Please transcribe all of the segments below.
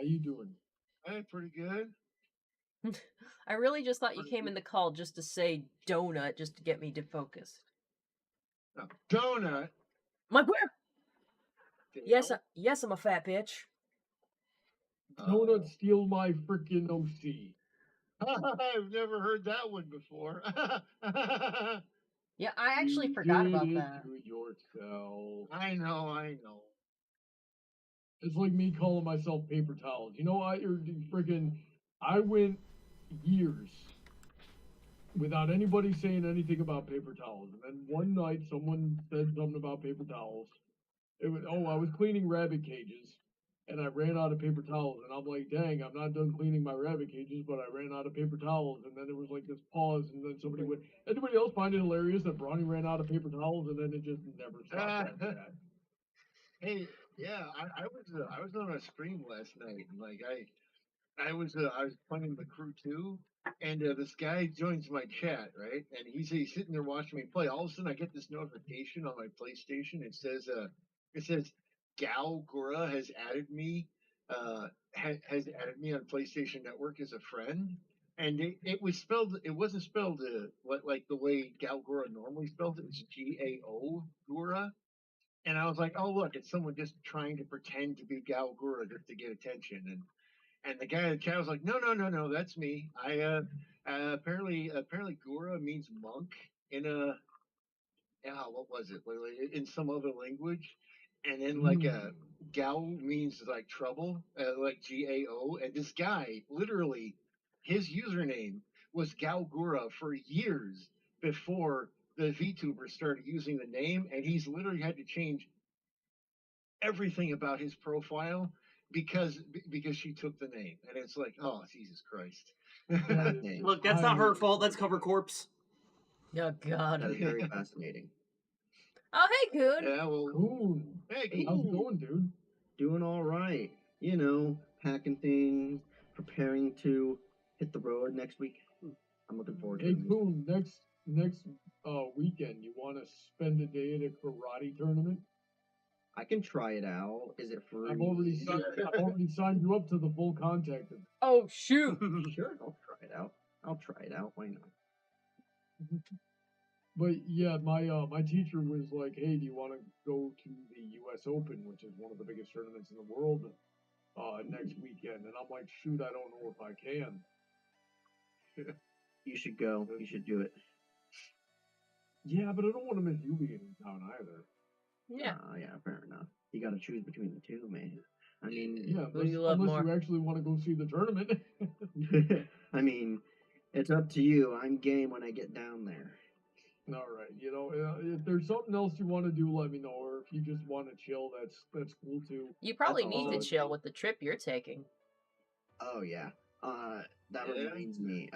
you doing? Hey, pretty good. I really just thought you came in the call just to say donut, just to get me defocused. A donut. My where? Dale? Yes, I'm a fat bitch. Donut steal my freaking OC. I've never heard that one before. Yeah, I actually You forgot did about it that. to yourself. I know. It's like me calling myself paper towels. You know, I went years without anybody saying anything about paper towels. And then one night someone said something about paper towels. I was cleaning rabbit cages and I ran out of paper towels. And I'm like, dang, I'm not done cleaning my rabbit cages, but I ran out of paper towels. And then there was like this pause. And then somebody went, anybody else find it hilarious that Bronny ran out of paper towels? And then it just never stopped after that. Hey, yeah, I was on a stream last night, and like I was playing the crew too, and this guy joins my chat, right? And he's sitting there watching me play. All of a sudden, I get this notification on my PlayStation. It says Gal Gura has added me, has added me on PlayStation Network as a friend. And it wasn't spelled like the way Gal Gura normally spells it. It's Gao Gura. And I was like, oh look, it's someone just trying to pretend to be Gal Gura just to get attention. And the guy in the chat was like, no, that's me. Apparently Gura means monk in what was it? In some other language. And then Gao means like trouble, like Gao. And this guy, literally, his username was Gal Gura for years before the VTubers started using the name, and he's literally had to change everything about his profile because she took the name, and it's like, oh Jesus Christ! Look, that's not her fault. That's Cover Corpse. Oh God. That is very fascinating. Oh hey, Coon. Yeah, well, Cool. hey, How's it going, dude? Doing all right. You know, packing things, preparing to hit the road next week. I'm looking forward to Hey, it. Coon, next weekend, you want to spend a day at a karate tournament? I can try it out. Is it free? I've already signed you up to the full contact. Oh shoot. Sure, I'll try it out. Why not? But yeah, my teacher was like, "Hey, do you want to go to the U.S. Open, which is one of the biggest tournaments in the world, next weekend?" And I'm like, "Shoot, I don't know if I can." You should go. You should do it. Yeah, but I don't want to miss you being in town either. Yeah. Yeah, fair enough. You got to choose between the two, man. I mean, Yeah, Who do you love unless more? you actually want to go see the tournament. I mean, it's up to you. I'm game when I get down there. All right, you know, if there's something else you want to do, let me know. Or if you just want to chill, that's cool too. You probably That's need to all. chill with the trip you're taking. Oh yeah. That Yeah. reminds me.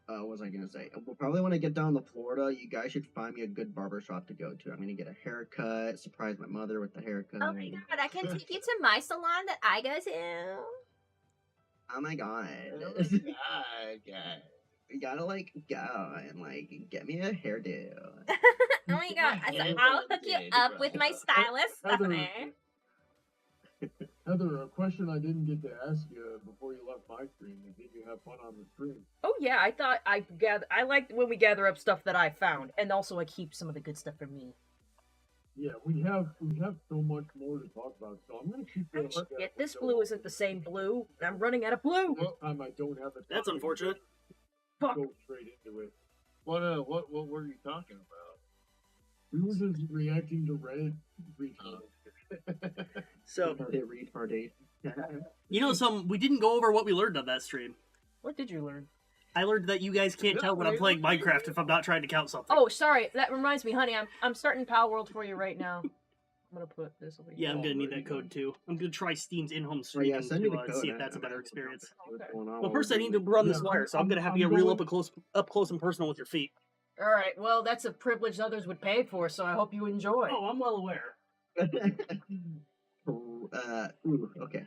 What was I gonna say? Well, probably when I get down to Florida, you guys should find me a good barber shop to go to. I'm gonna get a haircut. Surprise my mother with the haircut. Oh my God, I can take you to my salon that I go to. Oh my god. God. You gotta go and get me a hairdo. Oh my God, I'll hook you up with my stylist. Heather, Heather, a question I didn't get to ask you before you left my stream is, did you have fun on the stream? Oh yeah, I thought I liked when we gather up stuff that I found, and also I keep some of the good stuff for me. Yeah, we have so much more to talk about, so I'm gonna keep Oh shit, this blue isn't the same blue. I'm running out of blue. This time I don't have it. That's unfortunate. Fuck. Go straight into it. What were you talking about? We were just reacting to Reddit retweets. So, retarded. you know, we didn't go over what we learned on that stream. What did you learn? I learned that you guys can't tell when I'm playing Minecraft if I'm not trying to count something. Oh, sorry. That reminds me, honey. I'm starting Pal World for you right now. I'm gonna put this over here. Yeah, I'm gonna need that code too. I'm gonna try Steam's in-home streaming send me the to code. see if that's a better experience. What's going on? Well, first I need to run this Yeah, wire, so I'm gonna have I'm you real going- up close and personal with your feet. All right. Well, that's a privilege others would pay for, so I hope you enjoy. Oh, I'm well aware. Okay.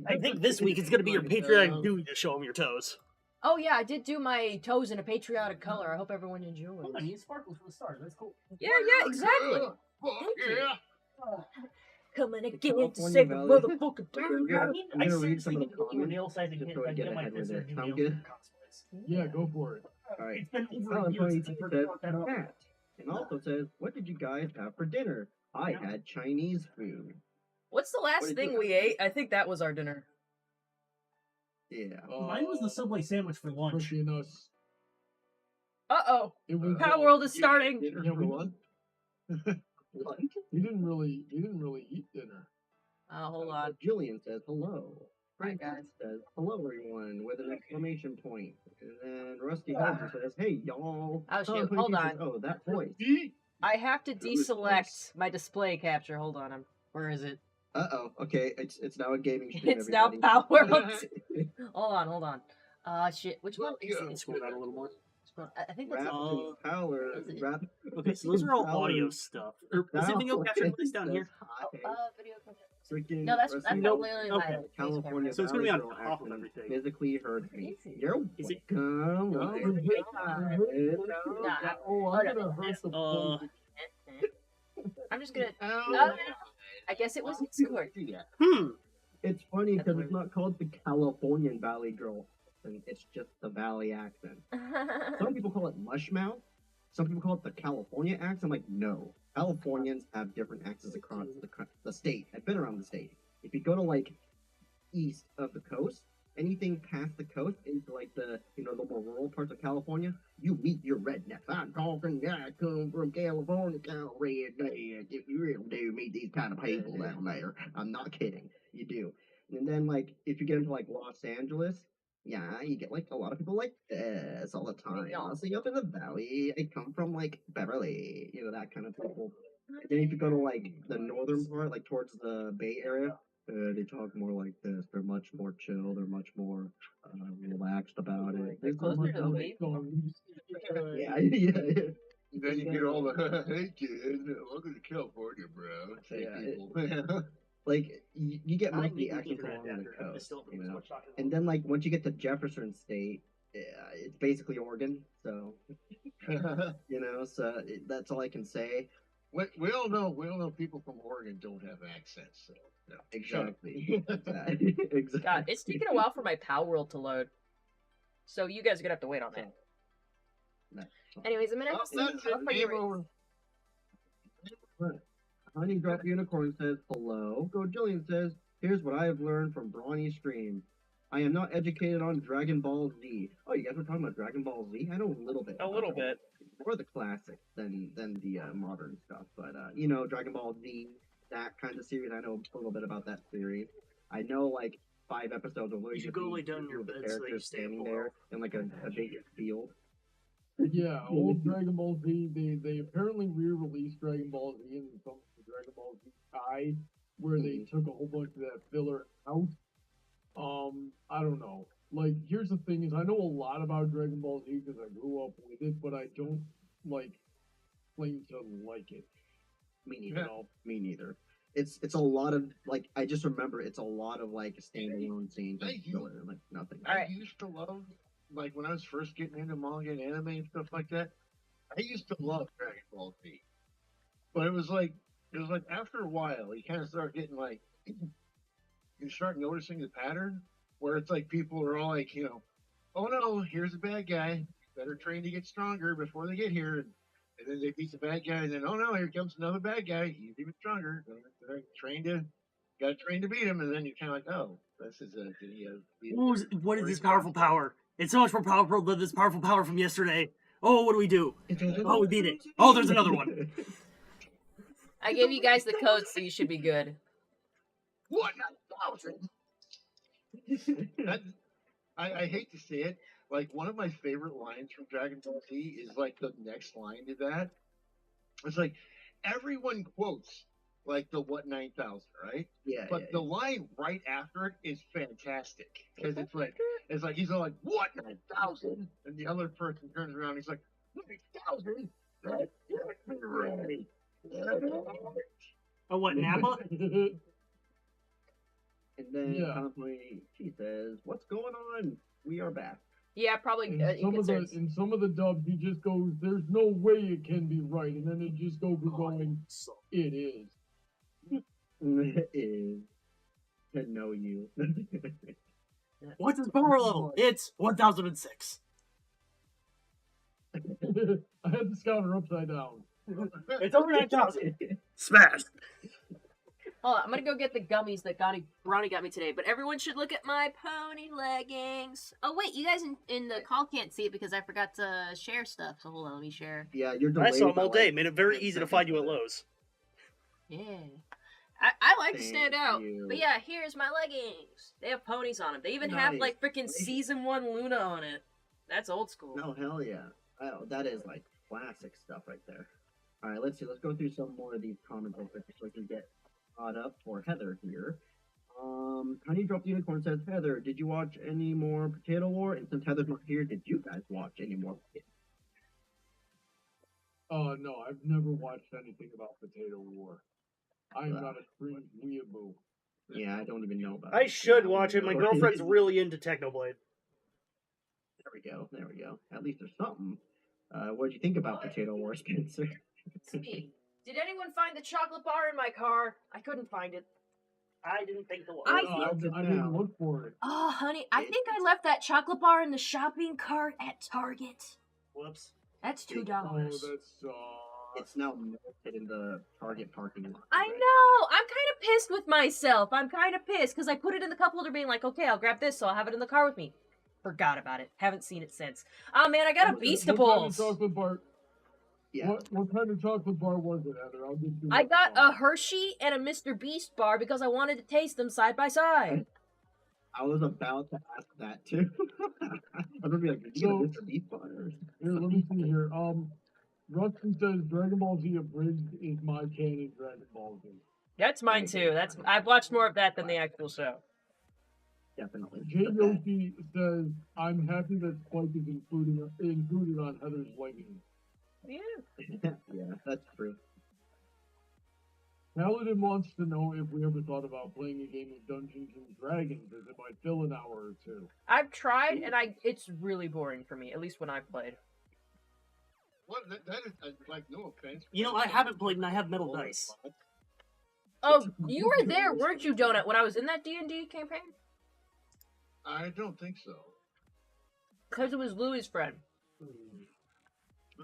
I think this week it's gonna be your patriotic duty to show them your toes. Oh yeah, I did do my toes in a patriotic color. I hope everyone enjoys. Oh, I need sparkles for the stars. That's cool. Yeah, exactly. Fuck Thank you. yeah. Coming The again to California save the Valley- motherfucking I'm day. gonna read some of the need to go to your comments nail size and just get, so I and get get my ahead with fixer it. to do Sound nails good? for cosplays. Yeah, go for it. All right. It's been over Alan a year 22 since I says brought that up. cat, and also says, "What did you guys have for dinner? I had Chinese food." What's the What last did thing you we have? ate? I think that was our dinner. Yeah. Mine was the Subway sandwich for lunch. Crochet and us. Uh-oh. It was. Power World is starting. Dinner Yeah, for lunch? We didn't really eat dinner. Hold on. Jillian says hello. Hi, Frank guys. says hello everyone with an exclamation point. And then Rusty Holmes says, "Hey y'all." Oh, shoot. Colin Hold 22 says, on. "Oh, that voice." I have to Who is deselect this? my display capture. Hold on. Where is it? Okay, it's now a gaming stream. It's now everybody. Power World. Hold on. Shit. Which one is Welcome. it? Scroll down a little more. I think that's Rap it. and Power. Is it- Rap. Okay, so those are all Power audio stuff. Or is it video capture device down here? Video capture. Freaking No, that's Rusty literally Holmes, my Okay. face California So it's gonna be Valley on Girl top of accent everything. physically heard me. Is it? You're Is it- welcome. No, It's is it? Nah, Oh, I'm gonna hurt the Uh, plate. I'm just gonna. Oh, I guess it was you Discord. do that. It's funny That's because weird. it's not called the Californian Valley Girl accent. It's just the Valley accent. Some people call it mushmouth. Some people call it the California accent. I'm like, no. Californians have different accents across the state. I've been around the state. If you go to like east of the coast, anything past the coast into like the the more rural parts of California, you meet your rednecks. I'm talking. I come from California, Cal redneck. If you really do meet these kind of people down there, I'm not kidding. You do. And then like if you get into like Los Angeles, yeah, you get like a lot of people like this all the time. Yeah. Honestly, up in the valley, I come from like Beverly, that kind of people. And then if you go to like the northern part, like towards the Bay Area, they talk more like this. They're much more chill. They're much more relaxed about it. They're There's closer much to the of wave. it. Yeah. Then you get all the, hey kid, welcome to California, bro. Type Yeah, people. Like you get most of the I need accents to along the adapter. I'm coast, still and then like once you get to Jefferson State, it's basically Oregon. So that's all I can say. we all know people from Oregon don't have accents. So no. Exactly. Exactly. God, it's taking a while for my Power World to load. So you guys are gonna have to wait on that. No. Anyways, I'm gonna have to Well, that's it. Game over. Honey Drop Unicorn says hello. Go Jillian says, "Here's what I have learned from Brawny Stream. I am not educated on Dragon Ball Z." Oh, you guys were talking about Dragon Ball Z? I know a little bit. A little bit. More the classics than the modern stuff. But Dragon Ball Z, that kind of series. I know a little bit about that series. I know like 5 episodes of You should go lay down in your the bed so that you characters stay up standing well. there in like a big field. Yeah, old Dragon Ball Z. They apparently re-released Dragon Ball Z in some Dragon Ball Z Kai, where they took a whole bunch of that filler out. I don't know. Like, here's the thing: is I know a lot about Dragon Ball Z because I grew up with it, but I don't like claim to like it. Me You neither. know? Me neither. It's a lot of like I just remember it's a lot of like standalone scenes and filler, like nothing. I used to love, like when I was first getting into manga and anime and stuff like that, I used to love Dragon Ball Z. But it was like after a while, you kind of start getting like, you start noticing the pattern where it's like people are all like, oh no, here's a bad guy. Better train to get stronger before they get here. And then they beat the bad guy, and then oh no, here comes another bad guy. He's even stronger. They're got to train to beat him, and then you're kind of like, oh, this is What is this powerful power? It's so much more powerful than this powerful power from yesterday. Oh, what do we do? Oh, we beat it. Oh, there's another one. I gave you guys the code, so you should be good. What? 1,000. I hate to say it. Like, one of my favorite lines from Dragon Ball Z is like the next line to that. It's like everyone quotes like the what 9,000, right? Yeah. But the line right after it is fantastic because it's like he's all like what 9,000, and the other person turns around. And he's like 9,000. That can't be right. Oh, what, Nappa? And then Yeah. constantly she says, "What's going on? We are back." Yeah, probably. In some of the dubs, he just goes, "There's no way it can be right," and then it just goes going, "It is." is to know you. What's his power level? It's 1006. I had the counter upside down. It's over 9,000. Smash. Hold on, I'm gonna go get the gummies that Brownie got me today. But everyone should look at my pony leggings. Oh wait, you guys in the call can't see it because I forgot to share stuff. So hold on, let me share. Yeah, you're I delayed. saw him by, all day. like, Made it very 10 easy to seconds find you at there. Lowe's. Yeah. I like to Thank stand out. you. But yeah, here's my leggings. They have ponies on them. They even have Nice. like freaking season 1 Luna on it. That's old school. No, hell yeah. Oh, that is like classic stuff right there. All right, let's see. Let's go through some more of these comments real quick so we can get caught up for Heather here. Honey Drop the Unicorn says, Heather, did you watch any more Potato War? And since Heather's not here, did you guys watch any more? No, I've never watched anything about Potato War. I'm not a stream weeaboo. Yeah, I don't even know about I it. should watch it. My girlfriend's really into Technoblade. There we go. There we go. At least there's something. What did you think about Potato War, Spencer? See, did anyone find the chocolate bar in my car? I couldn't find it. I didn't think the I didn't look for it. Oh, honey, I think I left that chocolate bar in the shopping cart at Target. Whoops. That's $2. Oh, that's It's now melted in the Target parking lot. I know. I'm kind of pissed with myself. I'm kind of pissed because I put it in the cup holder being like, okay, I'll grab this, so I'll have it in the car with me. Forgot about it. Haven't seen it since. Oh, man, I got a What kind of Beastables. chocolate bar? Yeah. What kind of chocolate bar was it, Heather? I'll get you. I got a Hershey and a Mr. Beast bar because I wanted to taste them side by side. I was about to ask that too. I'm gonna be like, did you get a Mr. Beast bar? Here, let me see here. Rusty says Dragon Ball Z Abridged is my canon Dragon Ball Z. That's mine too. I've watched more of that than the actual show. Definitely. Jay Yoshi says, I'm happy that Spike is included on Heather's leggings. Yeah. Yeah, that's true. Paladin wants to know if we ever thought about playing a game of Dungeons and Dragons, as it might fill an hour or two. I've tried, and it's really boring for me, at least when I've played. What? That is like no offense. You know, I haven't played and I have metal dice. Oh, you were there, weren't you, Donut, when I was in that D&D campaign? I don't think so. Because it was Louis' friend.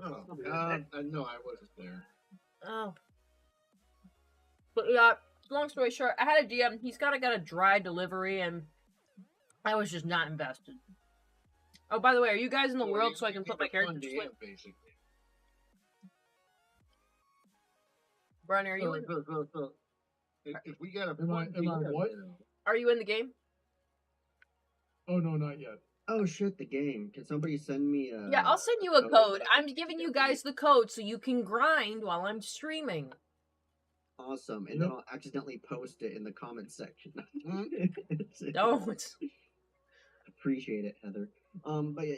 Oh, no, I wasn't there. Oh. But yeah, long story short, I had a DM. He's got a dry delivery, and I was just not invested. Oh, by the way, are you guys in the Well, world you- so I you can keep put my a fun character? DM, basically. Brian, are you in, So, if we got a Am I fun DM, what? you know, are you in the game? Oh, no, not yet. Oh shit, the game. Can somebody send me a... Yeah, I'll send you a code. I'm giving you guys the code so you can grind while I'm streaming. Awesome, and then I'll accidentally post it in the comment section. Don't. Appreciate it, Heather. But yeah,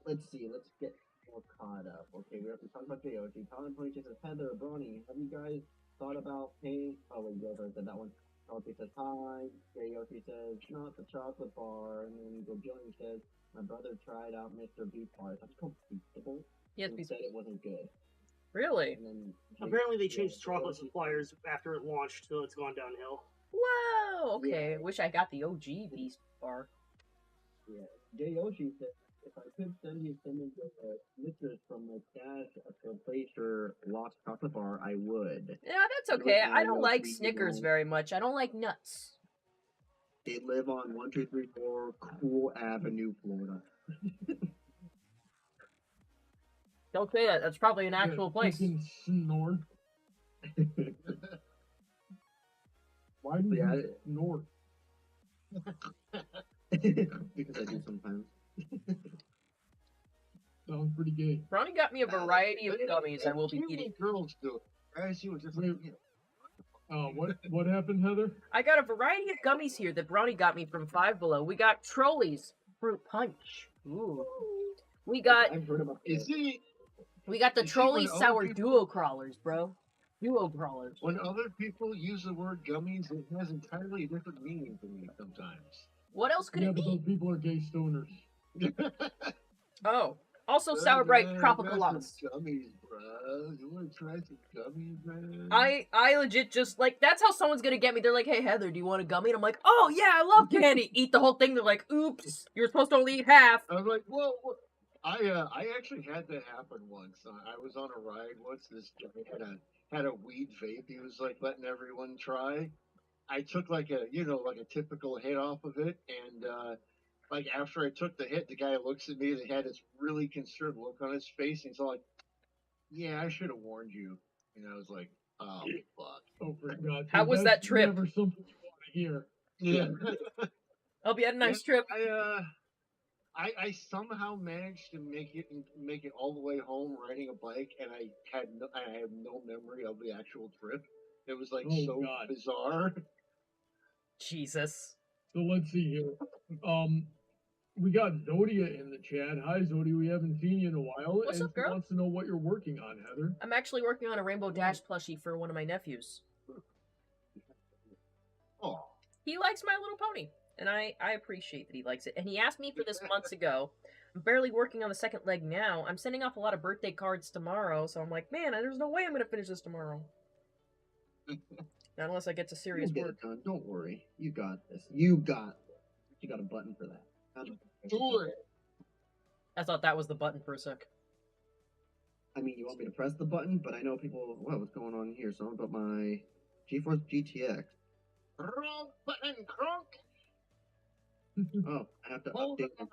let's see, let's get more caught up. Okay, we have to talk about Yoshi. Colin 22 says, Heather, Bronny, have you guys thought about paying... Oh, wait, you guys already said that one. Yoshi says, hi. Yoshi says, not the chocolate bar. And then Gojillian says, my brother tried out Mr. Beast bar. That's called Beastable. Yes, and said it wasn't good. Really? And then Apparently they changed chocolate suppliers after it launched, so it's gone downhill. Whoa, okay. Yeah. Wish I got the OG Beast bar. Yeah, Jay Yoshi said, if I could send you some of the Snickers from my stash to replace your lost chocolate bar, I would. Yeah, that's okay. I don't like Snickers very much. I don't like nuts. They live on 1234 Cool Avenue, Florida. Don't say that. That's probably an actual place. Snort. Why do Yeah, you snort? Because I do sometimes. Sounds pretty gay. Ronnie got me a variety of gummies I will be Too many eating. girls do it. Guys, she was just like, you know, What happened, Heather? I got a variety of gummies here that Brownie got me from Five Below. We got Trolleys Fruit Punch. Ooh. We got I've heard about is this. it the You see, Trolley when other Sour people- Duo Crawlers, bro. Duo Crawlers. when other people use the word gummies, it has entirely different meaning to me sometimes. What else could Yeah, it but those be? people are gay stoners. Oh. Also, Sour Bright I Tropical got Lungs. some gummies, bro. You want to try some gummies, man? I legit just like that's how someone's gonna get me. They're like, "Hey Heather, do you want a gummy?" And I'm like, "Oh yeah, I love candy." Eat the whole thing. They're like, "Oops, you're supposed to only eat half." I'm like, whoa, whoa. I actually had that happen once. I was on a ride once. This guy had a weed vape. He was like letting everyone try. I took like a typical hit off of it, and like after I took the hit, the guy looks at me and had this really concerned look on his face, and he's all like, "Yeah, I should have warned you." And I was like, "Oh fuck." Oh, for God's How sake, was that's that trip? Never something you want to hear. Yeah. Hope you had a nice Yeah, trip. I somehow managed to make it all the way home riding a bike, and I have no memory of the actual trip. It was like Oh, so God. bizarre. Jesus. So let's see here. We got Zodia in the chat. Hi, Zodia. We haven't seen you in a while. What's and up, she girl? wants to know what you're working on, Heather. I'm actually working on a Rainbow Dash plushie for one of my nephews. Oh, He likes My Little Pony, and I appreciate that he likes it. And he asked me for this months ago. I'm barely working on the second leg now. I'm sending off a lot of birthday cards tomorrow, so I'm like, man, there's no way I'm gonna finish this tomorrow. Not unless I get to serious You'll get work. it done. Don't worry. You got this. You got a button for that. do it. I thought that was the button for a sec. I mean, you want me to press the button, but I know people. Wow, what's going on here? Something about my GeForce GTX. Wrong button, crunk. Oh, I have to Hold update. the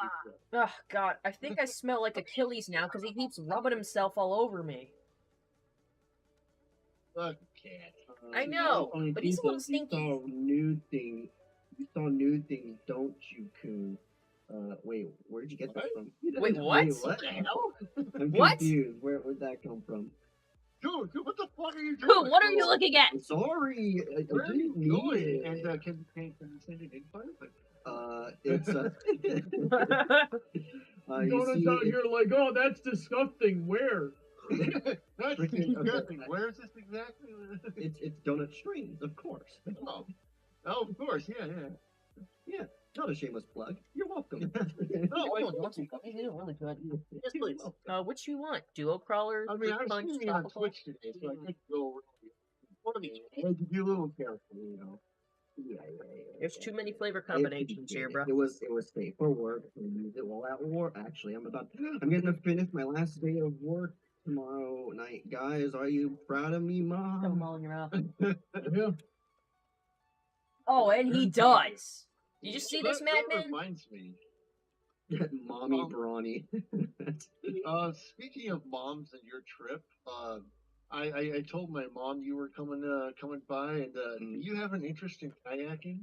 my Oh, God. I think I smell like Achilles now because he keeps rubbing himself all over me. Fuck cat. I know, Only but he's a little people, stinky. You saw nude things. You saw nude things, don't you, Coon? Wait, where'd you get that What? from? Wait, what? What the hell? I'm What? confused. Where'd that come from? Dude, what the fuck are you Who? doing? What are you looking at? I'm sorry. I Where are you didn't mean going? it. And can you send an invite? It's you Donuts see, out here like, oh, that's disgusting. Where? That's Freaking- disgusting. Where is this exactly? it's donut strings, of course. Oh, of course, yeah. Yeah, not a shameless plug. You're welcome. No, Oh, you want some cookies? These are really good. Yes, please. Which you want? Duo crawler? I mean, fruit I've punch, seen you on tropical? Twitch today, so I could go. One of each. I had to be a little careful, you know. Yeah. There's too many flavor I combinations here, bro. appreciate It was safe for work. And use it while at work. Actually, I'm gonna finish my last day of work tomorrow night. Guys, are you proud of me, Shove them Mom? all in your mouth. Yeah. Oh, and he does. Did you see this, That madman? reminds me. Mommy Brawny. Speaking of moms and your trip, I told my mom you were coming by, and do you have an interest in kayaking?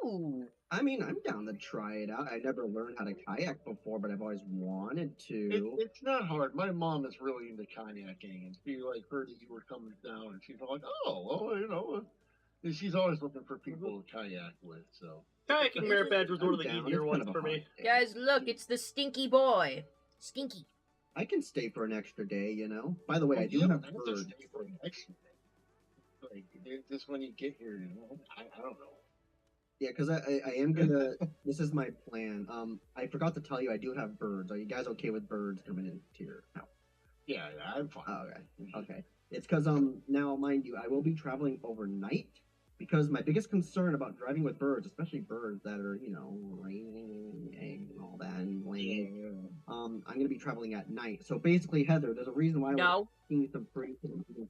Ooh. I mean, I'm down to try it out. I never learned how to kayak before, but I've always wanted to. It's not hard. My mom is really into kayaking, and she like heard that you were coming down, and she's like, oh, well, you know. And she's always looking for people to kayak with. So Kayaking Merit Badge was one of the I'm down. easier It's ones kind of for a me. hot day. Guys, look, it's the stinky boy. Stinky. I can stay for an extra day, you know. By the way, I do you have don't have to birds. stay for an extra day. Like just when you get here, you know. I don't know. Yeah, because I am gonna. This is my plan. I forgot to tell you, I do have birds. Are you guys okay with birds coming into your house? Yeah, I'm fine. Oh, okay. It's because now, mind you, I will be traveling overnight. Because my biggest concern about driving with birds, especially birds that are, raising eggs and all that, and laying, I'm going to be traveling at night. So basically, Heather, there's a reason why I was No. asking some pretty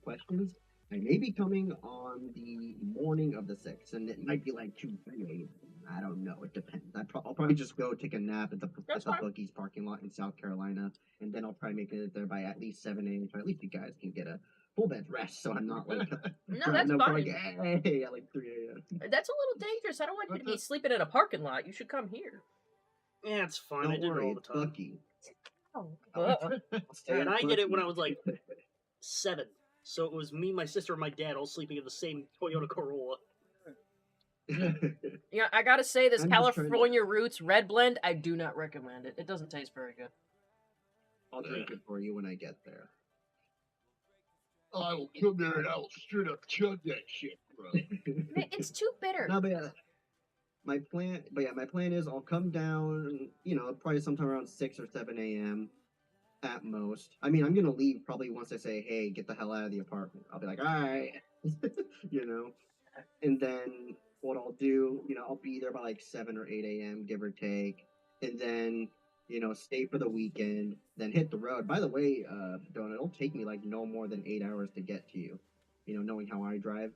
questions. I may be coming on the morning of the 6th, and it might be like 2, 3 a.m. I don't know. It depends. I'll probably just go take a nap at the fine. Bookies parking lot in South Carolina, and then I'll try to make it there by at least 7 a.m. So at least you guys can get a full bed's rest. So I'm not like No, that's probably, fine. hey, at like 3 a.m. That's a little dangerous. I don't want you to be sleeping in a parking lot. You should come here. Yeah, it's fine. I Don't did it worry, all the it's time. Bucky. Oh. I'll stay And at I did it when I Buc-ee's. was like 7. So it was me, my sister, and my dad all sleeping in the same Toyota Corolla. Yeah, I gotta say, this I'm just trying to- California Roots Red Blend, I do not recommend it. It doesn't taste very good. I'll drink it for you when I get there. I will come there and I will straight up chug that shit, bro. It's too bitter. No, but yeah, my plan is I'll come down, probably sometime around 6 or 7 a.m. at most. I mean, I'm gonna leave probably once I say, "Hey, get the hell out of the apartment." I'll be like, "All right," you know. And then what I'll do, I'll be there by like 7 or 8 a.m., give or take, and then stay for the weekend, then hit the road. By the way, Donut, it'll take me like no more than 8 hours to get to you. Knowing how I drive.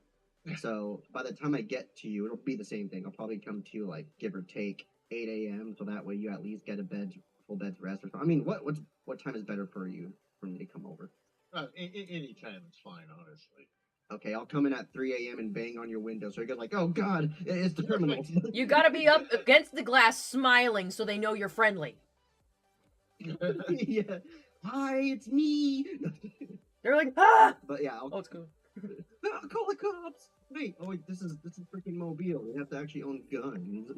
So by the time I get to you, it'll be the same thing. I'll probably come to you like give or take 8 a.m. So that way you at least get a full bed's rest or something. I mean, what time is better for you for me to come over? Any time is fine, honestly. Okay, I'll come in at 3 a.m. and bang on your window, so you're like, "Oh God, it's the criminals." You gotta be up against the glass, smiling, so they know you're friendly. Yeah. Hi, it's me. They're like, ah. But yeah, Oh, it's cool. I'll call the cops. Wait, this is freaking Mobile. We have to actually own guns.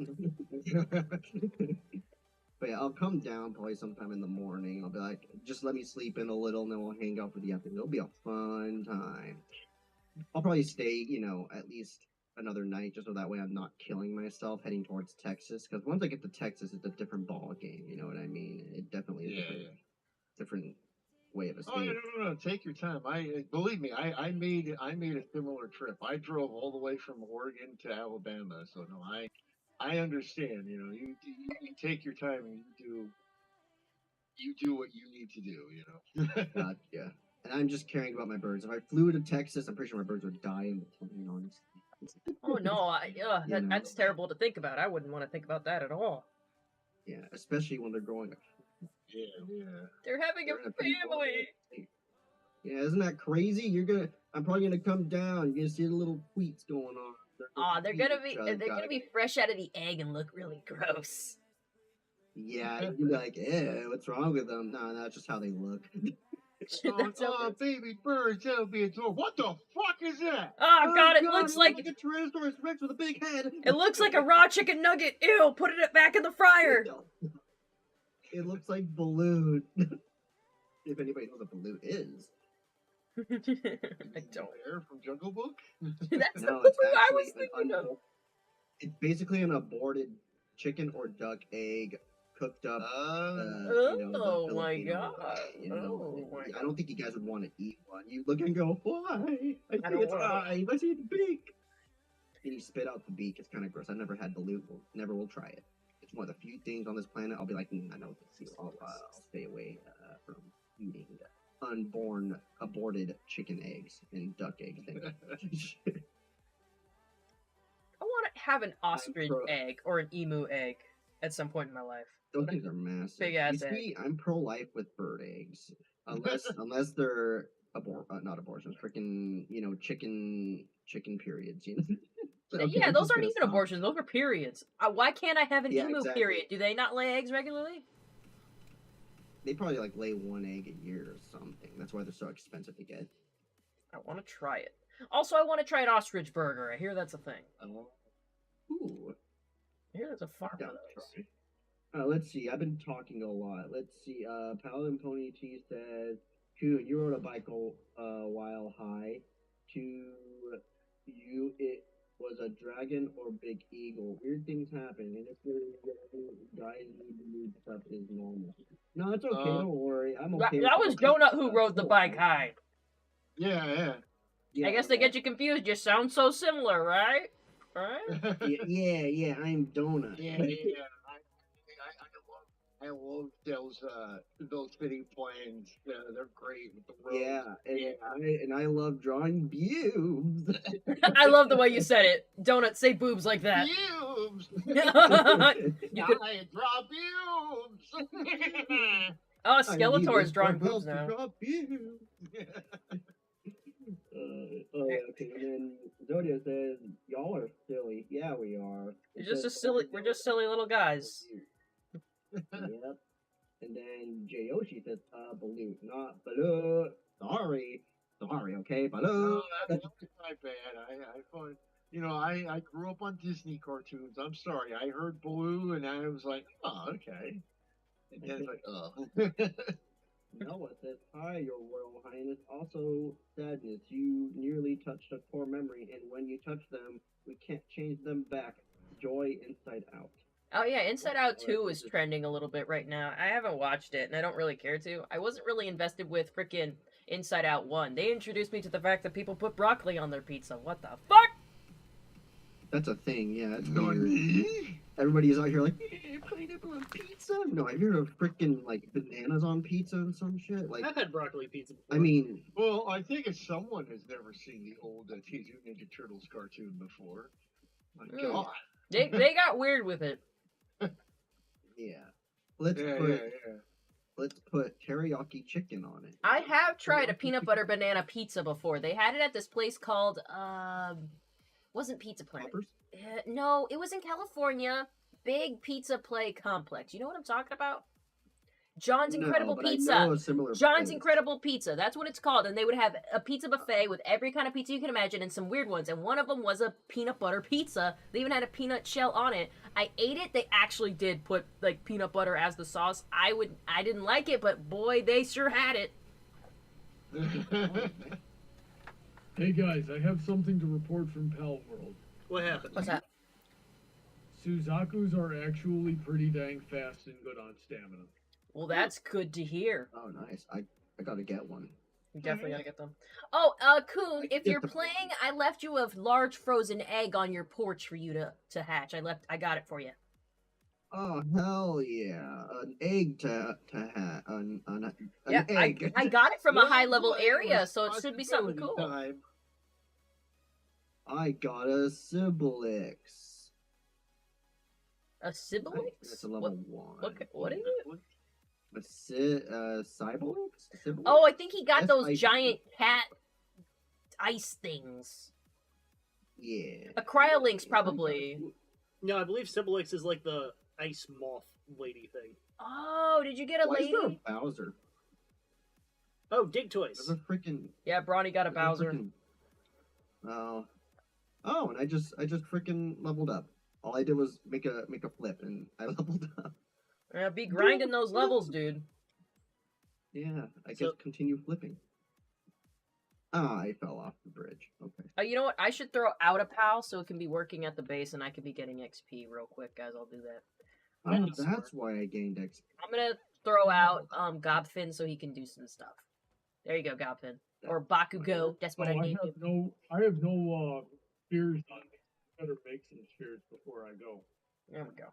But yeah, I'll come down probably sometime in the morning. I'll be like, just let me sleep in a little, and then we'll hang out for the afternoon. It'll be a fun time. I'll probably stay, at least another night, just so that way I'm not killing myself heading towards Texas. Because once I get to Texas, it's a different ball game. You know what I mean? It definitely is a different way of escape. Oh no! Take your time. Believe me, I made a similar trip. I drove all the way from Oregon to Alabama, so no, I understand. You take your time and you do what you need to do. Gotcha. And I'm just caring about my birds. If I flew to Texas, I'm pretty sure my birds would die in the plane, honestly. Oh no, that's terrible to think about. I wouldn't want to think about that at all. Yeah, especially when they're growing up. Yeah. They're having a family. Yeah, isn't that crazy? I'm probably gonna come down. You're gonna see the little tweets going on. They're gonna be fresh out of the egg and look really gross. Yeah, you'd be like, what's wrong with them? No, that's just how they look. Baby birds, that'll be adorable. What the fuck is that? Oh God, it looks like a Tyrannosaurus Rex with a big head. It looks like a raw chicken nugget. Ew, put it back in the fryer. It looks like Balloon. If anybody knows what Balloon is. I don't. Air from Jungle Book? That's no, who I was thinking of. It's basically an aborted chicken or duck egg cooked up. Oh my God! I don't think you guys would want to eat one. You look and go, why? I see its eyes. I see the beak. And you spit out the beak. It's kind of gross. I've never had Balloon. Never will try it. It's one of the few things on this planet I'll be like, I know this. I'll stay away from eating unborn, aborted chicken eggs and duck eggs. I want to have an ostrich egg or an emu egg at some point in my life. Those things are massive. Big ass egg. I'm pro-life with bird eggs, unless they're not abortions, freaking chicken periods. So, yeah, those aren't even abortions; those are periods. Why can't I have an emu period? Do they not lay eggs regularly? They probably like lay one egg a year or something. That's why they're so expensive to get. I want to try it. Also, I want to try an ostrich burger. I hear that's a thing. Ooh. I hear there's a farm of those. Let's see. I've been talking a lot. Let's see. Paladin Pony T says, "Coon, you rode a bike a while high. To you, it was a dragon or big eagle. Weird things happen, and if guys need to move stuff is normal. No, it's okay. Don't worry. I'm okay. That was Donut who rode the bike high. Yeah. I guess they get you confused. You sound so similar, right? Right? Yeah. I'm Donut. Yeah. I love those fitting planes. They're great with the roads. And I love drawing boobs. I love the way you said it. Donut, say boobs like that. Boobs. You could... I draw boobs. Oh, Skeletor is drawing boobs now. Okay. And then Zodia says, "Y'all are silly." Yeah, we are. We're just silly little guys. Yep. And then Jayoshi says, Baloo, not Baloo. Sorry, okay, Baloo. No, that's my bad. I thought, I grew up on Disney cartoons. I'm sorry. I heard Baloo and I was like, oh, okay. And then it's like, oh. Noah says, "Hi, Your Royal Highness. Also, sadness. You nearly touched a core memory, and when you touch them, we can't change them back. Joy inside out." Oh yeah, Inside Out Oh, 2 that's is just- trending a little bit right now. I haven't watched it, and I don't really care to. I wasn't really invested with frickin' Inside Out 1. They introduced me to the fact that people put broccoli on their pizza. What the fuck? That's a thing, yeah. It's Not weird. me. Everybody's out here like, pineapple on pizza? No, have you heard of freaking like bananas on pizza and some shit? Like, I've had broccoli pizza before. I mean, Well, I think if someone has never seen the old Teenage Mutant Ninja Turtles cartoon before, my Mm. God. They got weird with it. yeah. Let's Yeah, put yeah. let's put teriyaki chicken on it. I have tried a peanut butter banana pizza before. They had it at this place called wasn't Pizza Planet. Poppers? No, it was in California. Big pizza play complex. You know what I'm talking about? John's Incredible but I Pizza. know a similar John's place. Incredible Pizza. That's what it's called. And they would have a pizza buffet with every kind of pizza you can imagine and some weird ones. And one of them was a peanut butter pizza. They even had a peanut shell on it. I ate it. They actually did put like peanut butter as the sauce. I didn't like it, but boy, they sure had it. Hey guys, I have something to report from Pal World. What happened? What's that? Suzakus are actually pretty dang fast and good on stamina. Well, that's good to hear. Oh, nice. I gotta get one. You definitely gotta get them. Oh, Coon, if get you're the- playing, I left you a large frozen egg on your porch for you to hatch. I got it for you. Oh hell yeah! An egg to have an Yeah, egg. I got it from a Well, high level boy, area, so it should be something responsibility cool. time. I got a Sibilix. A sibling? That's a level 1. What is it? A Sibilix? Oh, I think he got That's those ice giant cat ice things. Yeah. A cryolinks, probably. No, I believe Sibilix is like the ice moth lady thing. Oh, did you get a Why is there a lady? Bowser? Oh, Dig Toys. There's a freaking Yeah, Brawny got a Bowser. Oh. Oh, and I just freaking leveled up. All I did was make a flip and I leveled up. Be grinding those levels, dude. Yeah, I So- guess continue flipping. Ah, I fell off the bridge. Okay. You know what? I should throw out a pal so it can be working at the base and I can be getting XP real quick, guys. I'll do that. Oh, That's that's why I gained XP. I'm gonna throw out Gobfin so he can do some stuff. There you go, Gobfin. Or Bakugo. That's what I I need. have no spears on me. Better make some spears before I go. There we go.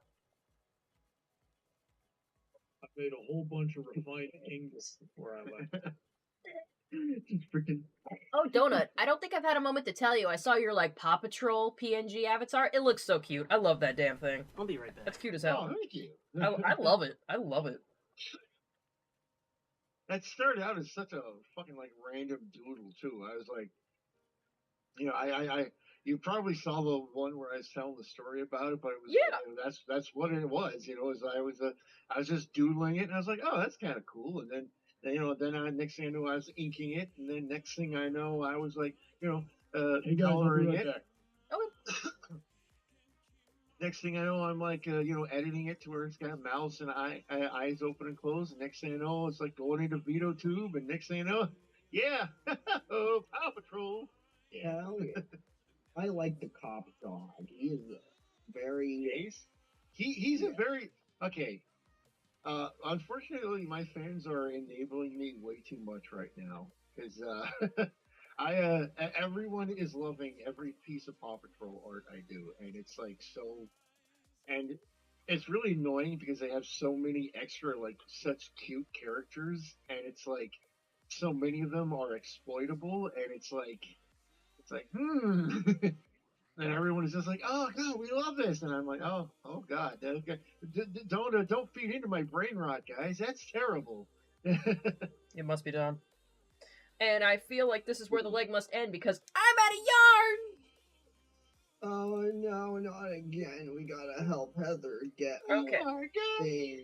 I made a whole bunch of refined ingots before I left. Just freaking. Oh, Donut. I don't think I've had a moment to tell you. I saw your like Paw Patrol PNG avatar. It looks so cute. I love that damn thing. I'll be right back. That's cute as Oh, hell. thank you. I love it. I love it. That started out as such a fucking like random doodle too. I was like, you know, I you probably saw the one where I was telling the story about it, but it was Yeah. that's what it was. You know, I was just doodling it, and I was like, oh, that's kind of cool. And then next thing I know, I was inking it, and then next thing I know, I was like, you know, Hey guys, I'll be coloring right it. back. Next thing I know, I'm like, you know, editing it to where it's got mouths and eyes open and closed. And next thing I know, it's like going into Vito Tube. And next thing I know, yeah, oh, Paw Patrol. Hell yeah. I like the cop dog. He is very. Ace. He's a very okay. Unfortunately, my fans are enabling me way too much right now because everyone is loving every piece of Paw Patrol art I do, and it's like so, and it's really annoying because they have so many extra like such cute characters, and it's like so many of them are exploitable, and it's like and everyone is just like, oh god, we love this, and I'm like, oh god, okay. Don't feed into my brain rot, guys. That's terrible. It must be done. And I feel like this is where the leg must end because I'm out of yarn! Oh no, not again. We gotta help Heather get. Okay. Oh my god. things.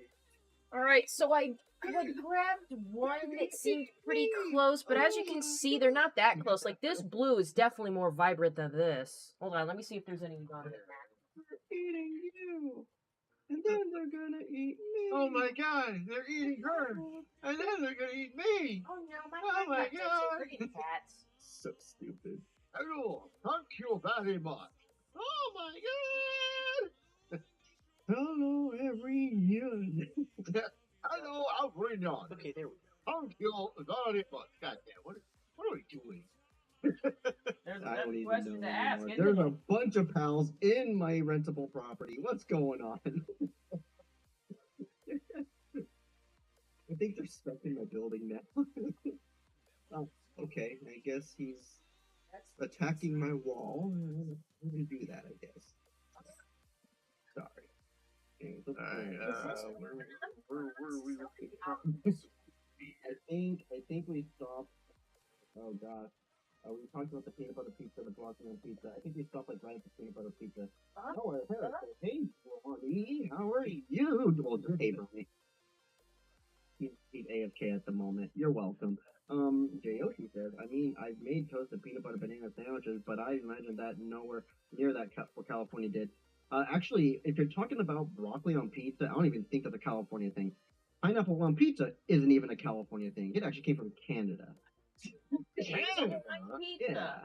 Alright, so I grabbed one that seemed pretty close, but as you can see, they're not that close. Like, this blue is definitely more vibrant than this. Hold on, let me see if there's any on there. They're eating you, and then they're gonna eat me. Oh my god, they're eating her, and then they're gonna eat me. Oh no, Oh my god. cats. So stupid. Hello, thank you very much. Oh my god. Hello, everyone. Hello, everyone. Okay, there we go. Thank you very much. God damn, what are we doing? There's I don't another even question know to ask. anymore. Isn't There's it? a bunch of pals in my rentable property. What's going on? I think they're stuck in my building now. Oh, okay. I guess he's attacking my wall. I'm gonna do that, I guess. Sorry. Okay, let's go. Where are we looking from? I think we stopped. Oh gosh. We talked about the peanut butter pizza, the blocking on pizza. I think we stopped like right at the peanut butter pizza. Oh, hey, Bonnie, how are you? Well, hey, Bonnie. He's AFK at the moment. You're welcome. Jayoshi says, I mean, I've made toasted peanut butter banana sandwiches, but I imagine that nowhere near that what California did. Actually, if you're talking about broccoli on pizza, I don't even think that's a California thing. Pineapple on pizza isn't even a California thing. It actually came from Canada. Canada. Yeah.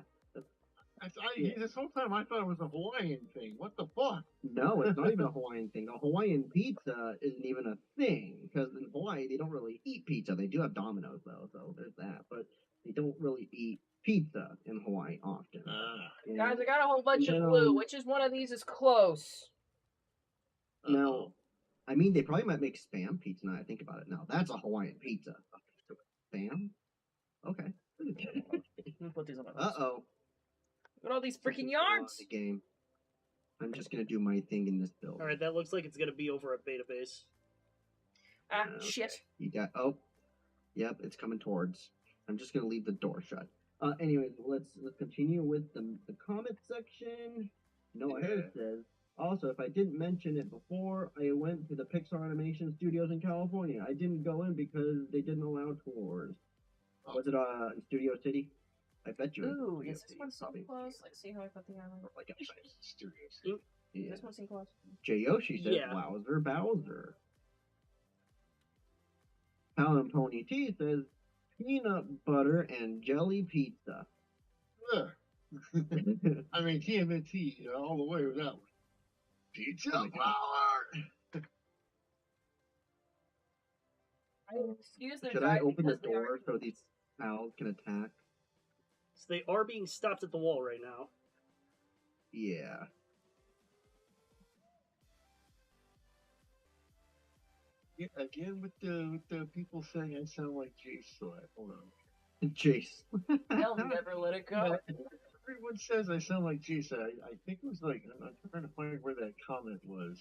This whole time I thought it was a Hawaiian thing. What the fuck? No, it's not even a Hawaiian thing. A Hawaiian pizza isn't even a thing because in Hawaii they don't really eat pizza. They do have Domino's though, so there's that. But they don't really eat pizza in Hawaii often. You know? Guys, I got a whole bunch And of then, blue. Which is one of these is close? Now, I mean, they probably might make spam pizza now I think about it. Now, that's a Hawaiian pizza. Spam? Okay. Put these on my list. Uh-oh. Look at all these freaking Something's going on in yards. the game. I'm just going to do my thing in this building. All right, that looks like it's gonna be over at beta base. Ah, Okay. shit. You got, oh, yep, it's coming towards. I'm just going to leave the door shut. Anyways, let's continue with the comment section. Noah Harris says, also, if I didn't mention it before, I went to the Pixar Animation Studios in California. I didn't go in because they didn't allow tours. Was it in Studio City? I bet you. Ooh, Studio does this City, one seem probably. close? Let's see how I put the island. Like outside studios. Does Yeah. this one seem close? Jayoshi says, Yeah. Wowzer Bowser. Helen Pony T says, peanut butter and jelly pizza. Ugh. I mean, TMNT all the way with that one. Pizza Oh my God. power. Excuse their Should I drive open the because they are- door so these pals can attack? So they are being stopped at the wall right now. Yeah. Yeah, again with the people saying I sound like Jay Sweat. Hold on. Jace. They'll never let it go. Everyone says I sound like Jay Sweat. I think it was like I'm trying to find where that comment was.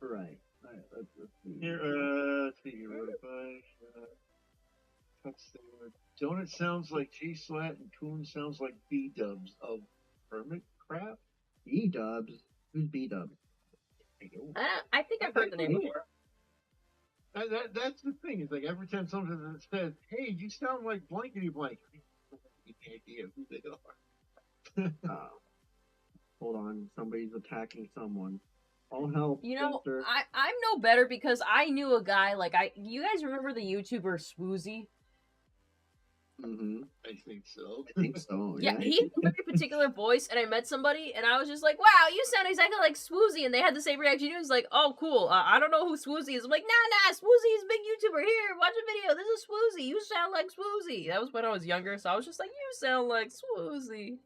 Right. Alright, let's see. Here, let's see here. Donut sounds like G Slat and Coon sounds like B Dubs of Hermit Crab. B-dubs? Who's B-dubs? I think I've heard the name before. That's the thing. It's like every time somebody says, "Hey, you sound like blankety blank," I have no idea who they are. Hold on. Somebody's attacking someone. I'll help. You know, sister. I'm no better because I knew a guy like you guys remember the YouTuber Swoozy? Mm-hmm. I think so. I think so. Yeah, he had a very particular voice, and I met somebody, and I was just like, "Wow, you sound exactly like Swoozy," and they had the same reaction. He was like, "Oh, cool. I don't know who Swoozy is." I'm like, "Nah, Swoozy is a big YouTuber. Here, watch a video. This is Swoozy. You sound like Swoozy." That was when I was younger, so I was just like, "You sound like Swoozy."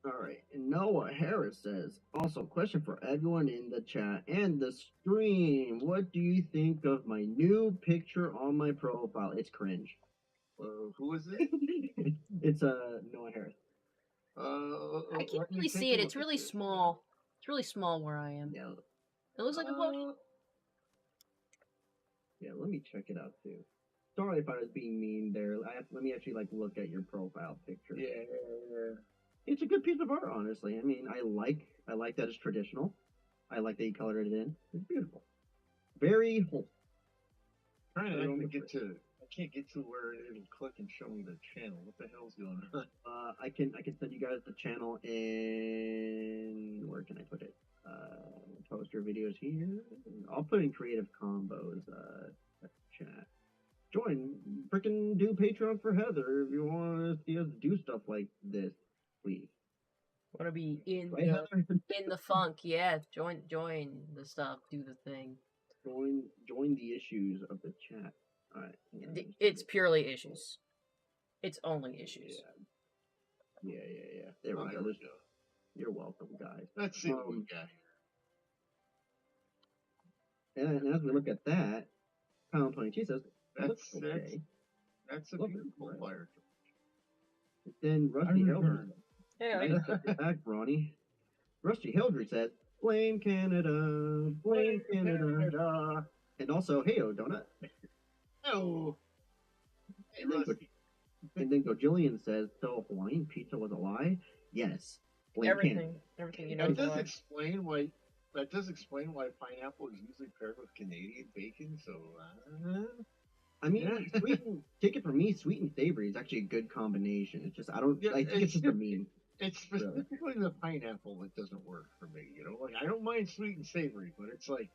All right. And Noah Harris says, also, question for everyone in the chat and the stream. What do you think of my new picture on my profile? It's cringe. Who is it? It's Noah Harris. I can't really see it. It's really small. It's really small where I am. Yeah. It looks like a whole. Yeah, let me check it out too. Sorry if I was being mean there. Let me actually look at your profile picture. Yeah. It's a good piece of art, honestly. I mean, I like that it's traditional. I like that you colored it in. It's beautiful. Very wholesome. Trying to actually get to. I can't get to where it'll click and show me the channel. What the hell's going on? I can send you guys the channel in where can I put it? Poster videos here. I'll put in creative combos. Chat. Join. Freaking do Patreon for Heather if you want to see us do stuff like this, please. Wanna be in Right, the Heather? in the funk? Yeah, join the stuff, do the thing. Join the issues of the chat. All right. It's purely issues. It's only issues. Yeah. There Oh, we there go. we go. You're welcome, guys. Let's see what we got here. And as we look at that, Pound 22 says, That's okay. that's a Love it. beautiful fire. Then I Rusty Hildry. return. Hey, Nice to be back, Ronnie. Rusty Hildry says, blame Canada, blame Canada. And also, hey-o, donut. Oh. Hey, And then, Rusty. Gojillian says, so Hawaiian pizza was a lie? Yes. Blame Canada. everything you know. That is a does lie. explain why. That does explain why pineapple is usually paired with Canadian bacon. So, I mean, take it from me, sweet and savory is actually a good combination. It's just, I think it's just a meme. it's specifically the pineapple that doesn't work for me. You know, like I don't mind sweet and savory, but it's like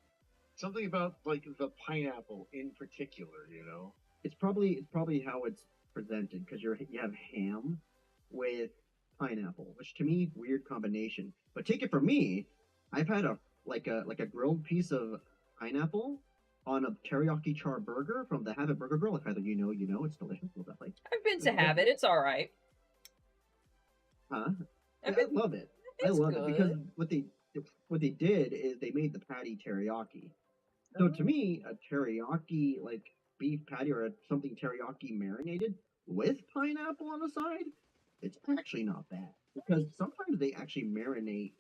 something about like the pineapple in particular. You know, It's probably how it's presented because you have ham with pineapple, which to me weird combination. But take it from me, I've had a grilled piece of pineapple on a teriyaki char burger from the Have It Burger Grill. If either you know, it's delicious. Love that place. I've been to have it. It's all right. Huh? I I've been- love it. I it's love it because good. what they did is they made the patty teriyaki. So to me, a teriyaki like beef patty or something teriyaki marinated with pineapple on the side, it's actually not bad because sometimes they actually marinate.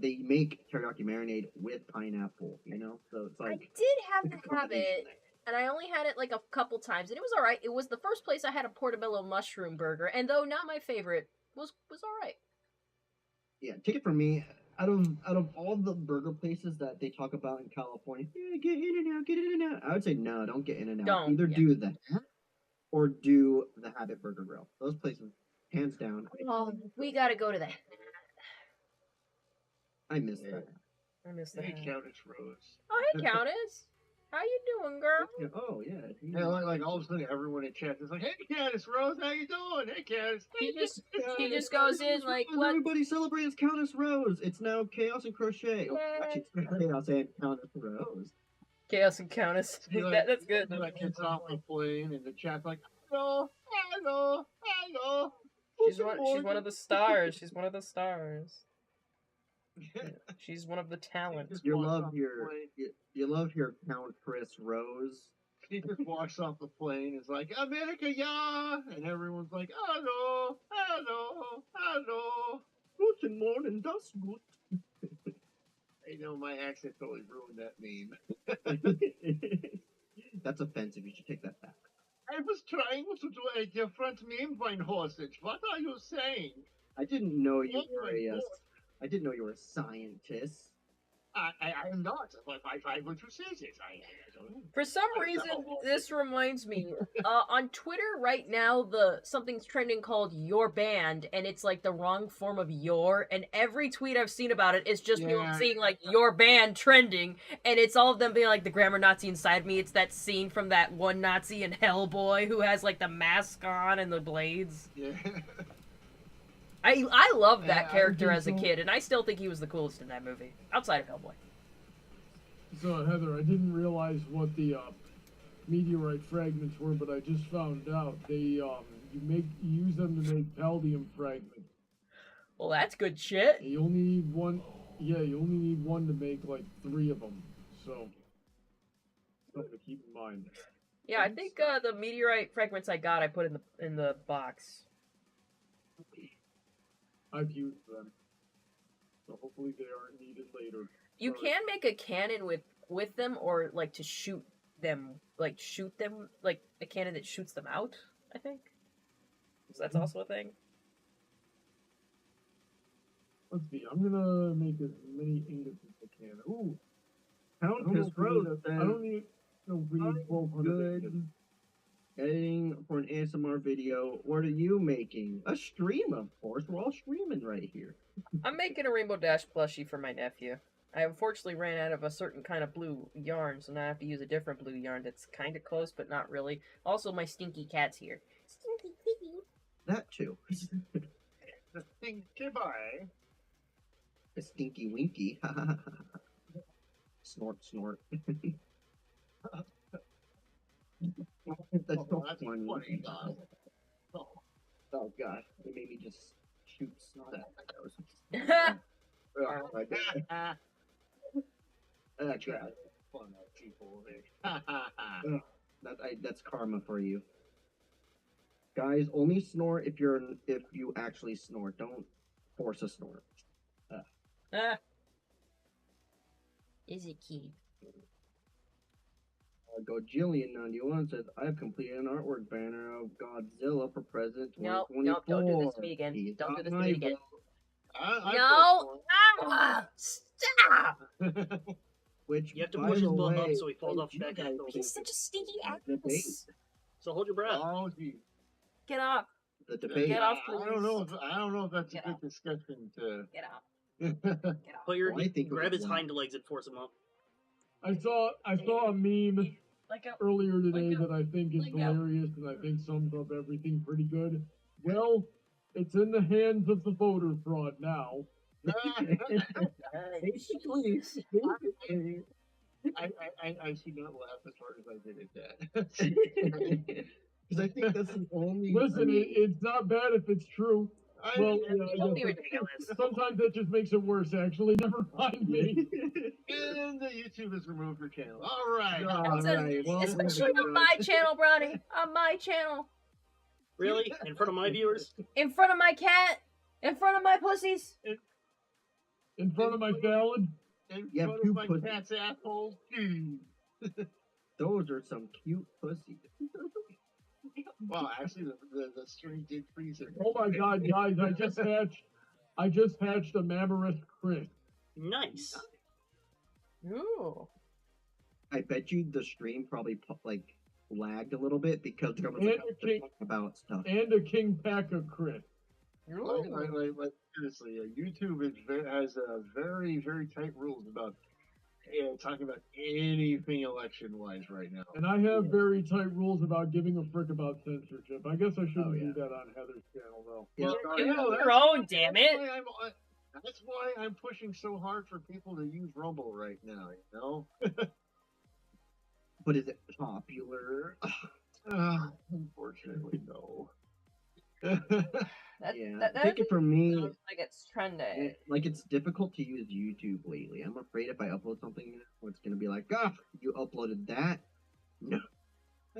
They make teriyaki marinade with pineapple, you know. So it's I like did have it's a to have combination it, there. and I only had it like a couple times, and it was all right. It was the first place I had a portobello mushroom burger, and though not my favorite, was all right. Yeah, take it from me. Out of all the burger places that they talk about in California, yeah, get in and out, get in and out. I would say no, don't get in and out. Don't, Either yeah. do that or do the Habit Burger Grill. Those places, hands down. Oh, we gotta go to that. I miss Yeah. that. I miss that. hey, Countess Rose. Oh, hey, Countess. How you doing, girl? Yeah, oh yeah. Yeah, like all of a sudden everyone in chat is like, "Hey, Countess Rose, how you doing? Hey, Countess." She just goes in like, what? Everybody celebrates Countess Rose. It's now Chaos and Crochet. Oh, Yay. actually, it's not Chaos and Countess Rose. Chaos and Countess. He, like, That's good. He like gets off the plane and the chat's like, "Hello, hello, hello." She's one of the stars. She's one of the stars. She's one of the talents. You love your Countess Rose. He just walks off the plane. Is like, "America, yeah," and everyone's like, "Hello, hello, hello." Guten Morgen, das gut. I know my accent totally ruined that meme. That's offensive. You should take that back. I was trying to do a different meme, Weinhorstich. What are you saying? I didn't know you Oh were my a. God. I didn't know you were a scientist. I'm not. But I want to say this. I don't know. For some reason, this reminds me. On Twitter right now, something's trending called "Your Band," and it's like the wrong form of "your." And every tweet I've seen about it is just people Yeah. seeing like "Your Band" trending, and it's all of them being like the grammar Nazi inside me. It's that scene from that one Nazi in Hellboy who has like the mask on and the blades. Yeah. I loved that I character think as a so. kid, and I still think he was the coolest in that movie, outside of Hellboy. So Heather, I didn't realize what the meteorite fragments were, but I just found out they you use them to make paldium fragments. Well, that's good shit. And you only need one. Yeah, you only need one to make like 3 of them. So something to keep in mind. Yeah, I think the meteorite fragments I got, I put in the box. I've used them, so hopefully they aren't needed later. You Sorry. can make a cannon with them, or like to shoot them like a cannon that shoots them out. I think. So that's also a thing. Let's see. I'm gonna make as many ingots as I can. Ooh, I don't know Countess if we Rose need. says, I don't need. No, we need 1,200 ingots. good. Editing for an ASMR video. What are you making? A stream, of course. We're all streaming right here. I'm making a Rainbow Dash plushie for my nephew. I unfortunately ran out of a certain kind of blue yarn, so now I have to use a different blue yarn that's kind of close, but not really. Also, my stinky cat's here. Stinky kitty. That too. The thing, goodbye. A stinky winky. Snort, snort. That's so That's funny. funny, God. Oh god, it made me just shoot snot at Oh, my God. That's Try to make fun of people. that's karma for you. Guys, only snort if you actually snort. Don't force a snort. Is it key? Gojillion91 says, I have completed an artwork banner of Godzilla for President Nope, 2024. nope, don't do this to me again. He's Don't do got this to my me again. vote. No! Ah, stop! Which, You have to by push his the butt up way, so he falls off you back. guys He's such a stinky debate. ass. So hold your breath. Oh, gee. Get off. The debate. Get off, I don't please. know. I don't know if that's Get a good off. discussion to. Get off. Get off. Put your Well, I think it grab was his one. hind legs and force him up. I saw a meme Like a, earlier today Like that I think is like a- hilarious and I think sums up everything pretty good. Well, it's in the hands of the voter fraud now. Basically, I should not laugh as hard as I did at that. because I think that's the only. Listen, it's not bad if it's true. Well, Don't be ridiculous. sometimes that just makes it worse, actually. Never mind me. And the YouTube has removed your channel. All right. All right, well, Especially on my channel, Brownie. On my channel. Really? In front of my viewers? In front of my cat. In front of my pussies. In front of my salad. In Yeah, front two of my pussies. cat's asshole. Gee. Those are some cute pussies. Wow, actually, the string did freeze it. Oh my god, guys, I just hatched a Mammoth Chris. Nice. Ooh. I bet you the stream probably lagged a little bit because there was And like a king, about stuff. and a King Packer Chris. Like, seriously, YouTube has very, very tight rules about talking about anything election-wise right now. And I have very tight rules about giving a frick about censorship. I guess I shouldn't Oh, yeah. do that on Heather's channel, though. Yeah. Do Yeah, your own, damn it. That's why I'm pushing so hard for people to use Rumble right now, you know? But is it popular? Unfortunately, no. Yeah, take it from me. Sounds like it's trending. Like it's difficult to use YouTube lately. I'm afraid if I upload something, it's gonna be like, you uploaded that. No.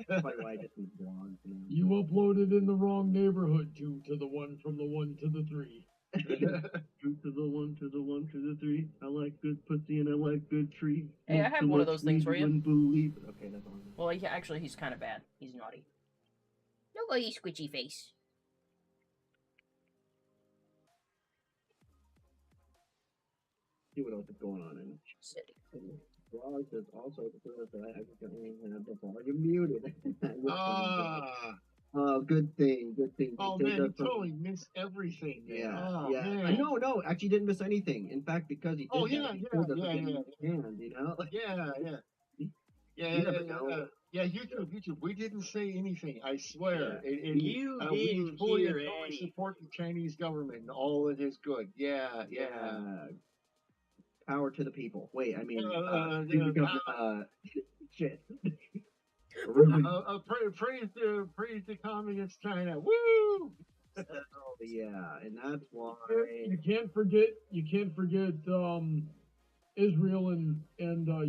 That's why I just do blogs. You uploaded in the wrong neighborhood, 2 to the 1 from the 1 to the 3. 2 to the 1 to the 1 to the 3. I like good pussy and I like good tree. Hey, I have one of those things for you. Wouldn't believe. Okay, that's all. Well, actually, he's kind of bad. He's naughty. Look at you squidgy face. See what else is going on in. Blog says also that I accidentally had the volume muted. Good thing. Good thing. Oh man, you totally missed everything. Man. Yeah, Oh, yeah. Man. No, actually didn't miss anything. In fact, because he did Oh, that, yeah, he yeah, pulled yeah, everything yeah. in his hand, you know? Yeah. You never know. Yeah, YouTube. We didn't say anything. I swear. Yeah. You we didn't fully hear and totally any. support the Chinese government and all it is good. Yeah. Power to the people. Wait, I mean, shit. Praise the communist China. Woo! Yeah, and that's why. You can't forget Israel and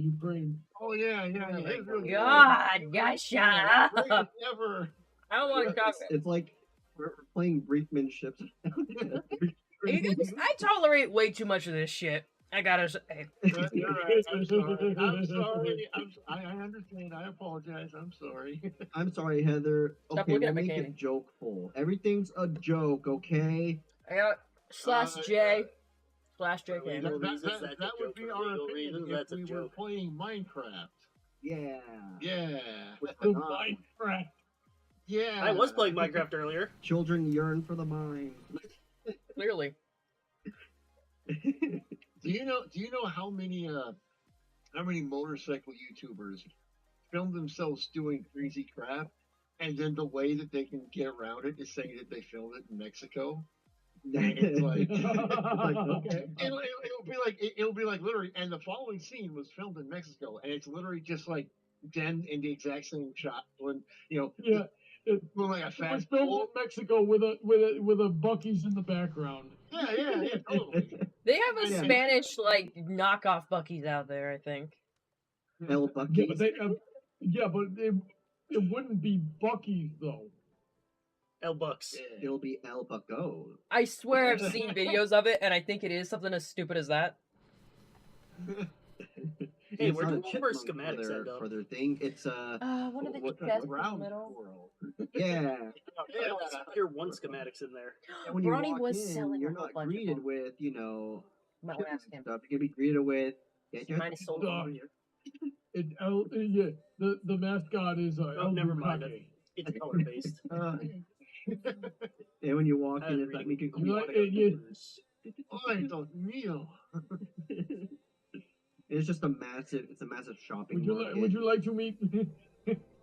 Ukraine. Oh yeah. God, guys, shut up. Greatest ever. I don't want to talk. It's like we're playing briefmanships. I tolerate way too much of this shit. I gotta say. You're right. I'm sorry. I understand. I apologize. I'm sorry. I'm sorry, Heather. Stop Okay, looking we'll at make McCain. it jokeful. Everything's a joke, okay? I got /J. /JK. Legal reasons, that's a That would joke. be For our legal opinion reasons, if that's a we were joke. playing Minecraft. Yeah. Yeah. With the Minecraft. Yeah. I was playing Minecraft earlier. children yearn for the mine. Clearly. Do you know how many motorcycle YouTubers film themselves doing crazy crap, and then the way that they can get around it is saying that they filmed it in Mexico? It's like, okay. it'll be like literally, and the following scene was filmed in Mexico, and it's literally just like Den in the exact same shot when Yeah, it, when like a it was fast filmed forward. in Mexico with a Bucky's in the background. Yeah, totally. They have a Yeah. Spanish like knockoff Bucky's out there, I think. El Yeah, Bucky's. but it wouldn't be Bucky's though. El Bucks. It'll be El Bucko. I swear I've seen videos of it, and I think it is something as stupid as that. Hey, It's where not do a all of our chipmunk schematics end up? for their thing. It's One of the what- chests in the Ground middle. squirrel. yeah. I only saw here one schematics in there. And when you Bronny walk was in, selling you're a whole not bunch of greeted them. with Might want to chipmunk ask him. stuff. You're gonna be greeted with Minus sold them. The mascot is Oh, never mind. It's color based. And when you walk I in, was it's like reading making Ay, Dios mío. It's just a massive shopping market. Would you like to meet?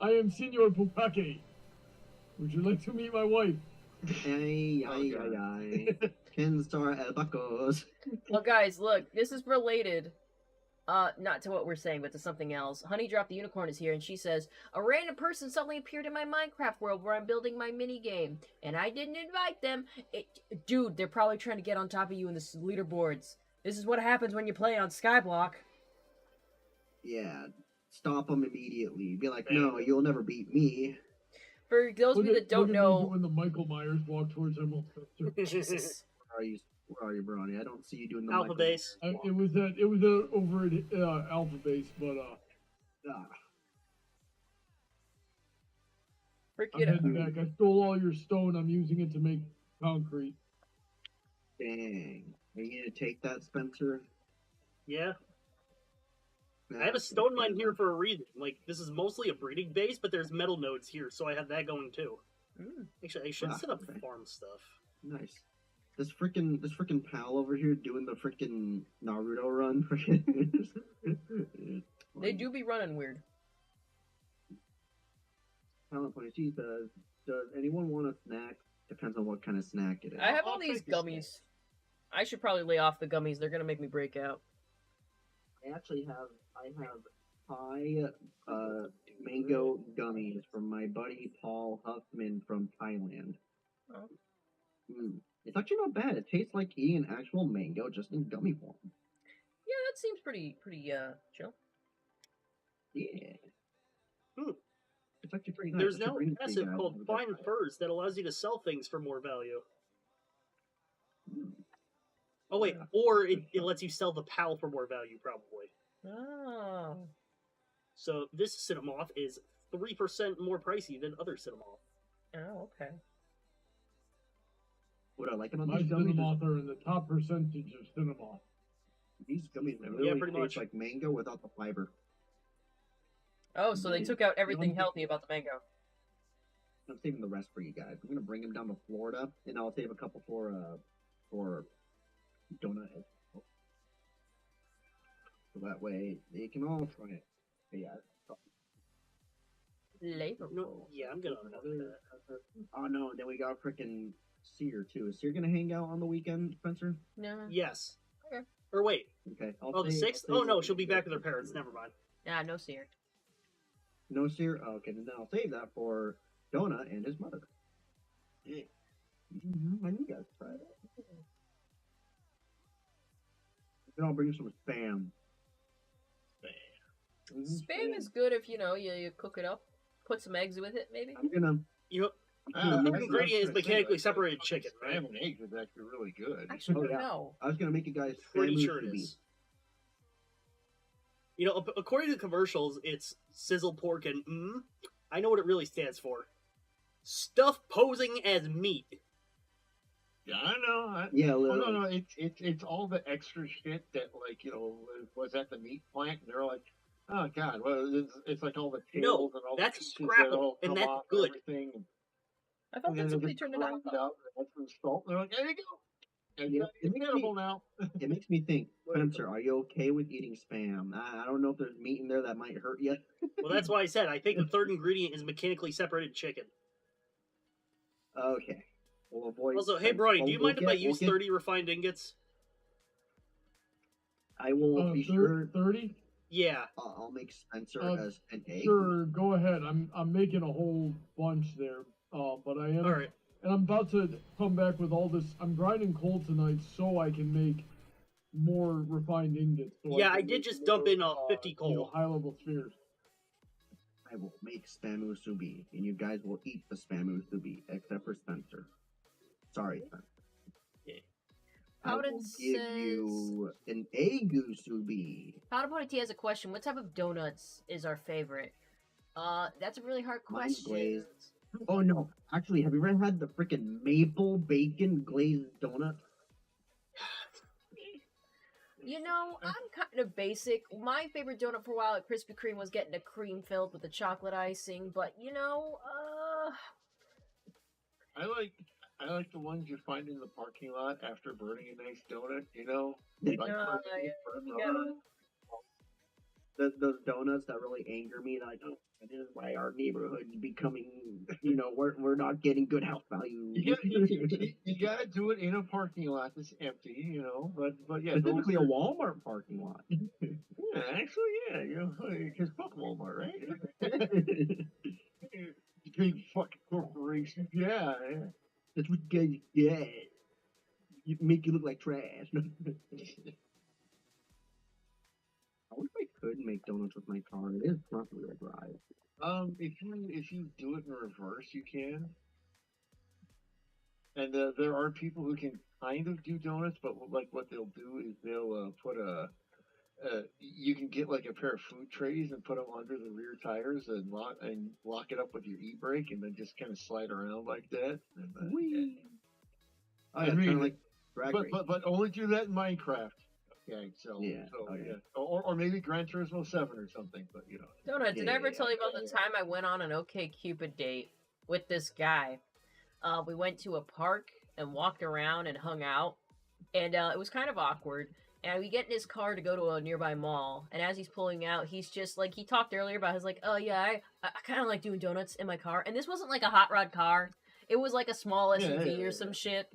I am Senor Pukake. Would you like to meet my wife? Ay, ay, ay, ay. Ken Star El Buckos. Well, guys, look, this is related. Not to what we're saying, but to something else. Honey Drop the Unicorn is here, and she says, a random person suddenly appeared in my Minecraft world where I'm building my mini game, and I didn't invite them. Dude, they're probably trying to get on top of you in the leaderboards. This is what happens when you play on Skyblock. Yeah, stop them immediately. Be like, no, you'll never beat me. For those of you that don't know, when the Michael Myers walk towards Emerald Spencer. Jesus. Where are you, Bronny? I don't see you doing the Alpha Michael base. Myers It walk. was over at Alpha Base, but Ah, I'm Forget it. heading back. I stole all your stone. I'm using it to make concrete. dang. Are you gonna take that, Spencer? Yeah. I have a stone mine here for a reason. Like, this is mostly a breeding base, but there's metal nodes here, so I have that going too. Actually, I should Ah, set up okay. farm stuff. Nice. This freaking pal over here doing the freaking Naruto run. They do be running weird. Talent point. She says, "Does anyone want a snack? Depends on what kind of snack it is." I have all I'll these take the gummies. I should probably lay off the gummies. They're gonna make me break out. I actually have Thai mango gummies from my buddy Paul Huffman from Thailand. Oh. It's actually not bad. It tastes like eating an actual mango just in gummy form. Yeah, that seems pretty chill. Yeah. Hmm. It's actually pretty nice. There's I should now bring an it to you asset guys called and you guys Fine try it. Furs that allows you to sell things for more value. Oh wait, or it lets you sell the PAL for more value, probably. Oh. So this Cinnamoth is 3% more pricey than other Cinnamoth. Oh, okay. What I like about My these gummies is Cinnamoth are in the top percentage of Cinnamoth. these gummies literally pretty taste much. like mango without the fiber. Oh, so they took out everything healthy about the mango. I'm saving the rest for you guys. I'm gonna bring them down to Florida, and I'll save a couple for donut. So that way they can all try it. But yeah. Flavorful. No, yeah, I'm gonna another that. Oh no, then we got frickin' Seer too. Is Seer gonna hang out on the weekend, Spencer? No. Yes. Okay. Or wait. Okay. Oh, the 6th? Oh no, she'll be back with her parents. Never mind. Nah, no seer. No Seer? Oh, okay, then I'll save that for Donut and his mother. Yeah. I need you guys to try it. Then I'll bring you some spam. Spam is good if you cook it up, put some eggs with it, maybe. I'm gonna. You know, Yeah, the that's- ingredient is mechanically separated chicken, right? Ham and eggs is actually really good. Actually, Oh, yeah. no. I was gonna make you guys Pretty spam sure it musubi. is. You know, according to the commercials, it's sizzled pork and I know what it really stands for. Stuff posing as meat. Yeah, I know. Yeah, Well, literally. no, it's all the extra shit that was at the meat plant, and they're like, oh god, well it's like all the No, tails and all that's the pieces scrap that all and come that's off good. and everything. I thought And then that's they what they just turned it grind out. it out, and that's some salt. And they're like, there you go. And Yeah, it's edible now. It makes me think, Spencer, are you okay with eating spam? I don't know if there's meat in there that might hurt you. Well, that's why I said I think the third ingredient is mechanically separated chicken. Okay. We'll avoid. Also, hey, Brody, do you mind if I use 30 refined ingots? I will be sure. 30. Yeah. I'll make Spencer as an egg. Sure, go ahead. I'm making a whole bunch there. But I am. All right. And I'm about to come back with all this. I'm grinding coal tonight so I can make more refined ingots. So Yeah, I did make just more, dump in 50 coal. high level spheres. I will make spam musubi, and you guys will eat the spam musubi, except for Spencer. Sorry, Spencer. Yeah. I will give you an egg musubi. Powder T has a question. What type of donuts is our favorite? That's a really hard Mine's question. glazed. Oh no, actually, have you ever had the freaking maple bacon glazed donut? You know, I'm kind of basic. My favorite donut for a while at Krispy Kreme was getting a cream filled with the chocolate icing, but you know, I like the ones you find in the parking lot after burning a nice donut. You know, Those donuts that really anger me, like, oh, this is why our neighborhood is becoming, we're not getting good health value. you gotta do it in a parking lot that's empty, you know. But yeah, Specifically a Walmart parking lot. Yeah, actually, yeah, you know, because fuck Walmart, right? Big fucking corporations, yeah. That's what you guys get. You make you look like trash. I wish I could make donuts with my car. It is front wheel drive. If you do it in reverse, you can. And there are people who can kind of do donuts, but like what they'll do is they'll put you can get like a pair of food trays and put them under the rear tires and lock it up with your e-brake and then just kind of slide around like that. And, Whee! Oh, I yeah, mean, kind of like drag race. but only do that in Minecraft. Okay, so Yeah, so okay. yeah, or maybe Gran Turismo 7 or something. But you know, Donut, did I ever tell you about yeah. the time I went on an OkCupid date with this guy? We went to a park and walked around and hung out, and it was kind of awkward. And we get in his car to go to a nearby mall, and as he's pulling out, he's just like, he talked earlier about, he's like, oh yeah, I kind of like doing donuts in my car. And this wasn't like a hot rod car, it was like a small SUV or some shit.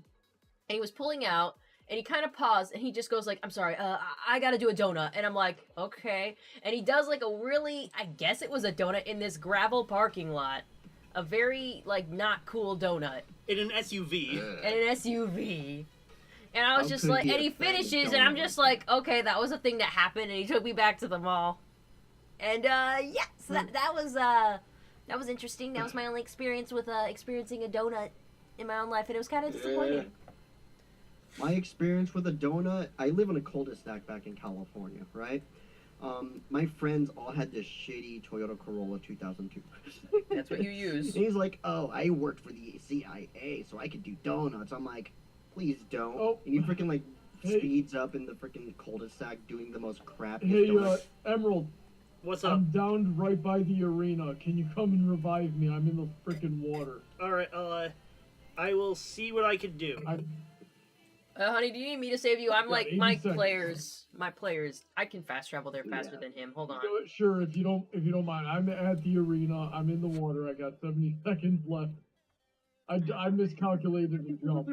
And he was pulling out, and he kind of paused, and he just goes like, I'm sorry, I gotta do a donut. And I'm like, okay. And he does like a really, I guess it was a donut in this gravel parking lot. A very, like, not cool donut. In an SUV. In an SUV. And I was How just could like, he and he have found finishes, a and I'm donut just like like, okay, that was a thing that happened, and he took me back to the mall. And, yeah, so that was interesting. That was my only experience with, experiencing a donut in my own life, and it was kind of disappointing. My experience with a donut, I live in a cul-de-sac back in California, right? My friends all had this shitty Toyota Corolla 2002. That's what you use. And he's like, oh, I worked for the CIA, so I could do donuts. I'm like, please don't. Oh. And he freaking, like, Hey. speeds up in the freaking cul-de-sac doing the most crappy Hey, donuts. Emerald. What's up? I'm down right by the arena. Can you come and revive me? I'm in the freaking water. Alright, I will see what I can do. Honey, do you need me to save you? I'm Yeah, like, 80 my seconds. players, I can fast travel there faster Yeah. than him. Hold on. Sure, if you don't mind. I'm at the arena. I'm in the water. I got 70 seconds left. I miscalculated the jump.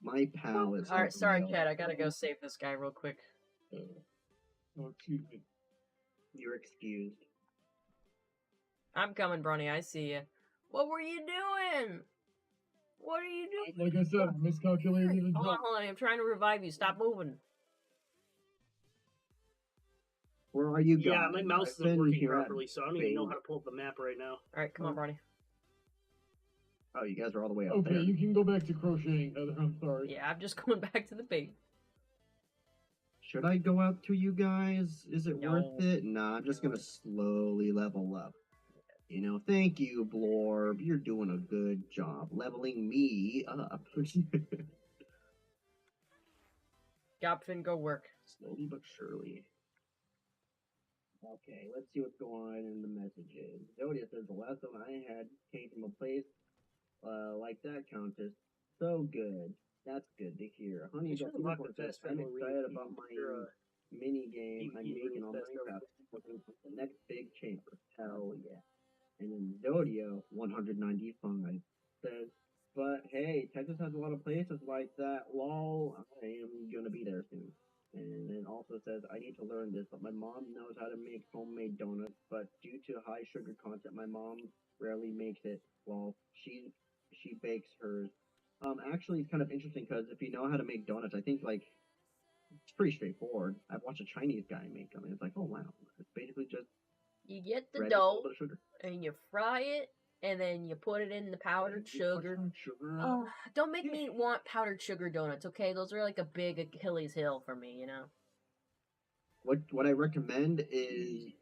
My pal is... Alright, sorry, Kat, I gotta go save this guy real quick. Oh, excuse me. You're excused. I'm coming, Bronny, I see you. What were you doing? What are you doing? Like I said, I miscalculated the Hold on, jump. hold on, I'm trying to revive you. Stop moving. Where are you guys? Yeah, my mouse I've isn't been working here at properly, so I don't even know Bay. how to pull up the map right now. Alright, come on, Bronny. Oh, you guys are all the way up Okay, there. you can go back to crocheting, Heather. I'm sorry. Yeah, I'm just going back to the bait. Should I go out to you guys? Is it No. worth it? Nah, I'm just gonna slowly level up. You know, thank you, Blorb. You're doing a good job leveling me up. Gobfin, go work. Slowly but surely. Okay, let's see what's going on in the messages. Zodia says the last one I had came from a place like that, Countess. So good. That's good to hear. Honey, Sure, got lock report the says, fast I'm travel excited read. about my Sure, mini game I'm you making on fast travel. Minecraft. Looking for the next big chamber. Hell yeah. And then Zodio 195 says, but hey, Texas has a lot of places like that. Lol, I am gonna be there soon. And then also says, I need to learn this, but my mom knows how to make homemade donuts, but due to high sugar content, my mom rarely makes it. Well, she bakes hers. Actually, it's kind of interesting because if you know how to make donuts, I think like it's pretty straightforward. I've watched a Chinese guy make them, and it's like, oh wow, it's basically just You get the bread with a dough little bit of sugar. and you fry it, and then you put it in the powdered You put sugar. some sugar on Oh, don't make me want powdered sugar donuts, okay? Those are like a big Achilles heel for me, you know? What I recommend is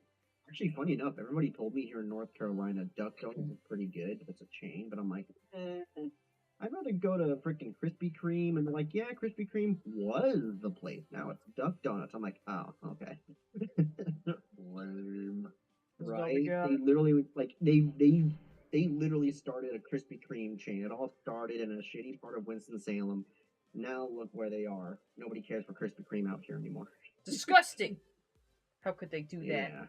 actually funny enough. Everybody told me here in North Carolina, Duck Donuts is pretty good. It's a chain, but I'm like, I'd rather go to freaking Krispy Kreme, and they're like, yeah, Krispy Kreme was the place. Now it's Duck Donuts. I'm like, oh, okay. Lame. Right? They literally like they literally started a Krispy Kreme chain. It all started in a shitty part of Winston-Salem. Now look where they are. Nobody cares for Krispy Kreme out here anymore. Disgusting! How could they do that? Yeah.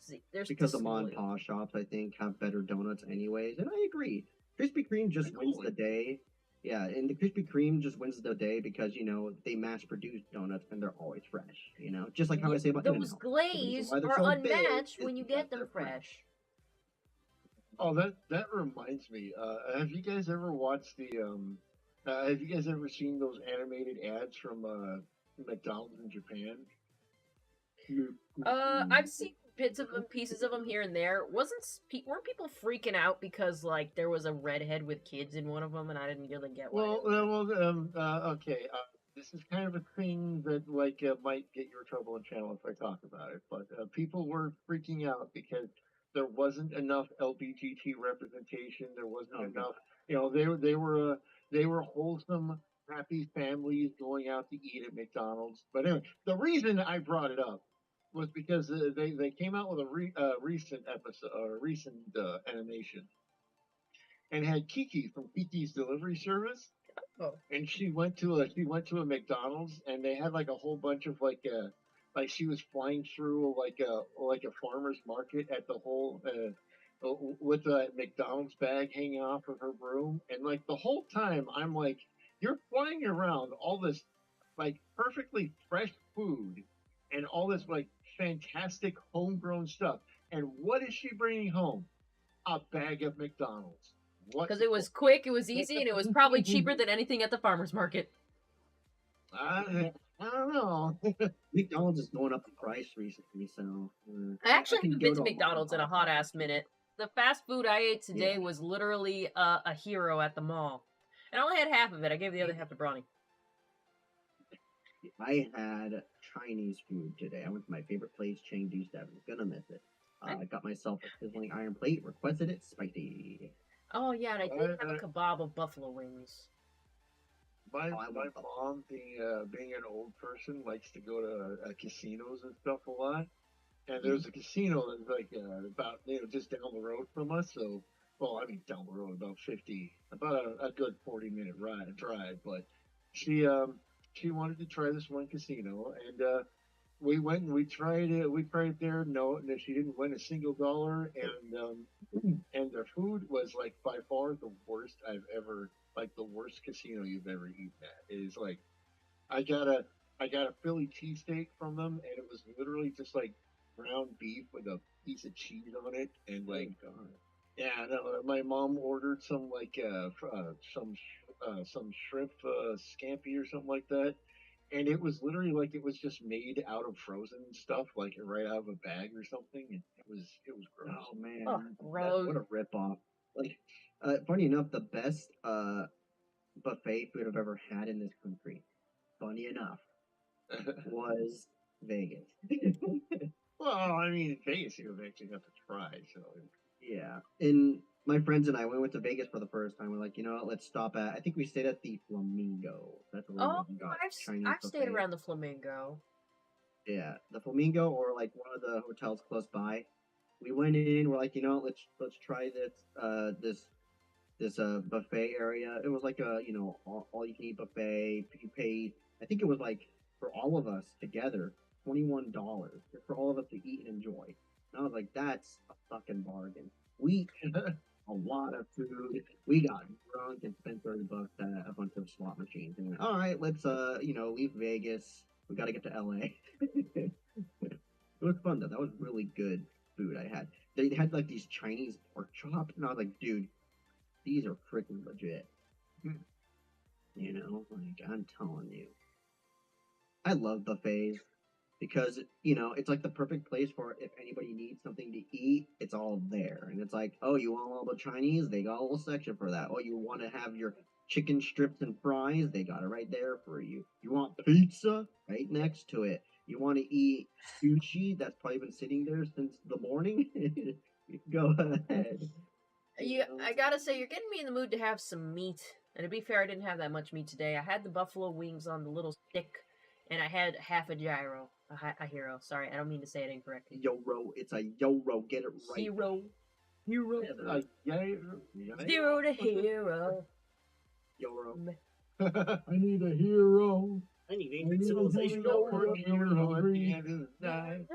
See, there's Because the disloyal. mom and pop shops, I think, have better donuts anyways, and I agree. Krispy Kreme just wins the day. Yeah, and the Krispy Kreme just wins the day because, you know, they mass produce donuts and they're always fresh, you know? Just like how I say about Those In-N-Out. glazed why they're are so big unmatched is when you because get them they're fresh. Oh, that reminds me. Have you guys ever watched the have you guys ever seen those animated ads from McDonald's in Japan? I've seen bits of them, pieces of them here and there. Weren't people freaking out because like there was a redhead with kids in one of them, and I didn't really get why. Okay. This is kind of a thing that like might get you in trouble in channel if I talk about it, but people were freaking out because there wasn't enough LBGT representation. There wasn't enough. You know, they were wholesome, happy families going out to eat at McDonald's. But anyway, the reason I brought it up was because they came out with a recent episode, recent animation, and had Kiki from Kiki's Delivery Service. Oh. And she went to a McDonald's, and they had like a whole bunch of like she was flying through like a farmer's market at the whole with a McDonald's bag hanging off of her broom, and like the whole time I'm like, you're flying around all this like perfectly fresh food and all this like fantastic homegrown stuff, and what is she bringing home? A bag of McDonald's. What? Because it was quick, it was easy, and it was probably cheaper than anything at the farmer's market. I don't know. McDonald's is going up in price recently, so I actually can haven't go been to to a McDonald's in a mall. hot ass minute. The fast food I ate today was literally a hero at the mall. And I only had half of it. I gave the other half to Bronny. I had Chinese food today. I went to my favorite place, Chengdu 7. Gonna miss it. I got myself a sizzling iron plate, requested it spicy. Oh yeah, and I did have a kebab of buffalo wings. My mom, being an old person, likes to go to casinos and stuff a lot. And there's a casino that's like about just down the road from us. So, well, I mean down the road about a good 40-minute drive. But she wanted to try this one casino, and we went and we tried it. We tried it there. No, she didn't win a single dollar, and their food was like by far the worst I've ever, like the worst casino you've ever eaten at. It is like I got a Philly cheesesteak from them, and it was literally just like ground beef with a piece of cheese on it, and like yeah, no, my mom ordered some like some shrimp scampi or something like that. And it was literally like it was just made out of frozen stuff, like right out of a bag or something. And it was gross. Oh man, Oh, gross. what a ripoff! Like, funny enough, the best buffet food I've ever had in this country, funny enough, was Vegas. Well, I mean, Vegas you actually have to try. So yeah, and my friends and I, we went to Vegas for the first time. We're like, you know what, let's stop at. I think we stayed at the Flamingo. That's where we went and got Chinese I've stayed buffet. around the Flamingo. Yeah, the Flamingo or like one of the hotels close by. We went in. We're like, you know, let's try this buffet area. It was like a all you can eat buffet. You paid, I think it was like for all of us together $21 for all of us to eat and enjoy. And I was like, that's a fucking bargain. We ate a lot of food. We got drunk and spent $30 at a bunch of slot machines. And went, all right, let's leave Vegas. We got to get to LA. It was fun though. That was really good food I had. They had like these Chinese pork chops, and I was like, dude, these are freaking legit. You know, like I'm telling you, I love buffets because it's like the perfect place for if anybody needs something to eat, it's all there. And it's like, oh, you want all the Chinese? They got a little section for that. Oh, you want to have your chicken strips and fries? They got it right there for you. You want pizza? Right next to it. You want to eat sushi? That's probably been sitting there since the morning. Go ahead. I gotta say, you're getting me in the mood to have some meat. And to be fair, I didn't have that much meat today. I had the buffalo wings on the little stick, and I had half a gyro. A hero. Sorry, I don't mean to say it incorrectly. Yoro. It's a yoro. Get it right. Hero. Hero. Zero to hero. Yoro. I need a hero. I need I ancient need civilization. a hero. Work here at the end of the night.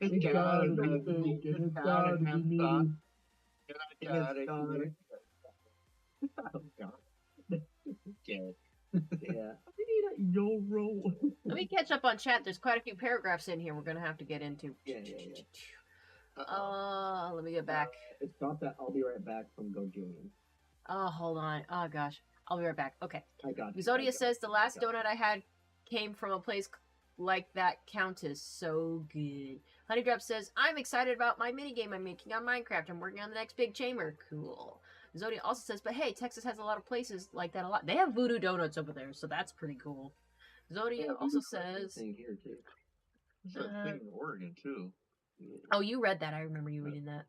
It's gotta be fake and it's gotta be me. I got it. Oh God. Yeah. Yeah. I need a yoro. Let me catch up on chat. There's quite a few paragraphs in here we're gonna have to get into. Yeah. Let me get back. Stop that. I'll be right back from Go Julian. Oh, hold on. Oh gosh, I'll be right back. Okay. I got you. Zodia says the last donut I had came from a place like that Countess. So good. Honeydrop says, I'm excited about my minigame I'm making on Minecraft. I'm working on the next big chamber. Cool. Zodia also says, but hey, Texas has a lot of places like that a lot. They have Voodoo Donuts over there, so that's pretty cool. Zodia also says... Here too. There's a thing in Oregon too. Oh, you read that. I remember you reading that.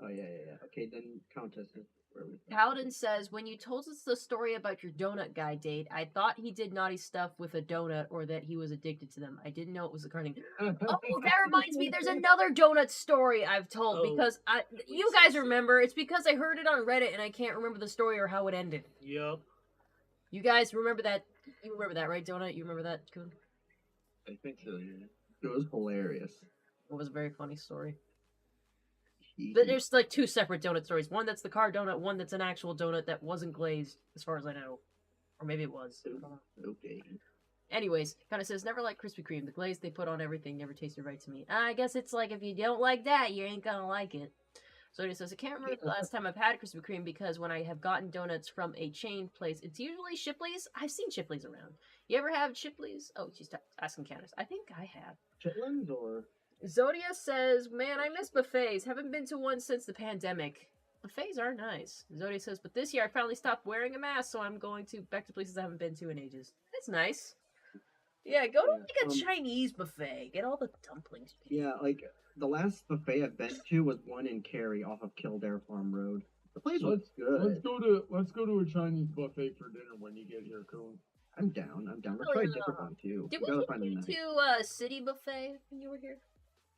Oh, yeah. Okay, then Countess is where we Paladin says, when you told us the story about your donut guy date, I thought he did naughty stuff with a donut or that he was addicted to them. I didn't know it was occurring. Oh, that reminds me, there's another donut story I've told because you guys remember. It's because I heard it on Reddit and I can't remember the story or how it ended. Yep. You guys remember that? You remember that, right, Donut? You remember that, Coon? I think so, yeah. It was hilarious. It was a very funny story. But there's like two separate donut stories. One that's the car donut, one that's an actual donut that wasn't glazed, as far as I know. Or maybe it was. Okay. Anyways, kind of says, never liked Krispy Kreme. The glaze they put on everything never tasted right to me. I guess it's like if you don't like that, you ain't gonna like it. So he says, I can't remember the last time I've had Krispy Kreme because when I have gotten donuts from a chain place, it's usually Shipley's. I've seen Shipley's around. You ever have Shipley's? Oh, she's asking Candace. I think I have. Chitlins or? Zodia says, man, I miss buffets. Haven't been to one since the pandemic. Buffets are nice. Zodia says, but this year I finally stopped wearing a mask, so I'm going back to places I haven't been to in ages. That's nice. Yeah, go to like a Chinese buffet. Get all the dumplings. Yeah, like the last buffet I've been to was one in Cary off of Kildare Farm Road. The place was good. Let's go to a Chinese buffet for dinner when you get here, Coon. I'm down. Let's try a different one too. Did we we find take a you night. to City Buffet when you were here?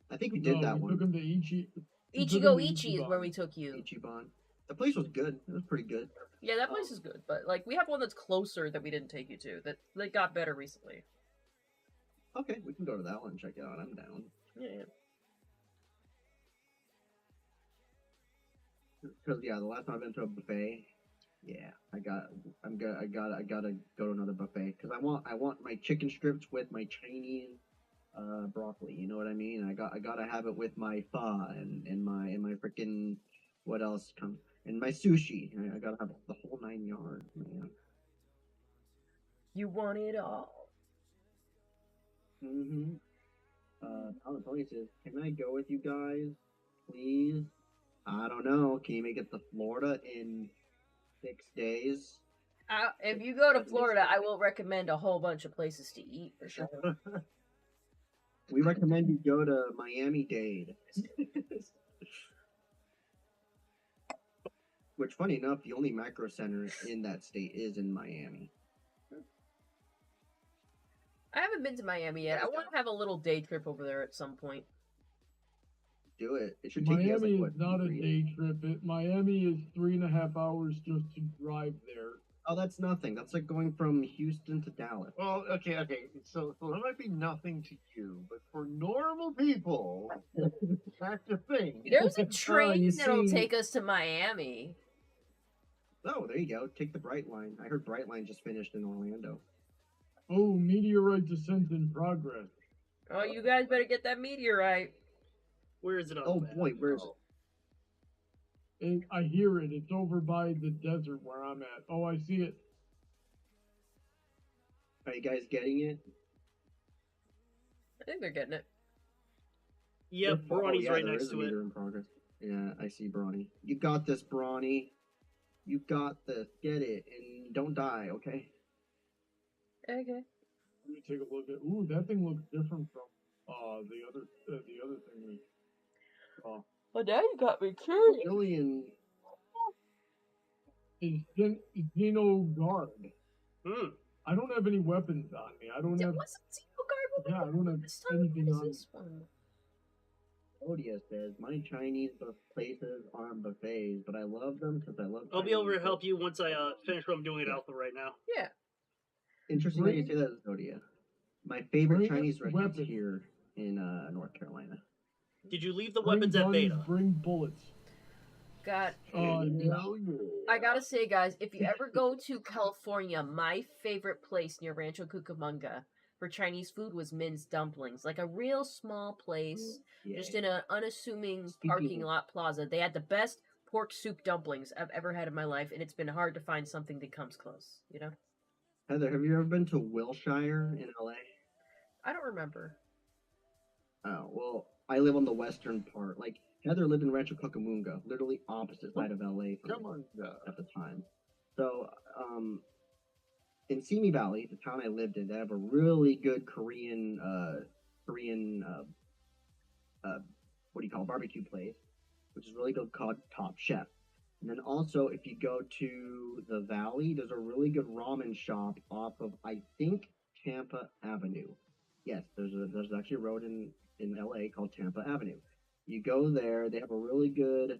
I think we did that we one. took him to Ichigo Ichi is where we took you. Ichiban. The place was good. It was pretty good. Yeah, that place is good, but like we have one that's closer that we didn't take you to that got better recently. Okay, we can go to that one and check it out. I'm down. Yeah. Because the last time I've been to a buffet, I gotta go to another buffet because I want my chicken strips with my Chinese broccoli. You know what I mean? I gotta have it with my pho and my freaking what else comes and my sushi. I gotta have the whole 9 yards, man. You want it all. Tony says, can I go with you guys, please? I don't know. Can you make it to Florida in 6 days? If you go to Florida, I will recommend a whole bunch of places to eat for sure. We recommend you go to Miami-Dade. Which, funny enough, the only macro center in that state is in Miami. I haven't been to Miami yet. I want to have a little day trip over there at some point. Do it. It should take you guys, Miami like, is not a day trip. Miami is 3.5 hours just to drive there. Oh, that's nothing. That's like going from Houston to Dallas. Well, okay. So that might be nothing to you, but for normal people, that's the thing. There's a train you that'll see- take us to Miami. Oh, there you go. Take the Bright Line. I heard Bright Line just finished in Orlando. Oh, meteorite descent in progress. Oh, you guys better get that meteorite. Where is it on Oh the map? boy, where's Oh. I hear it. It's over by the desert where I'm at. Oh, I see it. Are you guys getting it? I think they're getting it. Yep, Oh, Brawny's yeah, right there next is a to it. meter in progress. Yeah, I see Brawny. You got this, Brawny. You got this. Get it, and don't die, okay? Okay. Let me take a look at. Ooh, that thing looks different from the other thing we saw. Well, now you got me curious. Jillian, Is Dino Guard. Hmm. I don't have any weapons on me. I don't It have. wasn't Xenoguard Yeah, I when we don't got have this time. anything What is on. this one? Odia says, my Chinese places aren't buffets, but I love them because I love I'll be Chinese over to help food." you once I finish what I'm doing at Alpha right now. Yeah. Interesting that you say that, Odia. My favorite Bring Chinese restaurant's weapons. here in North Carolina. Did you leave the Bring weapons at guns, Beta? Bring bullets. God, Yeah. I gotta say, guys, if you ever go to California, my favorite place near Rancho Cucamonga for Chinese food was Min's Dumplings. Like a real small place, Yeah. just in an unassuming Speaking parking of- lot plaza. They had the best pork soup dumplings I've ever had in my life, and it's been hard to find something that comes close, you know? Heather, have you ever been to Wilshire in LA? I don't remember. Oh, well, I live on the western part. Like, Heather lived in Rancho Cucamonga, literally opposite side of LA from Come on, at the time. So, in Simi Valley, the town I lived in, they have a really good Korean, what do you call it, barbecue place, which is really good, called Top Chef. And then also, if you go to the valley, there's a really good ramen shop off of, I think, Tampa Avenue. Yes, there's actually a road in LA called Tampa Avenue. You go there, they have a really good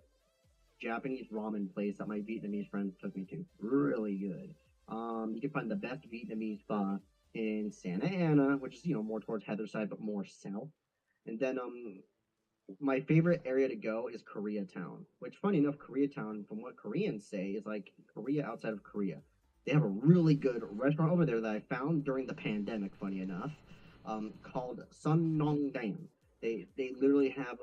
Japanese ramen place that my Vietnamese friends took me to. Really good. You can find the best Vietnamese pho in Santa Ana, which is, more towards Heather side, but more south. And then my favorite area to go is Koreatown, which, funny enough, Koreatown, from what Koreans say, is like Korea outside of Korea. They have a really good restaurant over there that I found during the pandemic, funny enough, called Sun Nong Dan. They literally have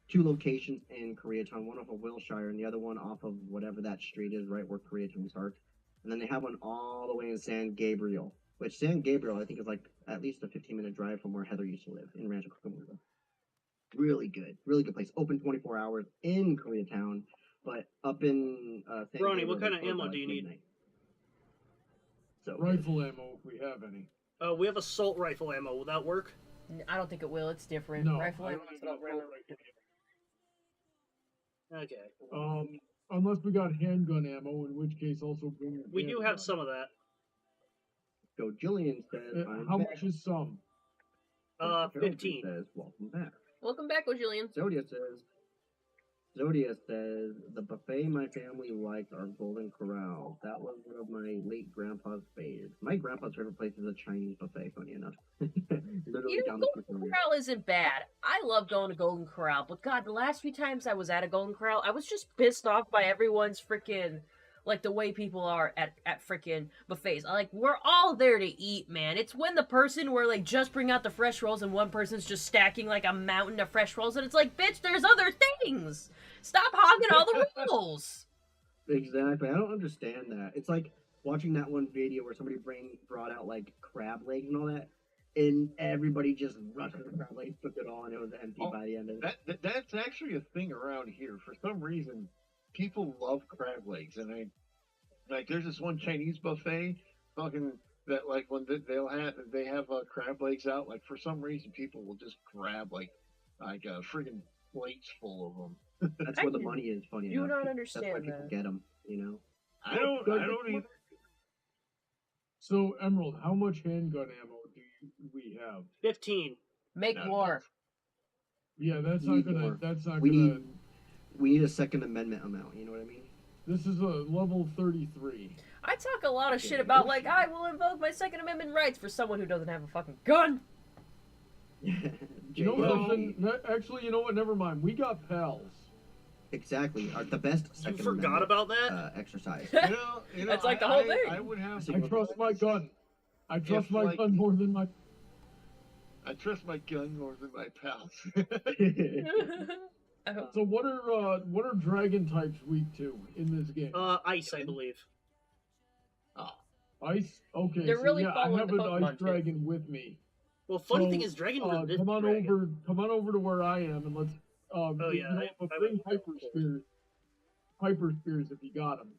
two locations in Koreatown, one off of Wilshire and the other one off of whatever that street is, right where Koreatown starts. And then they have one all the way in San Gabriel, which San Gabriel I think is like at least a 15-minute drive from where Heather used to live in Rancho Cucamonga. Really good place. Open 24 hours in Koreatown, but up in San Ronnie, Gabriel, what kind they of close ammo by do you need? midnight. So good. Rifle ammo if we have any. We have assault rifle ammo. Will that work? I don't think it will. It's different. No, Rifle I ammo don't is have about assault rifle. Okay. Unless we got handgun ammo, in which case also bring your We do handgun. have some of that. So Jillian says, How much is some? Harold 15. says, welcome back. Welcome back, Ojillian. Zodia says, the buffet my family likes are Golden Corral. That was one of my late grandpa's favorites. My grandpa's favorite place is a Chinese buffet, funny enough. Literally You know, down the street from Golden here. Corral isn't bad. I love going to Golden Corral, but God, the last few times I was at a Golden Corral, I was just pissed off by everyone's freaking, like, the way people are at freaking buffets. Like, we're all there to eat, man. It's when the person where, like, just bring out the fresh rolls and one person's just stacking, like, a mountain of fresh rolls, and it's like, bitch, there's other things! Stop hogging all the rolls! Exactly. I don't understand that. It's like watching that one video where somebody brought out, like, crab legs and all that, and everybody just rushed the crab legs, took it all, and it was empty by the end of it. That's actually a thing around here. For some reason, people love crab legs, and there's this one Chinese buffet, fucking that like when they have crab legs out. Like for some reason, people will just grab like friggin' plates full of them. That's where the money is, funny Do enough. not That's why understand people that. get them, you know? I don't either. So, Emerald, how much handgun ammo do we have? 15. Make Not more. enough. Yeah, that's We not need gonna. more. That's not We gonna. need- We need a Second Amendment amount, you know what I mean? This is a level 33. I talk a lot of shit about, like, I will invoke my Second Amendment rights for someone who doesn't have a fucking gun. You know Well- something? Actually, you know what? Never mind. We got pals. Exactly. The best You Second forgot Amendment, about that? exercise. That's like the whole thing. I would have. I trust my gun. I trust If, my like- gun more than my. I trust my gun more than my pals. So what are dragon types weak to in this game? Ice, I believe. Ice. Okay. They're so really yeah, I following have the an Pokemon ice too. dragon with me. Well, funny So, thing is, dragons are this come on dragon. Come on over to where I am, and let's. Oh, yeah, You know, I bring would- hyper spears. Hyper spears if you got them.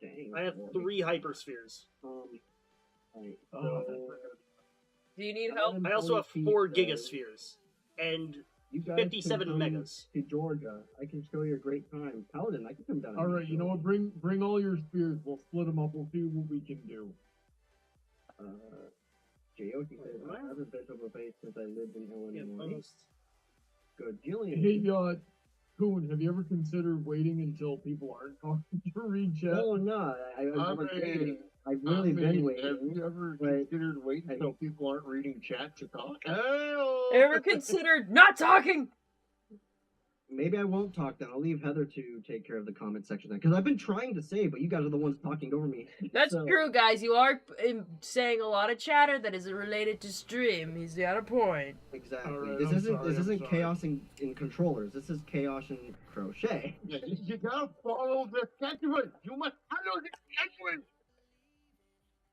Dang, I have boy. 3 hyperspheres. Right. Oh, Do you need help? I also have 4 gigaspheres and You guys 57 can come megas. to Georgia. I can show you a great time. Paladin, I can come down. all and right. meet You know what? Bring all your spears. We'll split them up. We'll see what we can do. J.O.T. says, I haven't been to a place since I lived in Yeah, Illinois. post. Good. Jillian. Hey, Coon, have you ever considered waiting until people aren't talking to read chat? Oh, no. I've really been Have waiting. you ever but considered waiting I- until people aren't reading chat to talk? Ever considered not talking? Maybe I won't talk then. I'll leave Heather to take care of the comment section then. Because I've been trying to say, but you guys are the ones talking over me. That's So- true, guys. You are saying a lot of chatter that isn't related to stream. He's got a point. Exactly. All right, this I'm isn't sorry, this I'm isn't sorry. chaos in controllers. This is chaos in crochet. Yeah, you gotta follow the schedule. You must follow the schedule.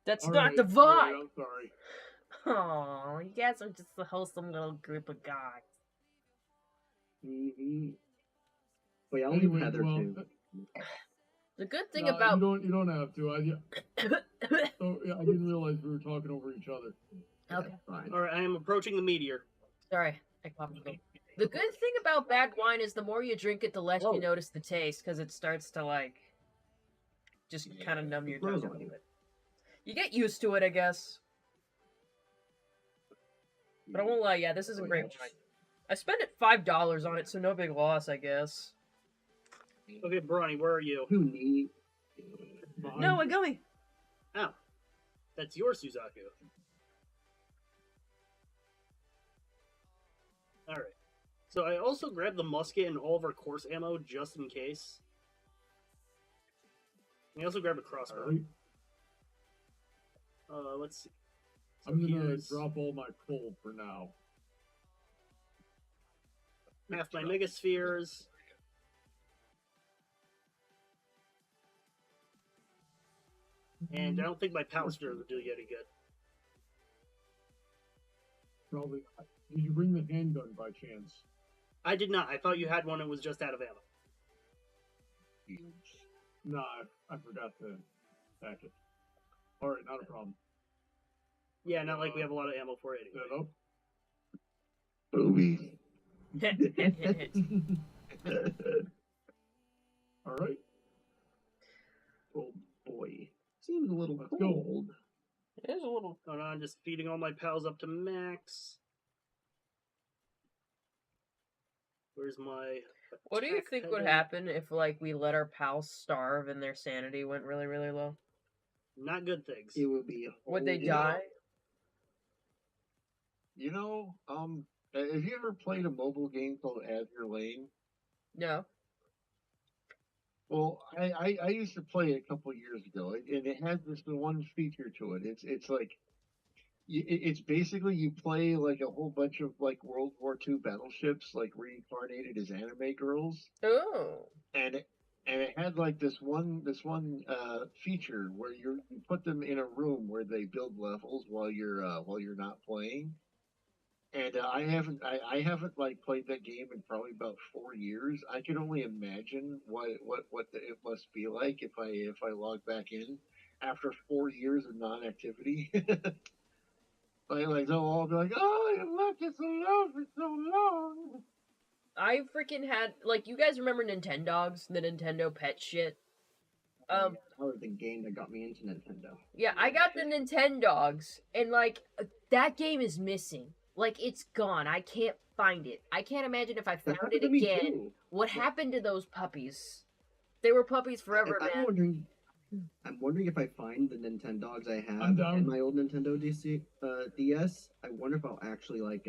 That's All not right, the all right, vibe. I'm sorry. Oh, you guys are just a wholesome little group of guys. But yeah, I'll Anyway, leave Heather well, too. The good thing nah, about you don't have to. I didn't realize we were talking over each other. okay, Fine. Alright, I am approaching the meteor. sorry, I popped it. The good thing about bad wine is the more you drink it, the less Whoa. you notice the taste, because it starts to like just kind of numb your Grows tongue a on little you. bit. You get used to it, I guess. But I won't lie, yeah, this is a Oh, great yeah. wine. I spent it $5 on it, so no big loss, I guess. Okay, Bronny, where are you? Who need? Behind No, a you. gummy. Oh. That's your Suzaku. Alright. So I also grabbed the musket and all of our course ammo just in case. And I also grabbed a crossbow. All right. Let's see. So I'm gonna here's drop all my coal for now. half my megaspheres. And I don't think my power spheres will do you any good. Probably not. Did you bring the handgun by chance? I did not. I thought you had one that was just out of ammo. Nah, I forgot to pack it. All right, not a problem. Yeah, not like we have a lot of ammo for it Set anyway. up. Boobies. All right. Oh boy, seems a little Let's go. cold. There's a little. Hold on, just feeding all my pals up to max. Where's my... What do you attack think would header? happen if, like, we let our pals starve and their sanity went really, really low? Not good things. It would be. Would they horrible. die? You know, have you ever played a mobile game called Azure Lane? No. Well, I used to play it a couple of years ago, and it has this one feature to it. It's like it's basically you play like a whole bunch of like World War II battleships, like reincarnated as anime girls, Oh. and it had like this one feature where you put them in a room where they build levels while you're not playing. And I haven't like played that game in probably about 4 years. I can only imagine what it must be like if I log back in after 4 years of non-activity. They'll all be like, "Oh, you left us alone for so long." I freaking had, like, you guys remember Nintendogs? The Nintendo pet shit? That was the game that got me into Nintendo. Yeah, I got the Nintendogs, and, like, that game is missing. Like, it's gone. I can't find it. I can't imagine if I That found happened it to me again. too. What happened to those puppies? They were puppies forever, I'm man. wondering. I'm wondering if I find the Nintendogs I I'm have down. and my old Nintendo DS. I wonder if I'll actually like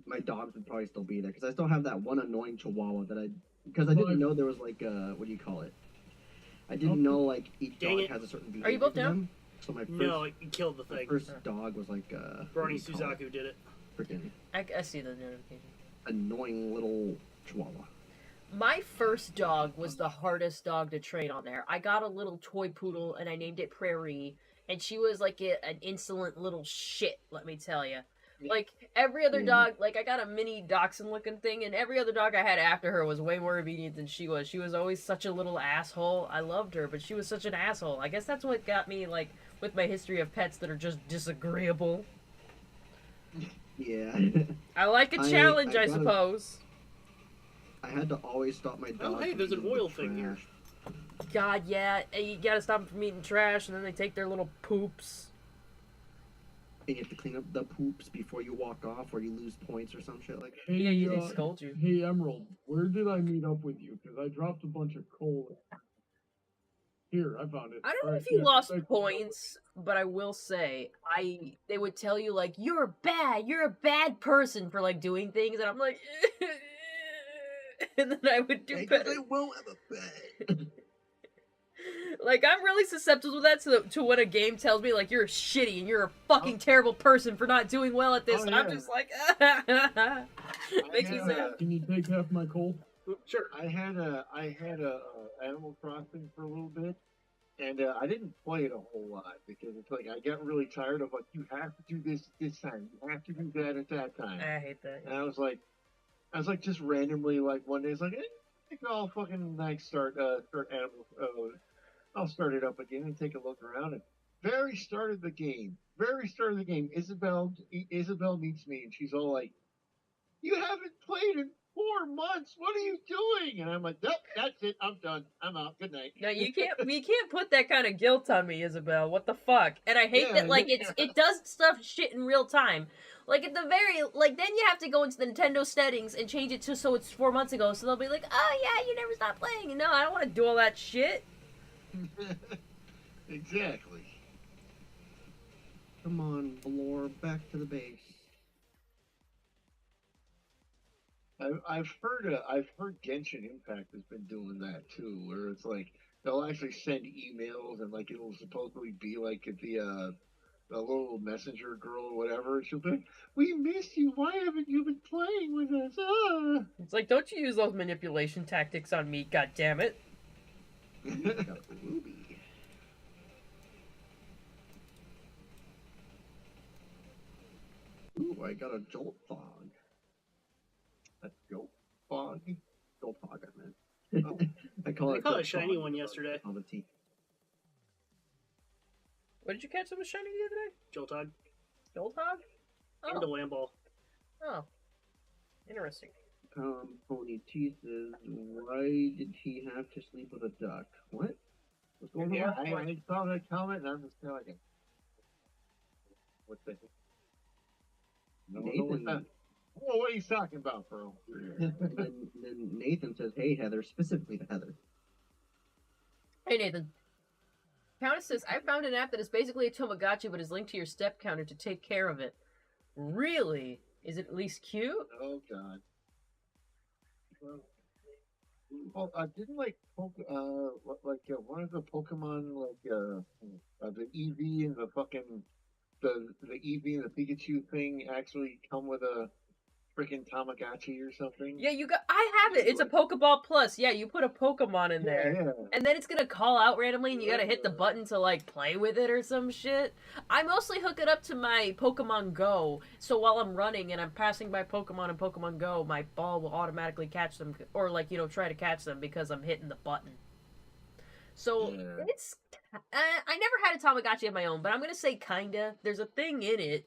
my dogs would probably still be there because I still have that one annoying Chihuahua that I didn't Five. know there was like what do you call it? I Nope. didn't know like each Dang dog it. has a certain Are behavior you both to down? them. So my first, No, it killed the my thing. first dog was like what do Brony you call it? Suzaku did it. Freaking I see the notification. annoying little Chihuahua. My first dog was the hardest dog to train on there. I got a little toy poodle and I named it Prairie, and she was like an insolent little shit, let me tell you. Like, every other Yeah. dog, like, I got a mini dachshund looking thing, and every other dog I had after her was way more obedient than she was. She was always such a little asshole. I loved her, but she was such an asshole. I guess that's what got me, like, with my history of pets that are just disagreeable. Yeah. I like a I challenge, I gotta- suppose. I had to always stop my dog. Oh, hey, from there's an eating the oil thing here. trash. God, yeah, you gotta stop them from eating trash, and then they take their little poops. And you have to clean up the poops before you walk off, or you lose points or some shit like that. Hey, Yeah, they scold you. Hey, Emerald, where did I meet up with you? Because I dropped a bunch of coal. Here, I found it. I don't know Alright, if you yeah, lost thank you. points, but I will say, they would tell you, like, you're a bad person for, like, doing things, and I'm like, and then I would do Because better. I won't have a bed. Like, I'm really susceptible to that, to when a game tells me, like, you're shitty and you're a fucking terrible person for not doing well at this, Oh, and I'm yeah. just like, makes me Yeah. sad. Can you take half my coal? Sure. I had a Animal Crossing for a little bit, and I didn't play it a whole lot because it's like I got really tired of like you have to do this time, you have to do that at that time, I hate that. and I was like just randomly like one day it's like I think I'll fucking like start Animal. I'll start it up again and take a look around. And very start of the game, Isabel meets me and she's all like, "You haven't played in 4 months. What are you doing?" And I'm like, "Nope, that's it. I'm done. I'm out. Good night." No, you can't put that kind of guilt on me, Isabel. What the fuck? And I hate Yeah, that, like, yeah. it does shit in real time. Like, at the very, like, then you have to go into the Nintendo settings and change it to so it's 4 months ago, so they'll be like, oh yeah, you never stopped playing. No, I don't want to do all that shit. Exactly. Come on, Valor, back to the base. I've heard Genshin Impact has been doing that too, where it's like they'll actually send emails and like it'll supposedly be like the little messenger girl or whatever. She'll be like, "We miss you. Why haven't you been playing with us?" Ah. It's like, don't you use those manipulation tactics on me, goddammit. Got a ruby. Ooh, I got a jolt fog. A dope fog. Jolt fog, I meant. I call I it. caught a jolt shiny fog one because yesterday. of the teeth. What did you catch that was shiny the other day? Joltog. Gold hog? And a Oh, Lamball. oh. Interesting. Pony T says, why did he have to sleep with a duck? What? What's going Yeah, on? I saw that comment and I'm just kind of like, "What the heck?" No, Nathan, what are you talking about, bro? then Nathan says, hey, Heather, specifically to Heather. Hey, Nathan. Countess says, I found an app that is basically a Tamagotchi but is linked to your step counter to take care of it. Really? Is it at least cute? Oh God. Well, didn't like one of the Pokemon the Eevee and the fucking the Eevee and the Pikachu thing actually come with a freaking Tamagotchi or something? Yeah, I have it. It's a Pokeball Plus. Yeah, you put a Pokemon in there. Yeah. And then it's gonna call out randomly and you gotta hit the button to, like, play with it or some shit. I mostly hook it up to my Pokemon Go, so while I'm running and I'm passing by Pokemon in Pokemon Go, my ball will automatically catch them, or, like, try to catch them because I'm hitting the button. So, Yeah. it's... I never had a Tamagotchi of my own, but I'm gonna say kinda. There's a thing in it,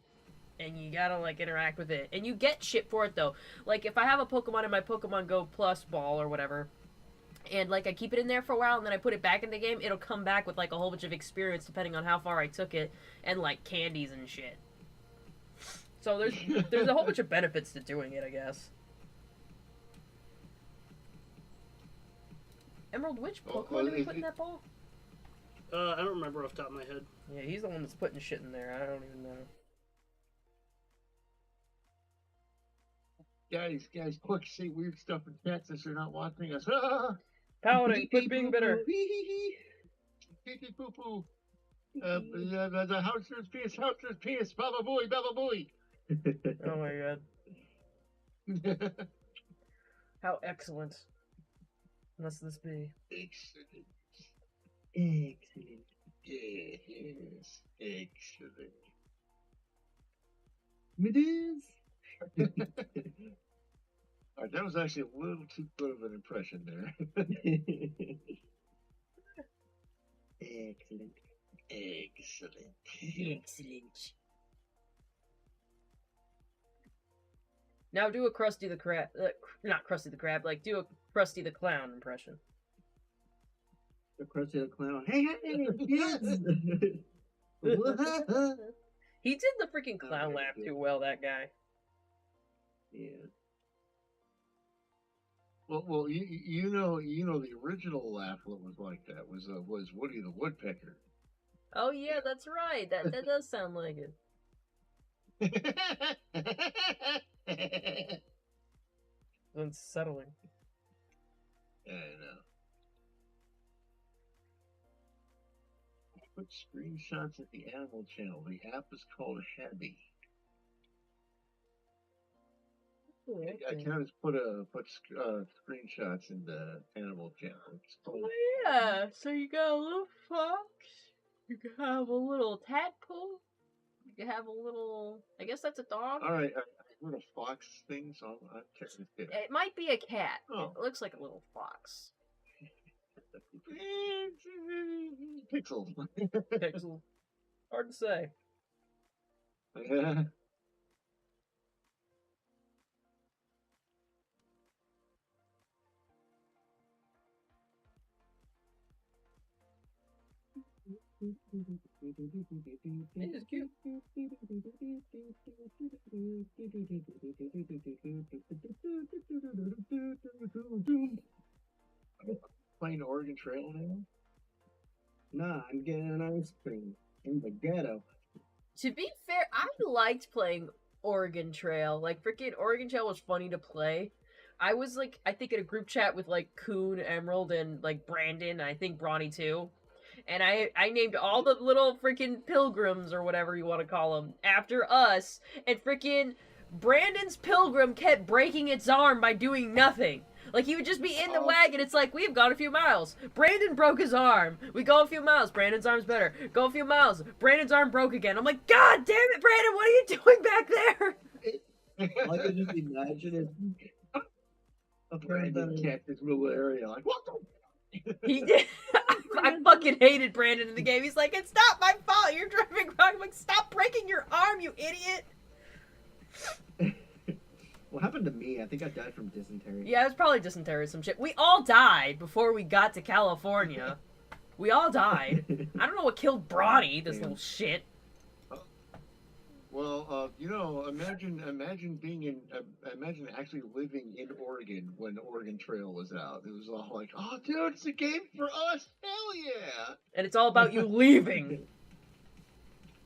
and you gotta, like, interact with it. And you get shit for it, though. Like, if I have a Pokemon in my Pokemon Go Plus ball or whatever, and, like, I keep it in there for a while, and then I put it back in the game, it'll come back with, like, a whole bunch of experience depending on how far I took it, and, like, candies and shit. So there's a whole bunch of benefits to doing it, I guess. Emerald, which Pokemon did we put in that ball? I don't remember off the top of my head. Yeah, he's the one that's putting shit in there. I don't even know. Guys, quick, say weird stuff in chat since you're not watching us. Paladin, quit being bitter. Pee pee poo poo. The house's penis, baba booey, baba booey. Oh my god. How excellent must this be? Excellent. Excellent. Yes, excellent. It is. All right, that was actually a little too good of an impression there. Excellent. Excellent. Excellent. Now do a Krusty the Crab, not Krusty the Crab, like do a Krusty the Clown impression. The Crusty the Clown. Hey, yes! He did the freaking clown Okay, laugh good. too well, that guy. Yeah. Well, you know the original laugh that was like that was Woody the Woodpecker. Oh yeah, that's right. That does sound like it. Unsettling. I know. Put screenshots at the Animal Channel. The app is called Happy. I kind of put screenshots in the Animal Channel. It's called, Oh yeah, so you got a little fox, you can have a little tadpole, you can have a little, I guess that's a dog? all right, little fox things. I'll check this out. It might be a cat. Oh. It looks like a little fox. Pixels. Pixel. Hard to say. It is cute. Playing Oregon Trail now? Nah, I'm getting an ice cream in the ghetto. To be fair, I liked playing Oregon Trail. Like, freaking Oregon Trail was funny to play. I was, like, I think in a group chat with, like, Coon, Emerald, and, like, Brandon, and I think Bronny, too. And I named all the little freaking pilgrims, or whatever you want to call them, after us. And freaking Brandon's pilgrim kept breaking its arm by doing nothing. Like, he would just be in the wagon. It's like, we've gone a few miles. Brandon broke his arm. We go a few miles. Brandon's arm's better. Go a few miles. Brandon's arm broke again. I'm like, God damn it, Brandon, what are you doing back there? All I can just imagine is a friend Brandon that kept this little area like, what the? He did. I fucking hated Brandon in the game. He's like, it's not my fault. You're driving wrong. I'm like, stop breaking your arm, you idiot. What happened to me? I think I died from dysentery. Yeah, it was probably dysentery or some shit. We all died before we got to California. We all died. I don't know what killed Bronny, this little shit. Well, imagine actually living in Oregon when the Oregon Trail was out. It was all like, oh, dude, it's a game for us. Hell yeah. And it's all about you leaving.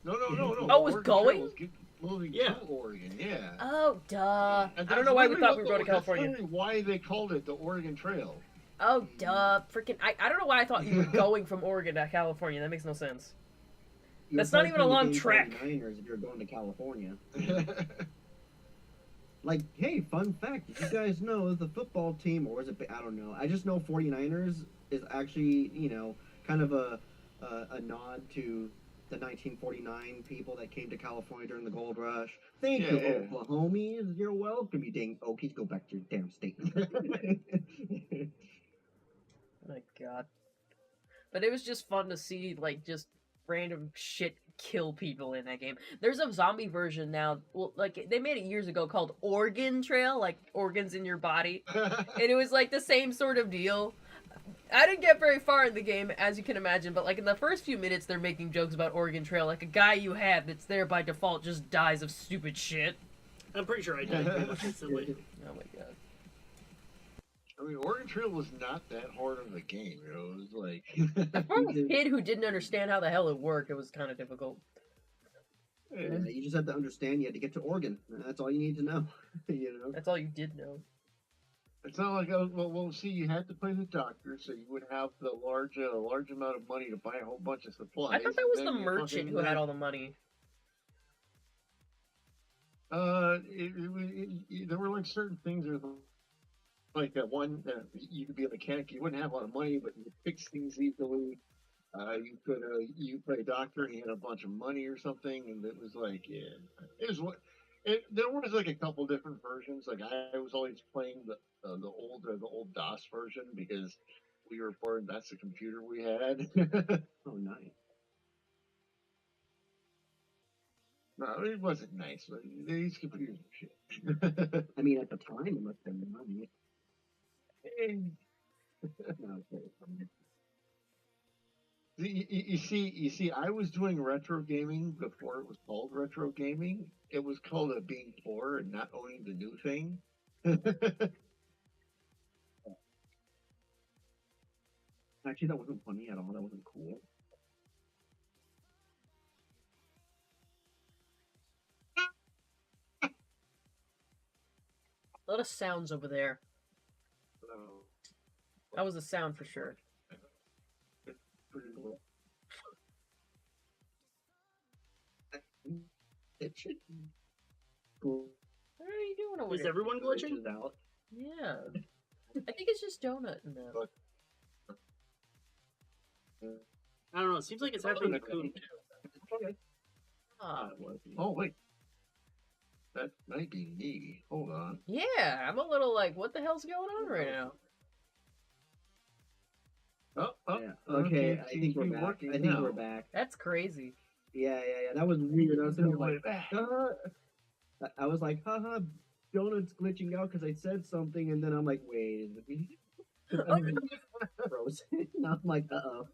No. Oh, it was Oregon going? Trail was moving Yeah. to Oregon, yeah. Oh, duh. And I don't know why we that's thought we were literally going to California. That's literally why they called it the Oregon Trail. Oh, duh. Freaking, I don't know why I thought you were going from Oregon to California. That makes no sense. You That's were not even a playing long the trek. 49ers if you're going to California. Like, hey, fun fact. Did you guys know the football team, or is it, I don't know. I just know 49ers is actually, kind of a nod to the 1949 people that came to California during the gold rush. Thank you, Yeah. Oklahomies. You're welcome, you dang Okies. Go back to your damn state. My god. But it was just fun to see, like, just random shit kill people in that game. There's a zombie version now, well, like, they made it years ago called Organ Trail, like, organs in your body. And it was, like, the same sort of deal. I didn't get very far in the game, as you can imagine, but like in the first few minutes, they're making jokes about Oregon Trail. Like a guy you have that's there by default just dies of stupid shit. I'm pretty sure I died pretty much instantly. Oh my god. I mean, Oregon Trail was not that hard of a game. You know, it was like. For a kid who didn't understand how the hell it worked, it was kind of difficult. Yeah, you just had to understand you had to get to Oregon. That's all you need to know. You know. That's all you did know. It's not like well, see, you had to play the doctor, so you would have the large amount of money to buy a whole bunch of supplies. I thought that was and the then you merchant fucking who had all the money. There were like certain things. There was like that one. You could be a mechanic. You wouldn't have a lot of money, but you could fix things easily. You play a doctor. And he had a bunch of money or something, and it was like, yeah, it was what. There was like a couple different versions. Like I was always playing the old DOS version because we were poor and that's the computer we had. Oh, nice. No, it wasn't nice. But these computers are shit. I mean, at the time, it must have been money. No, okay. You see, I was doing retro gaming before it was called retro gaming. It was called being poor and not owning the new thing. Actually, that wasn't funny at all. That wasn't cool. A lot of sounds over there. That was a sound for sure. It should be cool. What are you doing over Is here? everyone glitching? Glitches out. Yeah. I think it's just Donut in there. I don't know. It seems like it's happening to Coon. Ah. Oh wait, that might be me. Hold on. Yeah, I'm a little like, what the hell's going on right now? Oh, Yeah. Okay, I seems think to we're be back. working I think now. we're back. That's crazy. Yeah. That was weird. I was thinking Way like, back. I was like, haha, Donut's glitching out because I said something, and then I'm like, wait, is it me? Frozen. And I'm like, uh-oh.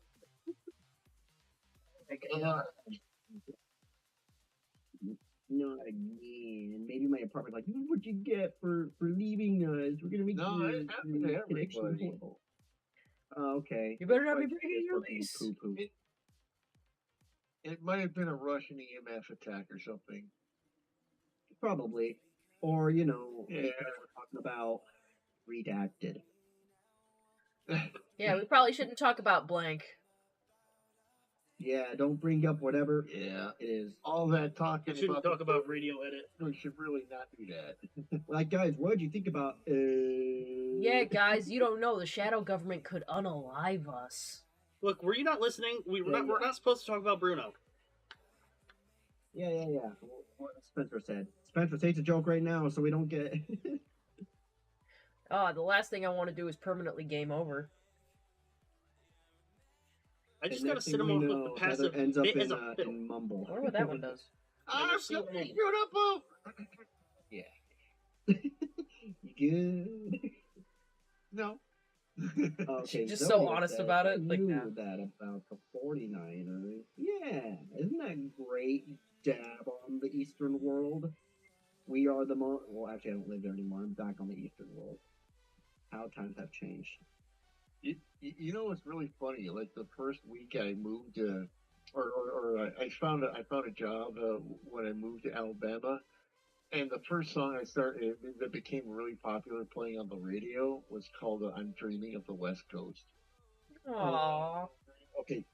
Not again. Maybe my apartment's like, what'd you get for leaving us? We're gonna make No, your it happened to connection everybody. horrible. Oh, okay. You better not be Like, breaking your Fucking lease. poo-poo. It might have been a Russian EMF attack or something. Probably. Or, you know, Yeah. we're talking about redacted. Yeah, we probably shouldn't talk about blank. Yeah, don't bring up whatever Yeah. it is. All that talking We shouldn't about talk about radio edit. we should really not do that. Like, guys, what did you think about Yeah, guys, you don't know. The shadow government could unalive us. Look, were you not listening? We're not supposed to talk about Bruno. Yeah. What Spencer said. Spencer takes a joke right now so we don't get The last thing I want to do is permanently game over. I just And gotta next sit thing him we off know, with the Heather passive ends up bit as a in fiddle. mumble. I wonder what that one does. I'm seen so it. beautiful. You good? No. Okay, Just so Zoe honest says, about I it, like knew that. that about the 49ers. Yeah, isn't that great? Dab on the Eastern world. We are the most. Well, actually, I don't live there anymore. I'm back on the Eastern world. How times have changed. You know what's really funny? Like the first week I moved, I found a job when I moved to Alabama, and the first song I started that became really popular playing on the radio was called "I'm Dreaming of the West Coast." Aww.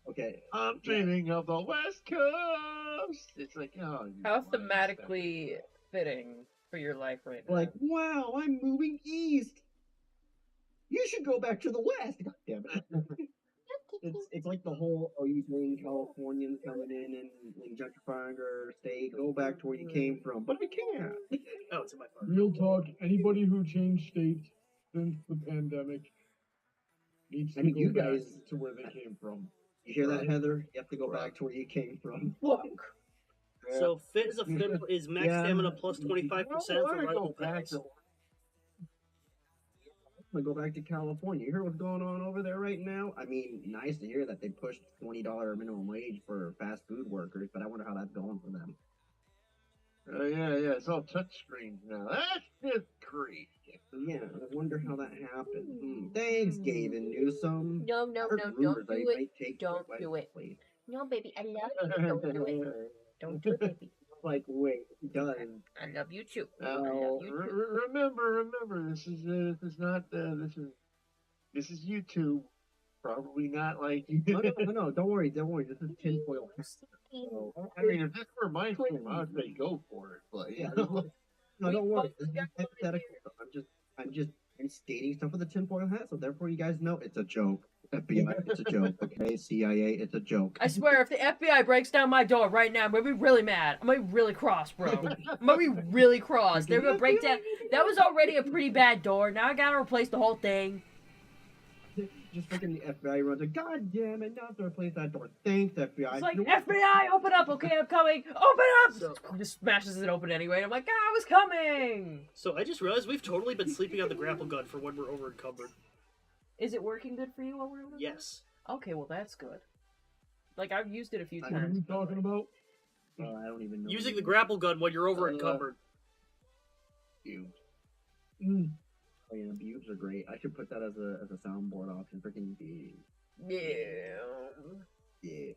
Okay. I'm dreaming of the West Coast. It's like, oh, you How lying thematically fitting for your life right now. Like, wow, I'm moving east. You should go back to the west. God damn it. It's like the whole, oh, you mean Californians coming in and gentrifying our state, go back to where you came from. But I can't. Oh, it's in my phone. Real talk, anybody who changed states since the pandemic needs to go you back guys, to where they came from. you hear that, Heather? You have to go back to where you came from. Fuck. Yeah. So fit as a fiddle is max Yeah. stamina plus 25% I for wanna rifle go back pass. to gonna go back to California. You hear what's going on over there right now? I mean, nice to hear that they pushed $20 minimum wage for fast food workers, but I wonder how that's going for them. Yeah, it's all touch screens now. That's just great. Yeah, I wonder how that happened. Thanks, Gavin Newsom. No, Heard rumors don't that he do it. might take Don't the do it. place. No, baby, I love you. Don't do it. Don't do it, baby. Like, wait, he does. I love you too. Well, you too. remember, this is not this is YouTube. Probably not like. No, don't worry. This is tinfoil. So, I mean, if this were my stream, I would say go for it. But yeah, you know. no, don't worry. This is hypothetical. I'm just stating stuff with a tinfoil hat, so therefore you guys know it's a joke. FBI, it's a joke. Okay, CIA, it's a joke. I swear, if the FBI breaks down my door right now, I'm gonna be really mad. I'm gonna be really cross, bro. I'm gonna be really cross. They're gonna break down. That was already a pretty bad door. Now I gotta replace the whole thing. Just freaking the FBI runs like, God damn it, now to replace that door. Thanks, FBI. It's like, FBI, open up, okay, I'm coming. Open up! So- Just smashes it open anyway. And I'm like, I was coming. So I just realized we've totally been sleeping on the grapple gun for when we're over encumbered. Is it working good for you while we're over there? Yes. Okay, well that's good. Like I've used it a few I What are times. we talking about? I don't even know. Using the grapple gun when you're over encumbered. Mm. Oh yeah, bubes are great. I should put that as a soundboard option. Freaking bubes. Yeah. Yeah.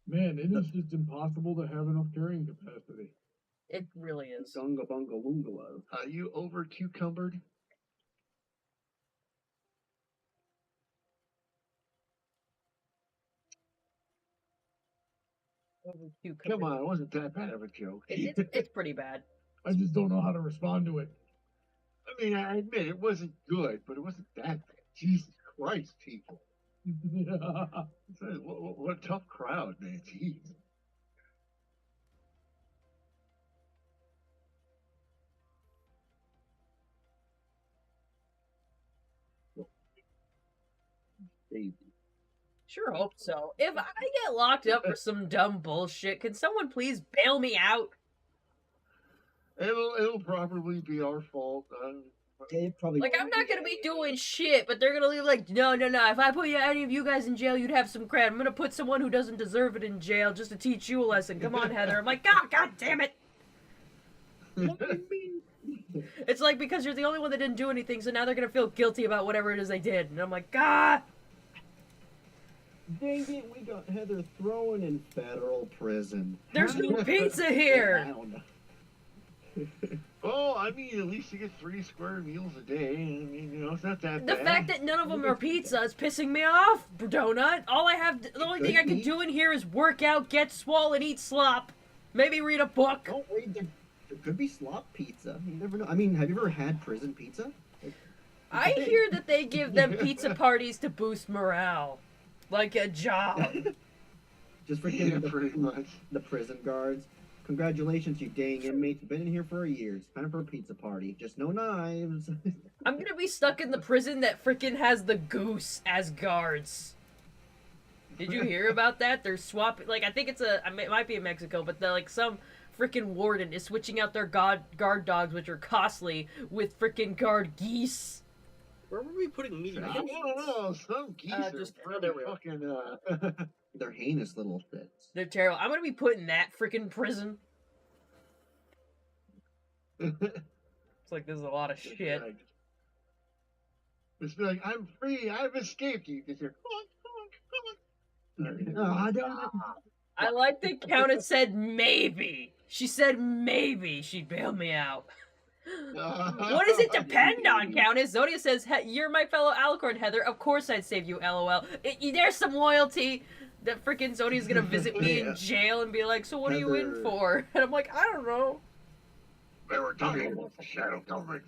Man, it is just impossible to have enough carrying capacity. It really is. Gunga bunga woongala. Are you over cucumbered? Come on, it wasn't that bad of a joke. It's pretty bad. I just don't know how to respond to it. I mean, I admit it wasn't good, but it wasn't that bad. Jesus Christ, people. What a tough crowd, man. Jeez. Sure hope so. If I get locked up for some dumb bullshit, can someone please bail me out? It'll probably be our fault. It probably Like, I'm not gonna be doing shit, but they're gonna leave like, no. If I put any of you guys in jail, you'd have some cred. I'm gonna put someone who doesn't deserve it in jail just to teach you a lesson. Come on, Heather. I'm like, God damn it. It's like, because you're the only one that didn't do anything, so now they're gonna feel guilty about whatever it is they did. And I'm like, God. Dang it, we got Heather thrown in federal prison. There's no pizza here. Down. Oh, I mean, at least you get 3 square meals a day. I mean, you know, it's not that The bad. fact that none of them are pizza is pissing me off, Donut. The only thing I can do in here is work out, get swole, and eat slop. Maybe read a book. Don't worry, there could be slop pizza. You never know. I mean, have you ever had prison pizza? I hear that they give them pizza parties to boost morale. Like a job. Just freaking pretty much. the prison guards. Congratulations, you dang inmates. You've been in here for a year. It's time for a pizza party. Just no knives. I'm gonna be stuck in the prison that frickin' has the goose as guards. Did you hear about that? They're swapping, like, I think it might be in Mexico, but like some frickin' warden is switching out their guard dogs, which are costly, with frickin' guard geese. Where were we putting meat? I don't know. Some geese are just- pretty there we are. fucking. They're heinous little shits. They're terrible. I'm gonna be put in that frickin' prison. It's like, there's a lot of shit. It's like, I'm free. I've escaped. You just hear, come on. Oh, I don't. I like that Countess said maybe. She said maybe she'd bail me out. What does it depend on, Countess? Zodia says, you're my fellow Alicorn, Heather. Of course I'd save you, LOL. There's some loyalty that freaking Zodia's gonna visit me in jail and be like, so what are you in Heather. for? And I'm like, I don't know. They were talking about the shadow government.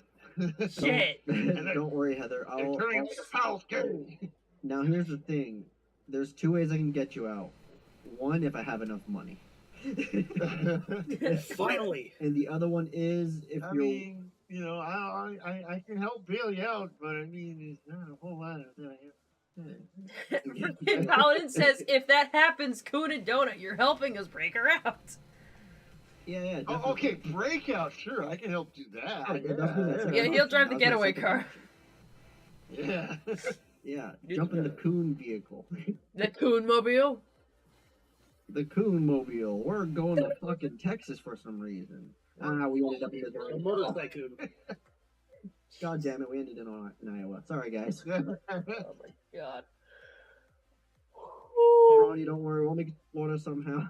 Shit. Don't worry, Heather. They're turning into South Gay. Now here's the thing. There's 2 ways I can get you out. One, if I have enough money. Finally. And the other one is if I you're. mean, you know, I can help bail you out, but I mean, there's not a whole lot of Freaking Paladin says, if that happens, Coon and Donut, you're helping us break her out. Yeah, Oh, definitely. okay, breakout. Sure, I can help do that. Oh, yeah, definitely that second Yeah, he'll option. drive I the was gonna getaway second car. option. Yeah. Yeah, jump in the coon vehicle. The Coon Mobile. The coon mobile. We're going to fucking Texas for some reason. We ended up in A Missouri. motorcycle. God damn it, we ended in Iowa. Sorry, guys. Oh my god. Ronnie, don't worry, we'll make it to Florida somehow.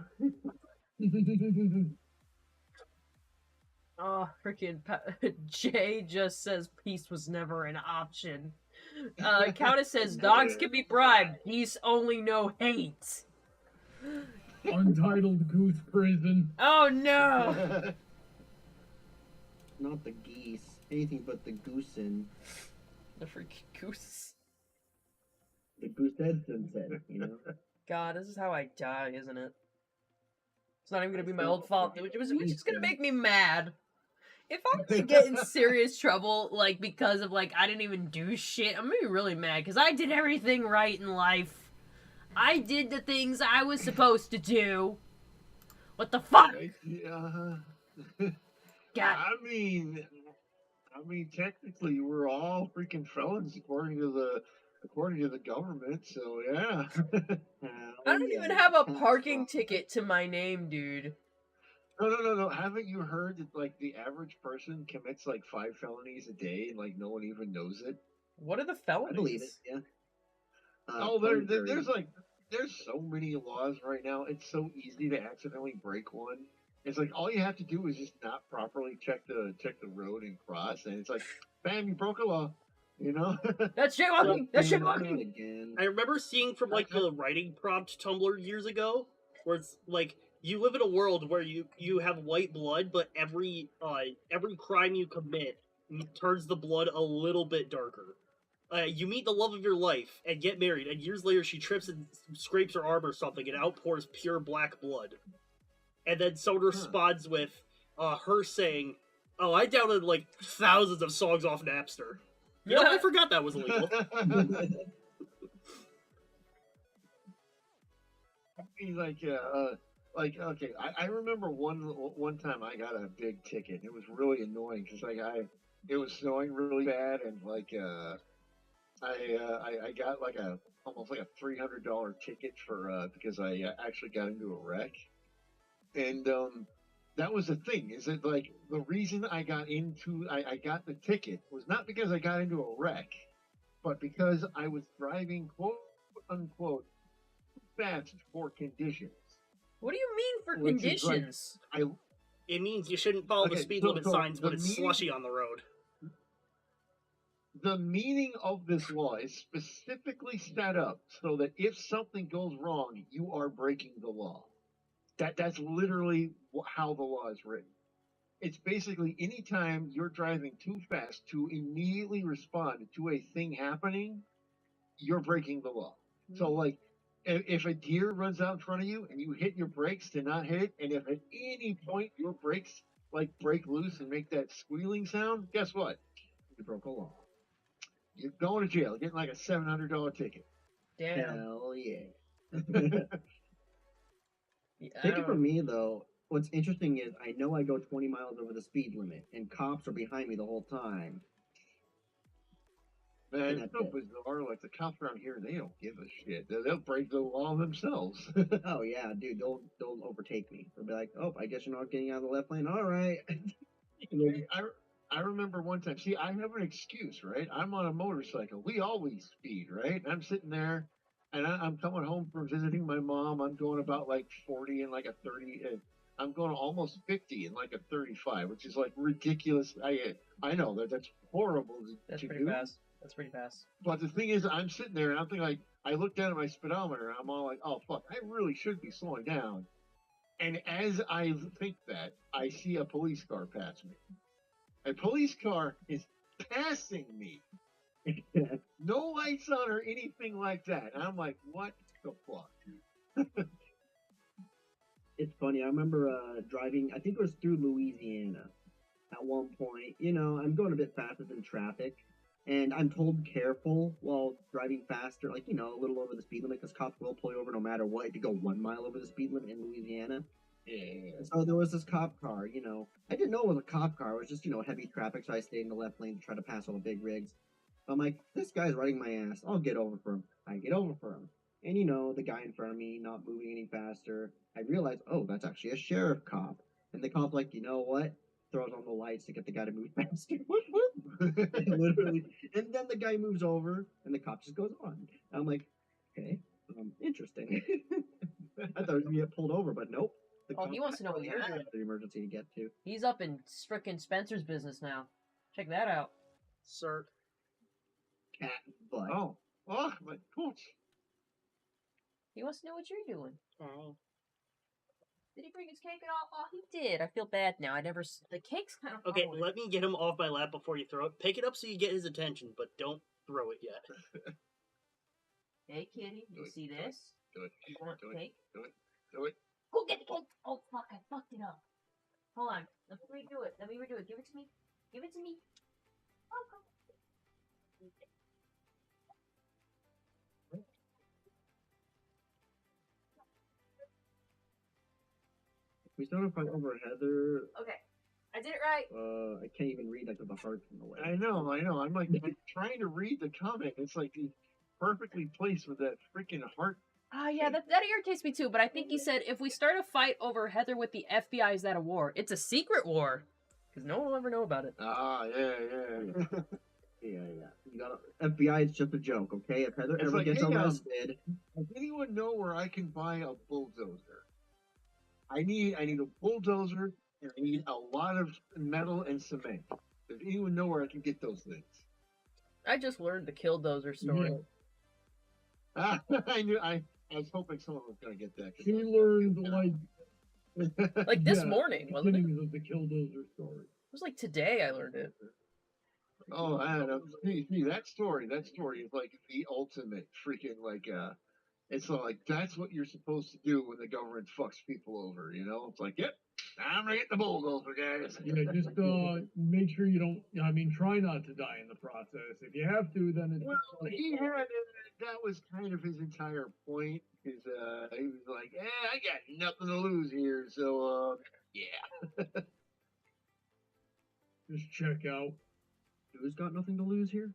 Oh, freaking Jay just says peace was never an option. Countess says dogs can be bribed. Geese only know hate. Untitled Goose Prison. Oh no! Not the geese. Anything but the goosen. The freaking goose. The goose Edson said, you know? God, this is how I die, isn't it? It's not even gonna be my old fault, which is just gonna make me mad. If I were to get in serious trouble, like, because of, like, I didn't even do shit, I'm gonna be really mad, because I did everything right in life. I did the things I was supposed to do. What the fuck? Yeah. God. I mean, technically, we're all freaking felons according to the government. So yeah. I don't even have a parking ticket to my name, dude. No. Haven't you heard that like the average person commits like 5 felonies a day and like no one even knows it? What are the I felonies? believe it, yeah. There's so many laws right now. It's so easy to accidentally break one. It's like all you have to do is just not properly check the road and cross, and it's like, bam, you broke a law. You know? That's jaywalking! That's jaywalking! Again. I remember seeing from like the writing prompt Tumblr years ago, where it's like you live in a world where you have white blood, but every crime you commit turns the blood a little bit darker. You meet the love of your life and get married, and years later she trips and scrapes her arm or something and outpours pure black blood. And then someone responds with her saying, "Oh, I downloaded like thousands of songs off Napster. You know, I forgot that was illegal." Okay, I remember one time I got a big ticket. It was really annoying because it was snowing really bad, and I got like almost like a $300 ticket for because I actually got into a wreck, and that was the thing. Is that like the reason I got the ticket was not because I got into a wreck, but because I was driving quote unquote fast for conditions. What do you mean for Which is like, conditions? It means you shouldn't follow the speed limit signs when it's slushy on the road. The meaning of this law is specifically set up so that if something goes wrong, you are breaking the law. That's literally how the law is written. It's basically anytime you're driving too fast to immediately respond to a thing happening, you're breaking the law. So like, if a deer runs out in front of you and you hit your brakes to not hit it, and if at any point your brakes like break loose and make that squealing sound, guess what? You broke a law. You're going to jail, getting like a $700 ticket. Damn. Hell yeah. Take it from me though. What's interesting is I know I go 20 miles over the speed limit, and cops are behind me the whole time. Man, it's so bizarre. Like the cops around here, they don't give a shit. They'll break the law themselves. Oh yeah, dude, they'll overtake me. They'll be like, "Oh, I guess you're not getting out of the left lane. All right." I remember one time. See, I have an excuse, right? I'm on a motorcycle. We always speed, right? I'm sitting there, and I'm coming home from visiting my mom. I'm going about like 40 and like a 30. I'm going almost 50 and like a 35, which is like ridiculous. I know that's horrible. That's to pretty do. fast. That's pretty fast. But the thing is, I'm sitting there and I'm thinking like, I look down at my speedometer and I'm all like, oh fuck, I really should be slowing down. And as I think that, I see a police car pass me. A police car is passing me. No lights on or anything like that. And I'm like, what the fuck? It's funny. I remember driving. I think it was through Louisiana. At one point, you know, I'm going a bit faster than traffic, and I'm told careful while driving faster, like, you know, a little over the speed limit, because cops will pull you over no matter what if you go 1 mile over the speed limit in Louisiana. Yeah. So there was this cop car, you know. I didn't know it was a cop car. It was just, you know, heavy traffic, so I stayed in the left lane to try to pass all the big rigs. I'm like, this guy's riding my ass. I'll get over for him. I get over for him. And, you know, the guy in front of me not moving any faster. I realize, oh, that's actually a sheriff cop. And the cop, like, you know what? Throws on the lights to get the guy to move faster. Whoop, whoop. Literally. And then the guy moves over, and the cop just goes on. And I'm like, okay, interesting. I thought he was going to get pulled over, but nope. The Oh, he cop wants to know what you're had doing. the emergency to get to. He's up in frickin' Spencer's business now. Check that out. Sir. Cat butt. Oh, my coach. He wants to know what you're doing. Oh. Did he bring his cake at all? Oh, he did. I feel bad now. The cake's kind of Okay, let me get him off my lap before you throw it. Pick it up so you get his attention, but don't throw it yet. Hey, kitty, you Do it, see do it, this? do it, You want do it. cake? Do it. Go get the cake. Oh, fuck, I fucked it up. Hold on. Let me redo it. Give it to me. Give it to me. Oh, come. We started a fight over Heather. Okay. I did it right. I can't even read like the hearts in the way. I know. I'm like I'm trying to read the comic. It's like he's perfectly placed with that freaking heart. Ah, yeah, that irritates me too, but I think he said if we start a fight over Heather with the FBI, is that a war? It's a secret war. Because no one will ever know about it. Ah, yeah. Yeah. You gotta. FBI is just a joke, okay? If Heather It's ever like, gets hey, arrested, Does anyone know where I can buy a bulldozer? I need a bulldozer and I need a lot of metal and cement. Does anyone know where I can get those things? I just learned the Killdozer story. I was hoping someone was gonna get that. 'cause She I was learned gonna get that. Like this Yeah, morning, wasn't it? It beginnings of the Killdozer story. was like today I learned it. Oh, I don't know. See, that story is like the ultimate freaking like it's like that's what you're supposed to do when the government fucks people over, you know? It's like, yep, I'm gonna get the bulldozer, guys. Yeah, just make sure you don't. I mean, try not to die in the process. If you have to, then it's. Well, he had that was kind of his entire point. Is he was like, I got nothing to lose here, so yeah. Just check out. who's got nothing to lose here?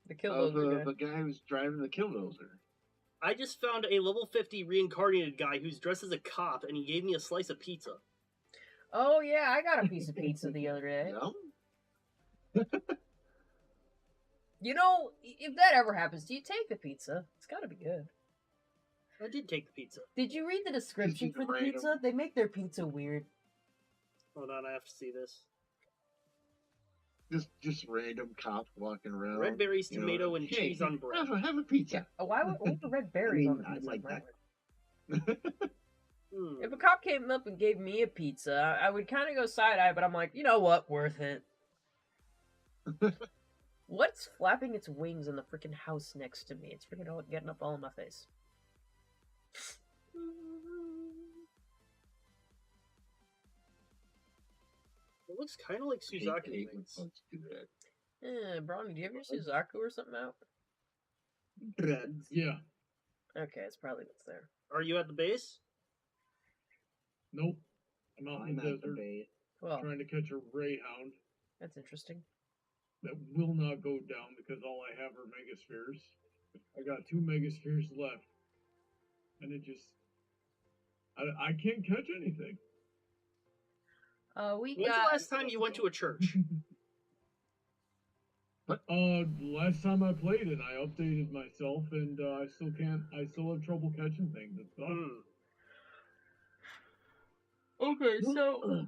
The Killdozer guy. The guy who's driving the Killdozer. I just found a level 50 reincarnated guy who's dressed as a cop, and he gave me a slice of pizza. Oh yeah, I got a piece of pizza the other day. Yum. You know, if that ever happens, do you take the pizza? It's gotta be good. I did take the pizza. Did you read the description Just for the random. pizza? They make their pizza weird. Hold on, I have to see this. Just random cops walking around. Red berries, you know, tomato, and hey, cheese on bread. Have a pizza. Oh, why would the red berries on the I pizza? like that. If a cop came up and gave me a pizza, I would kind of go side-eye, but I'm like, you know what? Worth it. What's flapping its wings in the freaking house next to me? It's freaking getting up all in my face. It looks kind of like Hate Suzaki when wings. folks do that. Bronny, do you have your Suzaku or something out? Dreads. Yeah. Okay, it's probably what's there. Are you at the base? Nope. I'm out in I'm the at the desert base. Well, trying to catch a Rayhound that's interesting. that will not go down because all I have are megaspheres. I got 2 megaspheres left, and it just I can't catch anything. We When's got. the last time you went to a church? Last time I played it, I updated myself, and I still have trouble catching things. It's tough. Okay, so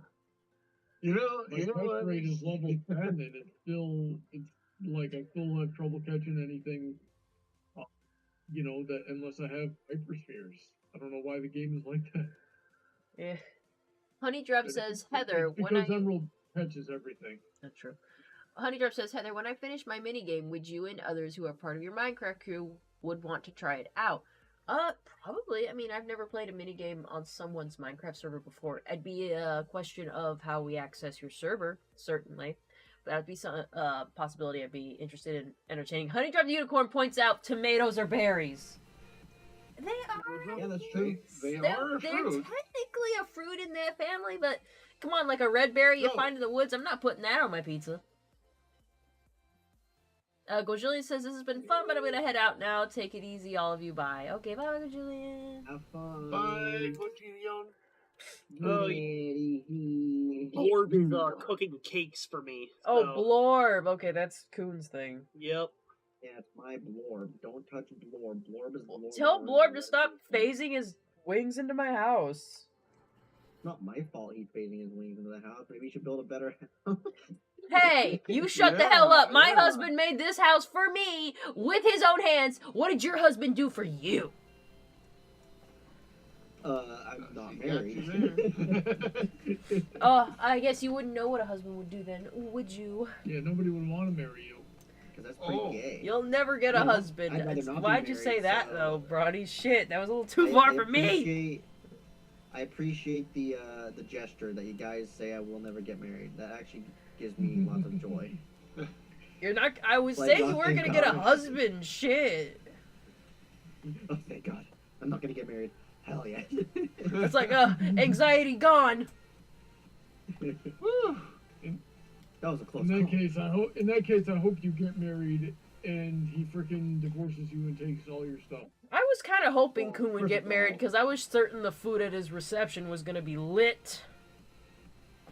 You know My catch what? rate is level 10, and it's like I still have trouble catching anything. That unless I have hyperspheres. I don't know why the game is like that. yeah. Honey Drop says, Heather, It's when because I. Emerald catches everything. That's true. Honey Drop says, Heather, when I finish my minigame, would you and others who are part of your Minecraft crew would want to try it out? Probably. I mean, I've never played a minigame on someone's Minecraft server before. It'd be a question of how we access your server, certainly. But that'd be some possibility I'd be interested in entertaining. Honey Drop the Unicorn points out tomatoes are berries. They are. Yeah, that's true. They They're are a fruit. technically a fruit in their family, but come on, like a red berry you No. find in the woods, I'm not putting that on my pizza. Gojillian says this has been fun, but I'm gonna head out now. Take it easy, all of you. Bye. Okay, bye, Gojillian. Have fun. Bye, Cotillion. Oh, Blorb is cooking cakes for me. Oh, so- Blorb. Okay, that's Coon's thing. Yep. Yeah, it's my Blorb. Don't touch Blorb. Blorb is Blorb. Tell Blorb to stop phasing his wings into my house. It's not my fault he's phasing his wings into the house. Maybe we should build a better house. Hey, you shut the hell up. My Yeah. husband made this house for me with his own hands. What did your husband do for you? I'm not She got married. you Oh, I guess you wouldn't know what a husband would do then, would you? Yeah, nobody would want to marry you. Because that's pretty Oh. gay. You'll never get a No, husband. I'd rather not be Why'd you say married, that so- though, Brody? Shit, that was a little too far for me. I appreciate the gesture that you guys say I will never get married. That actually gives me lots of joy. You're not. I was Like, saying you oh, weren't thank gonna get a God. husband. Shit. Oh, thank God. I'm not gonna get married. Hell yeah. It's like, anxiety gone. Whew. That was a close In that call. case, I hope you get married and he freaking divorces you and takes all your stuff. I was kind of hoping Well, Coon would first get of married all- because I was certain the food at his reception was gonna be lit.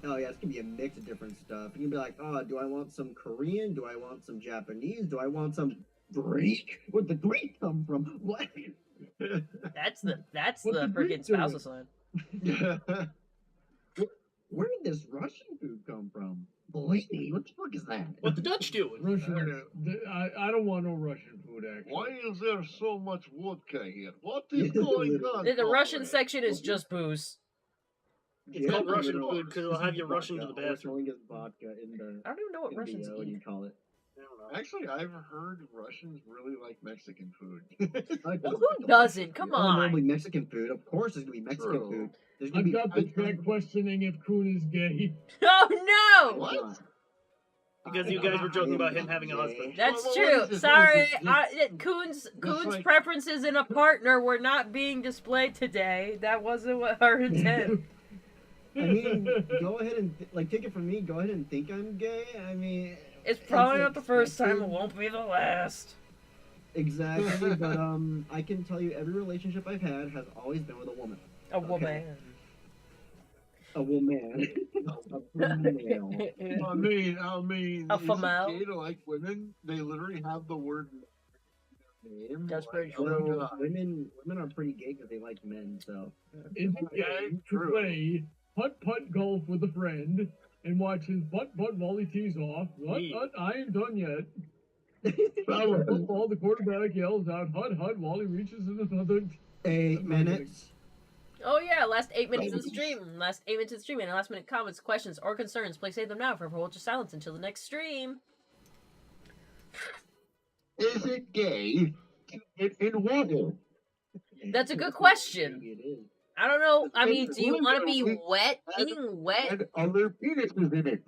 Oh yeah, it's gonna be a mix of different stuff. You can be like, oh, do I want some Korean? Do I want some Japanese? Do I want some Greek? Where'd the Greek come from? What? That's the What the the Greek freaking doing? spousal sign. Where did this Russian food come from? Bellini? What the fuck is that? What the Dutch doing? Russian. I don't want no Russian food, actually. Why is there so much vodka here? What is going on? The Russian comrade? section is just booze. It's called Russian literally. food 'cause it'll have you rush into the Vodka. Or bathroom. Someone gets vodka in the, I don't even know what in Russians the what do you eat. call it? I don't know. Actually, I've heard Russians really like Mexican food. Like, Well, who doesn't? Come Oh, on. normally Mexican food. Of course, there's gonna be Mexican True. food. There's gonna I've be. got the chat questioning if Kuhn is gay. Oh no! What? Because you guys were joking about him having a husband. That's Well, what true. is this? Sorry, What is Coon's like- preferences in a partner were not being displayed today. That wasn't what her intent. I mean, go ahead and take it from me. Go ahead and think I'm gay. I mean, It's probably not the first time. It expected. won't be the last. Exactly, but I can tell you, every relationship I've had has always been with a woman. A woman. A woman. A female. I mean, A is it female? gay to like women? They literally have the word in their name. That's pretty oh my true. God. Women are pretty gay because they like men. So Is it gay to True. play putt-putt golf with a friend and watch his butt-butt while he tees off? What? Me. I ain't done yet. Foul football, the quarterback yells out, hud, while he reaches in another. 8 minutes. Oh yeah, last 8 minutes of the stream. Last 8 minutes of the stream. And last minute comments, questions, or concerns. Please save them now for ultra silence until the next stream. Is it gay to get in water? That's a good question. It is. I don't know. I mean, do you Women want to be don't wet? Being wet, And other penises in it.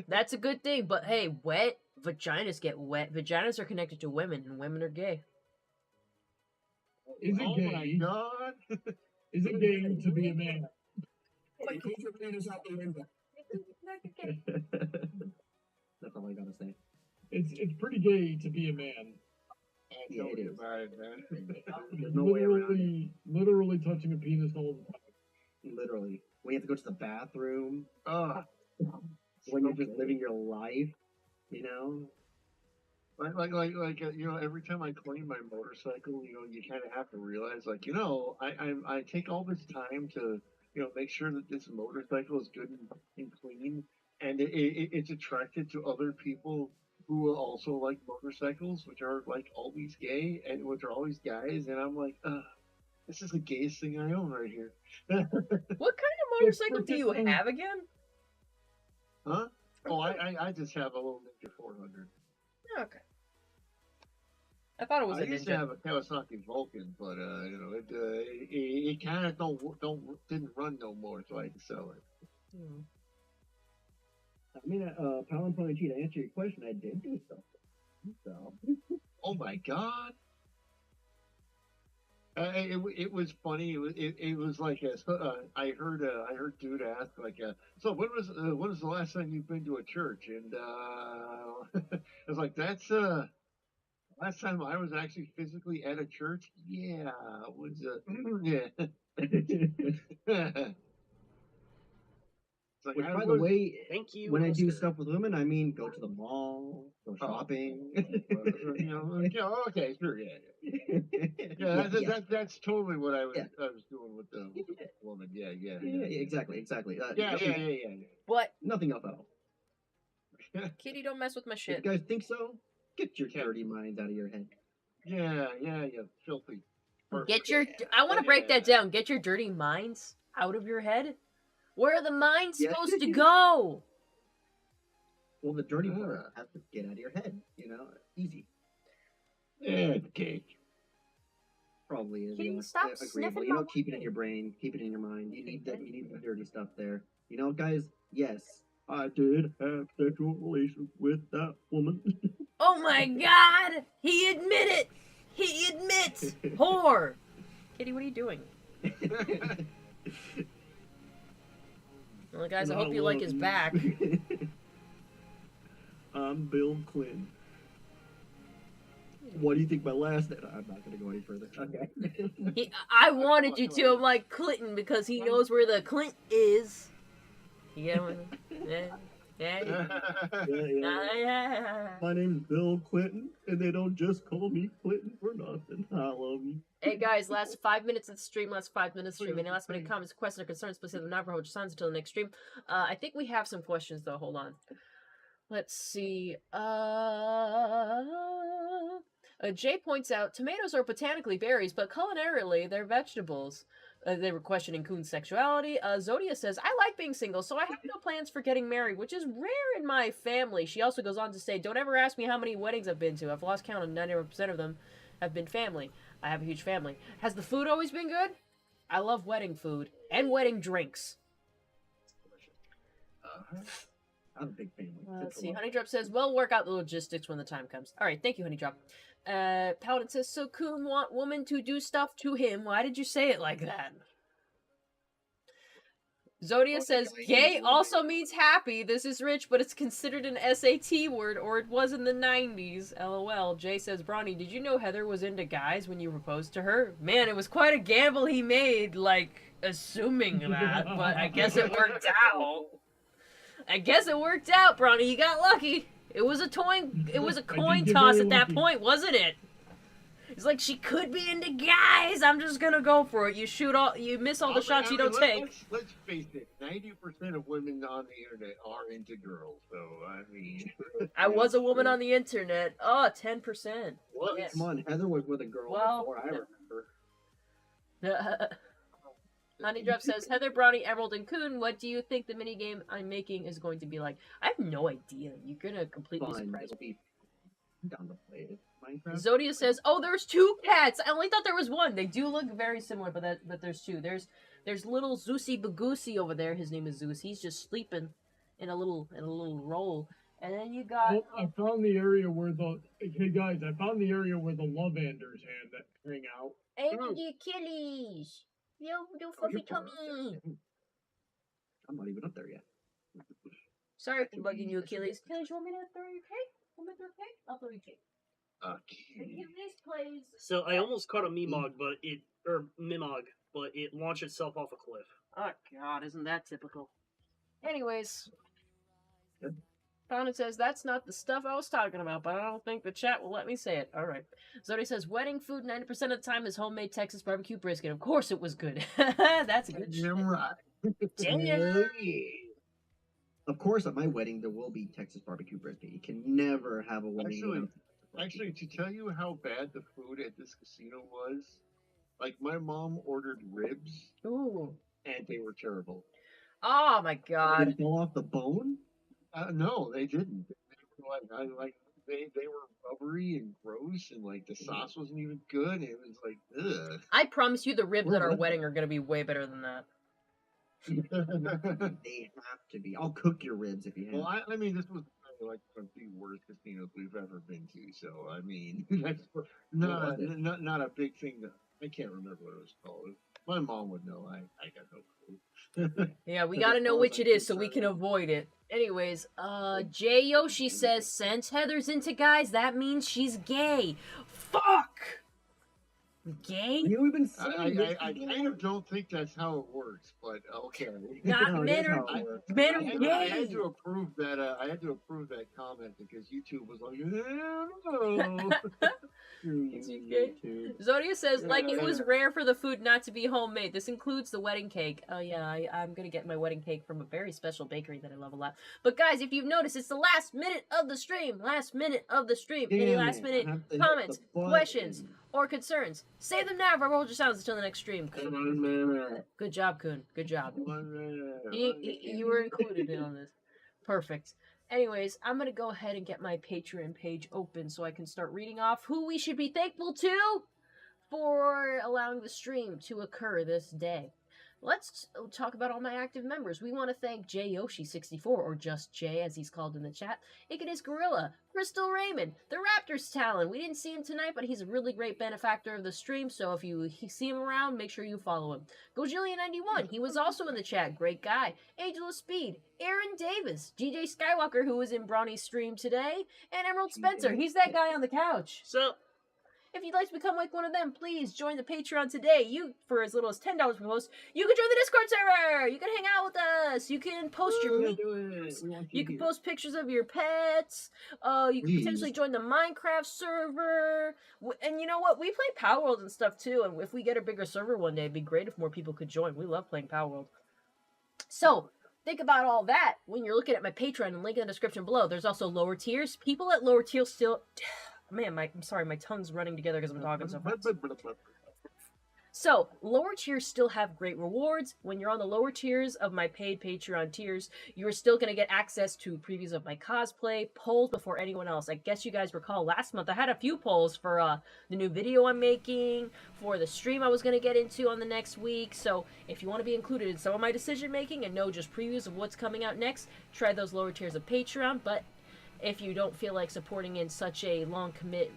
that's a good thing. But hey, wet vaginas get wet. Vaginas are connected to women, and women are gay. Is it Oh my gay? God. Is it gay to be a man? That's all I gotta say. It's pretty gay to be a man. Yeah, it is. About it, man. There's no way around it. Literally touching a penis all the time. Literally. When you have to go to the bathroom, Ah, when you're just living your life, you know? like you know, every time I clean my motorcycle, you know, you kind of have to realize, like, you know, I take all this time to, you know, make sure that this motorcycle is good and clean, and it's attracted to other people who also like motorcycles, which are like always gay and which are always guys, and I'm like, this is the gayest thing I own right here. What kind of motorcycle do you have again? Huh? Oh, I just have a little Ninja 400. Okay. I thought it was I a used to ninja. have a Kawasaki Vulcan, but you know, it kind of didn't run no more, so I had to sell it. Hmm. I mean, Palin Pony G, to answer your question, I did do something. So, Oh my God! it was funny. It was like I heard dude ask like so when was the last time you've been to a church? And I was like that's last time I was actually physically at a church. Yeah, it was yeah. It's like Which, I by the was. way, Thank you, when I do Oscar. stuff with women, I mean go to the mall, go Oh. shopping. You know, yeah, okay, sure, yeah. Yeah, That's totally what Yeah. I was doing with the woman. Yeah, exactly. Yeah, Nothing, yeah. What? nothing else at all. Kitty, don't mess with my If shit. you guys think so, get your Yeah. dirty minds out of your head. Yeah, you filthy. Get your. I want to break that down. Get your dirty minds out of your head. Where are the minds Yeah. supposed to go? Well, the dirty part has to get out of your head. You know, easy. Yeah, it's cake. Probably is. Can you yeah. stop Agreeable. sniffing You know, my keep it in your brain, keep it in your mind. You need that. You need the dirty stuff there. You know, guys. Yes, I did have sexual relations with that woman. Oh my god! He admitted! He admits! Whore! Kitty, what are you doing? Well, guys, I hope you like his back. I'm Bill Clinton. What do you think my last name? I'm not going to go any further. Okay. I wanted you to. I'm like Clinton because he knows where the Clint is. You get what? Yeah. My name's Bill Clinton, and they don't just call me Clinton for nothing. I love you. Hey guys, last 5 minutes of the stream, last 5 minutes of stream. Any last minute comments, questions, or concerns, please hit the Navajo signs until the next stream. I think we have some questions though. Hold on. Let's see. Jay points out tomatoes are botanically berries, but culinarily they're vegetables. They were questioning Coon's sexuality. Zodia says, I like being single, so I have no plans for getting married, which is rare in my family. She also goes on to say, don't ever ask me how many weddings I've been to. I've lost count, and 90% of them have been family. I have a huge family. Has the food always been good? I love wedding food and wedding drinks. I'm a big family. Let's see. Honeydrop says, we'll work out the logistics when the time comes. All right, thank you, Honeydrop. Paladin says, so Coon want woman to do stuff to him. Why did you say it like that? Zodia says, gay also means happy. This is rich, but it's considered an SAT word, or it was in the 90s. LOL. Jay says, Bronny, did you know Heather was into guys when you proposed to her? Man, it was quite a gamble he made, like, assuming that, but I guess it worked out. I guess it worked out, Bronny. You got lucky. It was a coin toss at that point, wasn't it? It's like, she could be into guys. I'm just gonna go for it. You miss all the shots you don't take. Let's face it, 90% of women on the internet are into girls. So I mean, I was a woman on the internet. Oh, 10%. What? Yes. Come on, Heather was with a girl Well, before I remember. Honeydrop says, Heather, Brownie, Emerald, and Coon, what do you think the minigame I'm making is going to be like? I have no idea. You're gonna completely Fine, surprise it'll me. be down to play it. Minecraft. Zodia says, "Oh, there's two cats. I only thought there was one. They do look very similar, but there's two. There's little Zeusy Bagoosey over there. His name is Zeus. He's just sleeping in a little roll. And then you got. Oh, I found the area where hey guys, I found the area where the Lovanders hang out. And the Achilles. Yo, the fluffy tummy. I'm not even up there yet. Sorry for bugging you, Achilles. Achilles, you want me to throw your cake? Want me to throw your cake? I'll throw your cake. Achilles plays. So I almost caught a Mimog, but it launched itself off a cliff. Oh God, isn't that typical? Anyways, Fountain says that's not the stuff I was talking about, but I don't think the chat will let me say it. All right. Zodi says wedding food 90% of the time is homemade Texas barbecue brisket. Of course, it was good. That's a good. Damn right. Damn it. Of course, at my wedding there will be Texas barbecue brisket. You can never have a wedding. Actually, to tell you how bad the food at this casino was, like my mom ordered ribs Ooh. and they were terrible. Oh my God. Did it fall off the bone? No, they didn't. They were they were rubbery and gross, and like the sauce wasn't even good. It was like, ugh. I promise you, the ribs at our wedding are gonna be way better than that. They have to be. I'll cook your ribs if you have. Well, I mean, this was like one of the worst casinos we've ever been to. So I mean, that's not a big thing I can't remember what it was called. My mom would know. I got no clue. Yeah, we But gotta as know far which as it I'm is so we can concerned- avoid it. Anyways, Jay Yoshi says, since Heather's into guys, that means she's gay. Fuck! Gay? You even saying this I is kind of don't think that's how it works, but okay. Not No, men that's are how it works. men I are had, gay. I had to approve that. I had to approve that comment because YouTube was like, no. Screw Is you, he gay? YouTube. Zodia says, like it was Yeah. rare for the food not to be homemade. This includes the wedding cake. Oh yeah, I'm gonna get my wedding cake from a very special bakery that I love a lot. But guys, if you've noticed, it's the last minute of the stream. Last minute of the stream. Any Damn last it, minute I have to hit comments, the button. questions, or concerns? Say them now. If I hold your sounds until the next stream. One minute. Good job, Kun. Good job. 1 minute. You were included in on this. Perfect. Anyways, I'm gonna go ahead and get my Patreon page open so I can start reading off who we should be thankful to for allowing the stream to occur this day. Let's talk about all my active members. We want to thank JYoshi64, or just Jay as he's called in the chat, Icarus Gorilla, Crystal Raymond, the Raptors Talon. We didn't see him tonight, but he's a really great benefactor of the stream, so if you see him around, make sure you follow him. Gojillion91, he was also in the chat, great guy. Angel of Speed, Aaron Davis, GJ Skywalker, who was in Bronny's stream today, and Emerald Spencer, he's that guy on the couch. So, If you'd like to become like one of them, please join the Patreon today. You, for as little as $10 per post, you can join the Discord server. You can hang out with us. You can post your Yeah, meat. do it. We want You can here. post pictures of your pets. You can Please. potentially join the Minecraft server. And you know what? We play Power World and stuff too. And if we get a bigger server one day, it'd be great if more people could join. We love playing Power World. So, think about all that when you're looking at my Patreon and link in the description below. There's also lower tiers. People at lower tiers still... Man, I'm sorry, my tongue's running together because I'm talking so fast. So, lower tiers still have great rewards. When you're on the lower tiers of my paid Patreon tiers, you're still going to get access to previews of my cosplay, polls before anyone else. I guess you guys recall last month I had a few polls for the new video I'm making, for the stream I was going to get into on the next week. So, if you want to be included in some of my decision making and know just previews of what's coming out next, try those lower tiers of Patreon. But if you don't feel like supporting in such a long commit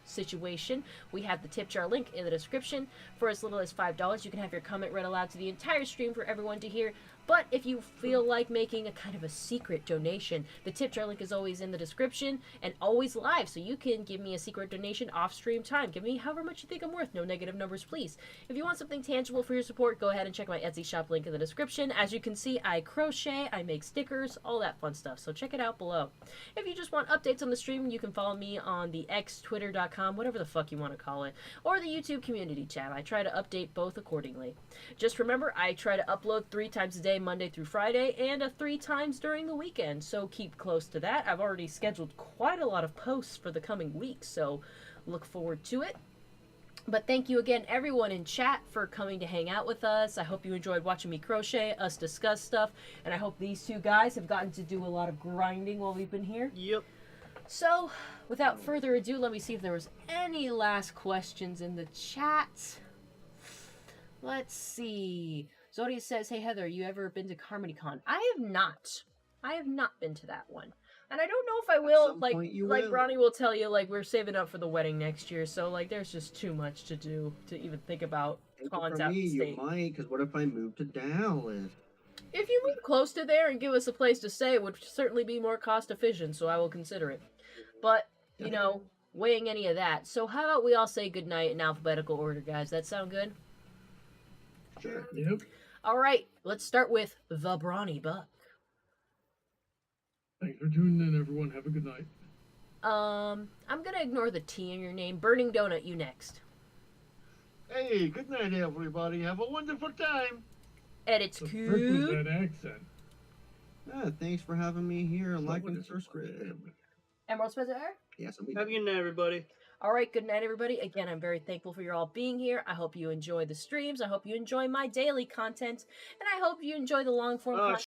situation, we have the tip jar link in the description. For as little as $5, you can have your comment read aloud to the entire stream for everyone to hear. But if you feel like making a kind of a secret donation, the tip jar link is always in the description and always live, so you can give me a secret donation off stream time. Give me however much you think I'm worth. No negative numbers, please. If you want something tangible for your support, go ahead and check my Etsy shop link in the description. As you can see, I crochet, I make stickers, all that fun stuff, so check it out below. If you just want updates on the stream, you can follow me on the X, Twitter.com, whatever the fuck you want to call it, or the YouTube community tab. I try to update both accordingly. Just remember, I try to upload 3 times a day, Monday through Friday, and 3 times during the weekend, so keep close to that. I've already scheduled quite a lot of posts for the coming week, so look forward to it. But thank you again, everyone in chat, for coming to hang out with us. I hope you enjoyed watching me crochet, us discuss stuff, and I hope these two guys have gotten to do a lot of grinding while we've been here. yep. So, without further ado, let me see if there was any last questions in the chat. Let's see. Zodia says, hey Heather, you ever been to HarmonyCon? I have not. I have not been to that one. And I don't know if I will. some Like point you like will. Ronnie will tell you, like, we're saving up for the wedding next year, so like there's just too much to do to even think about Take it cons from out me, the you state. might, because what if I move to Dallas? If you move close to there and give us a place to stay, it would certainly be more cost efficient, so I will consider it. But, you know, weighing any of that. So how about we all say goodnight in alphabetical order, guys? That sound good? Sure. Yep. Alright, let's start with the Brawny Buck. Thanks for tuning in, everyone. Have a good night. I'm gonna ignore the T in your name. Burning Donut, you next. Hey, good night, everybody. Have a wonderful time. Edits The frick was Coop. that accent? Thanks for having me here and liking Someone the first grade. Emerald Spencer? Yes, I'm Have a good night, everybody. Alright, good night, everybody. Again, I'm very thankful for you all being here. I hope you enjoy the streams. I hope you enjoy my daily content. And I hope you enjoy the long form Oh, content.